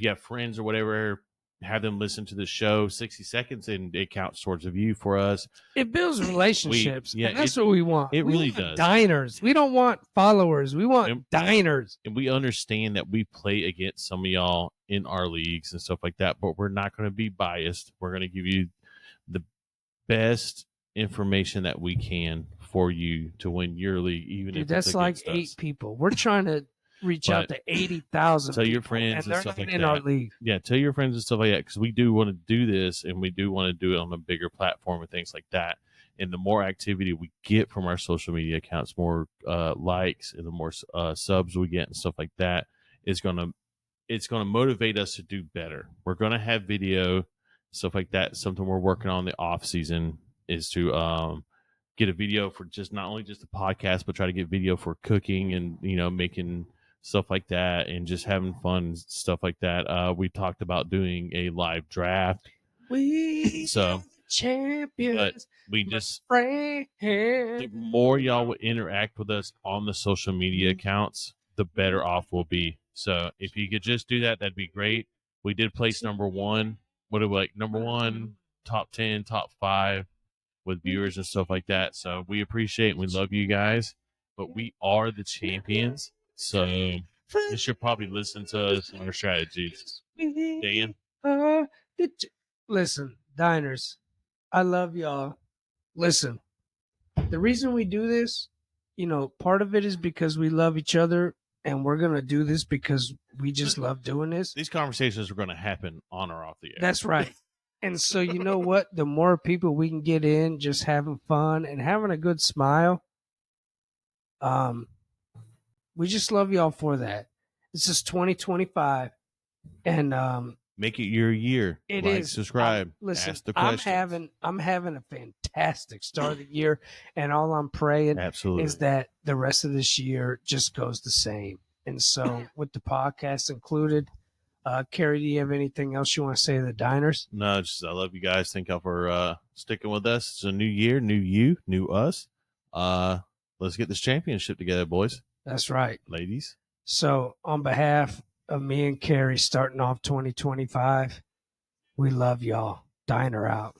Speaker 2: have friends or whatever, have them listen to the show 60 seconds and it counts towards a view for us.
Speaker 1: It builds relationships. And that's what we want.
Speaker 2: It really does.
Speaker 1: Diners. We don't want followers. We want diners.
Speaker 2: And we understand that we play against some of y'all in our leagues and stuff like that, but we're not going to be biased. We're going to give you the best information that we can for you to win your league, even if
Speaker 1: that's like 8 people. We're trying to reach out to 80,000.
Speaker 2: Tell your friends and stuff like that.
Speaker 1: Our league.
Speaker 2: Yeah, tell your friends and stuff like that, because we do want to do this, and we do want to do it on a bigger platform and things like that. And the more activity we get from our social media accounts, more likes, and the more subs we get and stuff like that, it's gonna motivate us to do better. We're gonna have video, stuff like that. Something we're working on in the off season. is to get a video for just not only just the podcast, but try to get video for cooking and making stuff like that and just having fun and stuff like that. We talked about doing a live draft.
Speaker 1: We
Speaker 2: So,
Speaker 1: champions.
Speaker 2: but we just
Speaker 1: friend.
Speaker 2: the more y'all would interact with us on the social media accounts, the better off we'll be. So if you could just do that, that'd be great. We did place number one. What are we like? Number one, top 10, top 5 with viewers and stuff like that. So we appreciate and we love you guys, but we are the champions. So you should probably listen to us and our strategies. Dan?
Speaker 1: Listen, diners, I love y'all. Listen, the reason we do this, part of it is because we love each other, and we're going to do this because we just love doing this.
Speaker 2: These conversations are going to happen on or off the air.
Speaker 1: That's right. And so, you know what? The more people we can get in just having fun and having a good smile, we just love y'all for that. This is 2025, and
Speaker 2: make it your year.
Speaker 1: It
Speaker 2: like,
Speaker 1: is.
Speaker 2: Subscribe.
Speaker 1: Listen,
Speaker 2: ask the questions.
Speaker 1: I'm having a fantastic start of the year, and all I'm praying
Speaker 2: Absolutely
Speaker 1: is that the rest of this year just goes the same. And so, with the podcast included, Carrie, do you have anything else you want to say to the diners?
Speaker 2: No, just I love you guys. Thank y'all for sticking with us. It's a new year, new you, new us. Let's get this championship together, boys.
Speaker 1: That's right,
Speaker 2: ladies.
Speaker 1: So, on behalf of me and Carrie, starting off 2025, we love y'all. Diner out.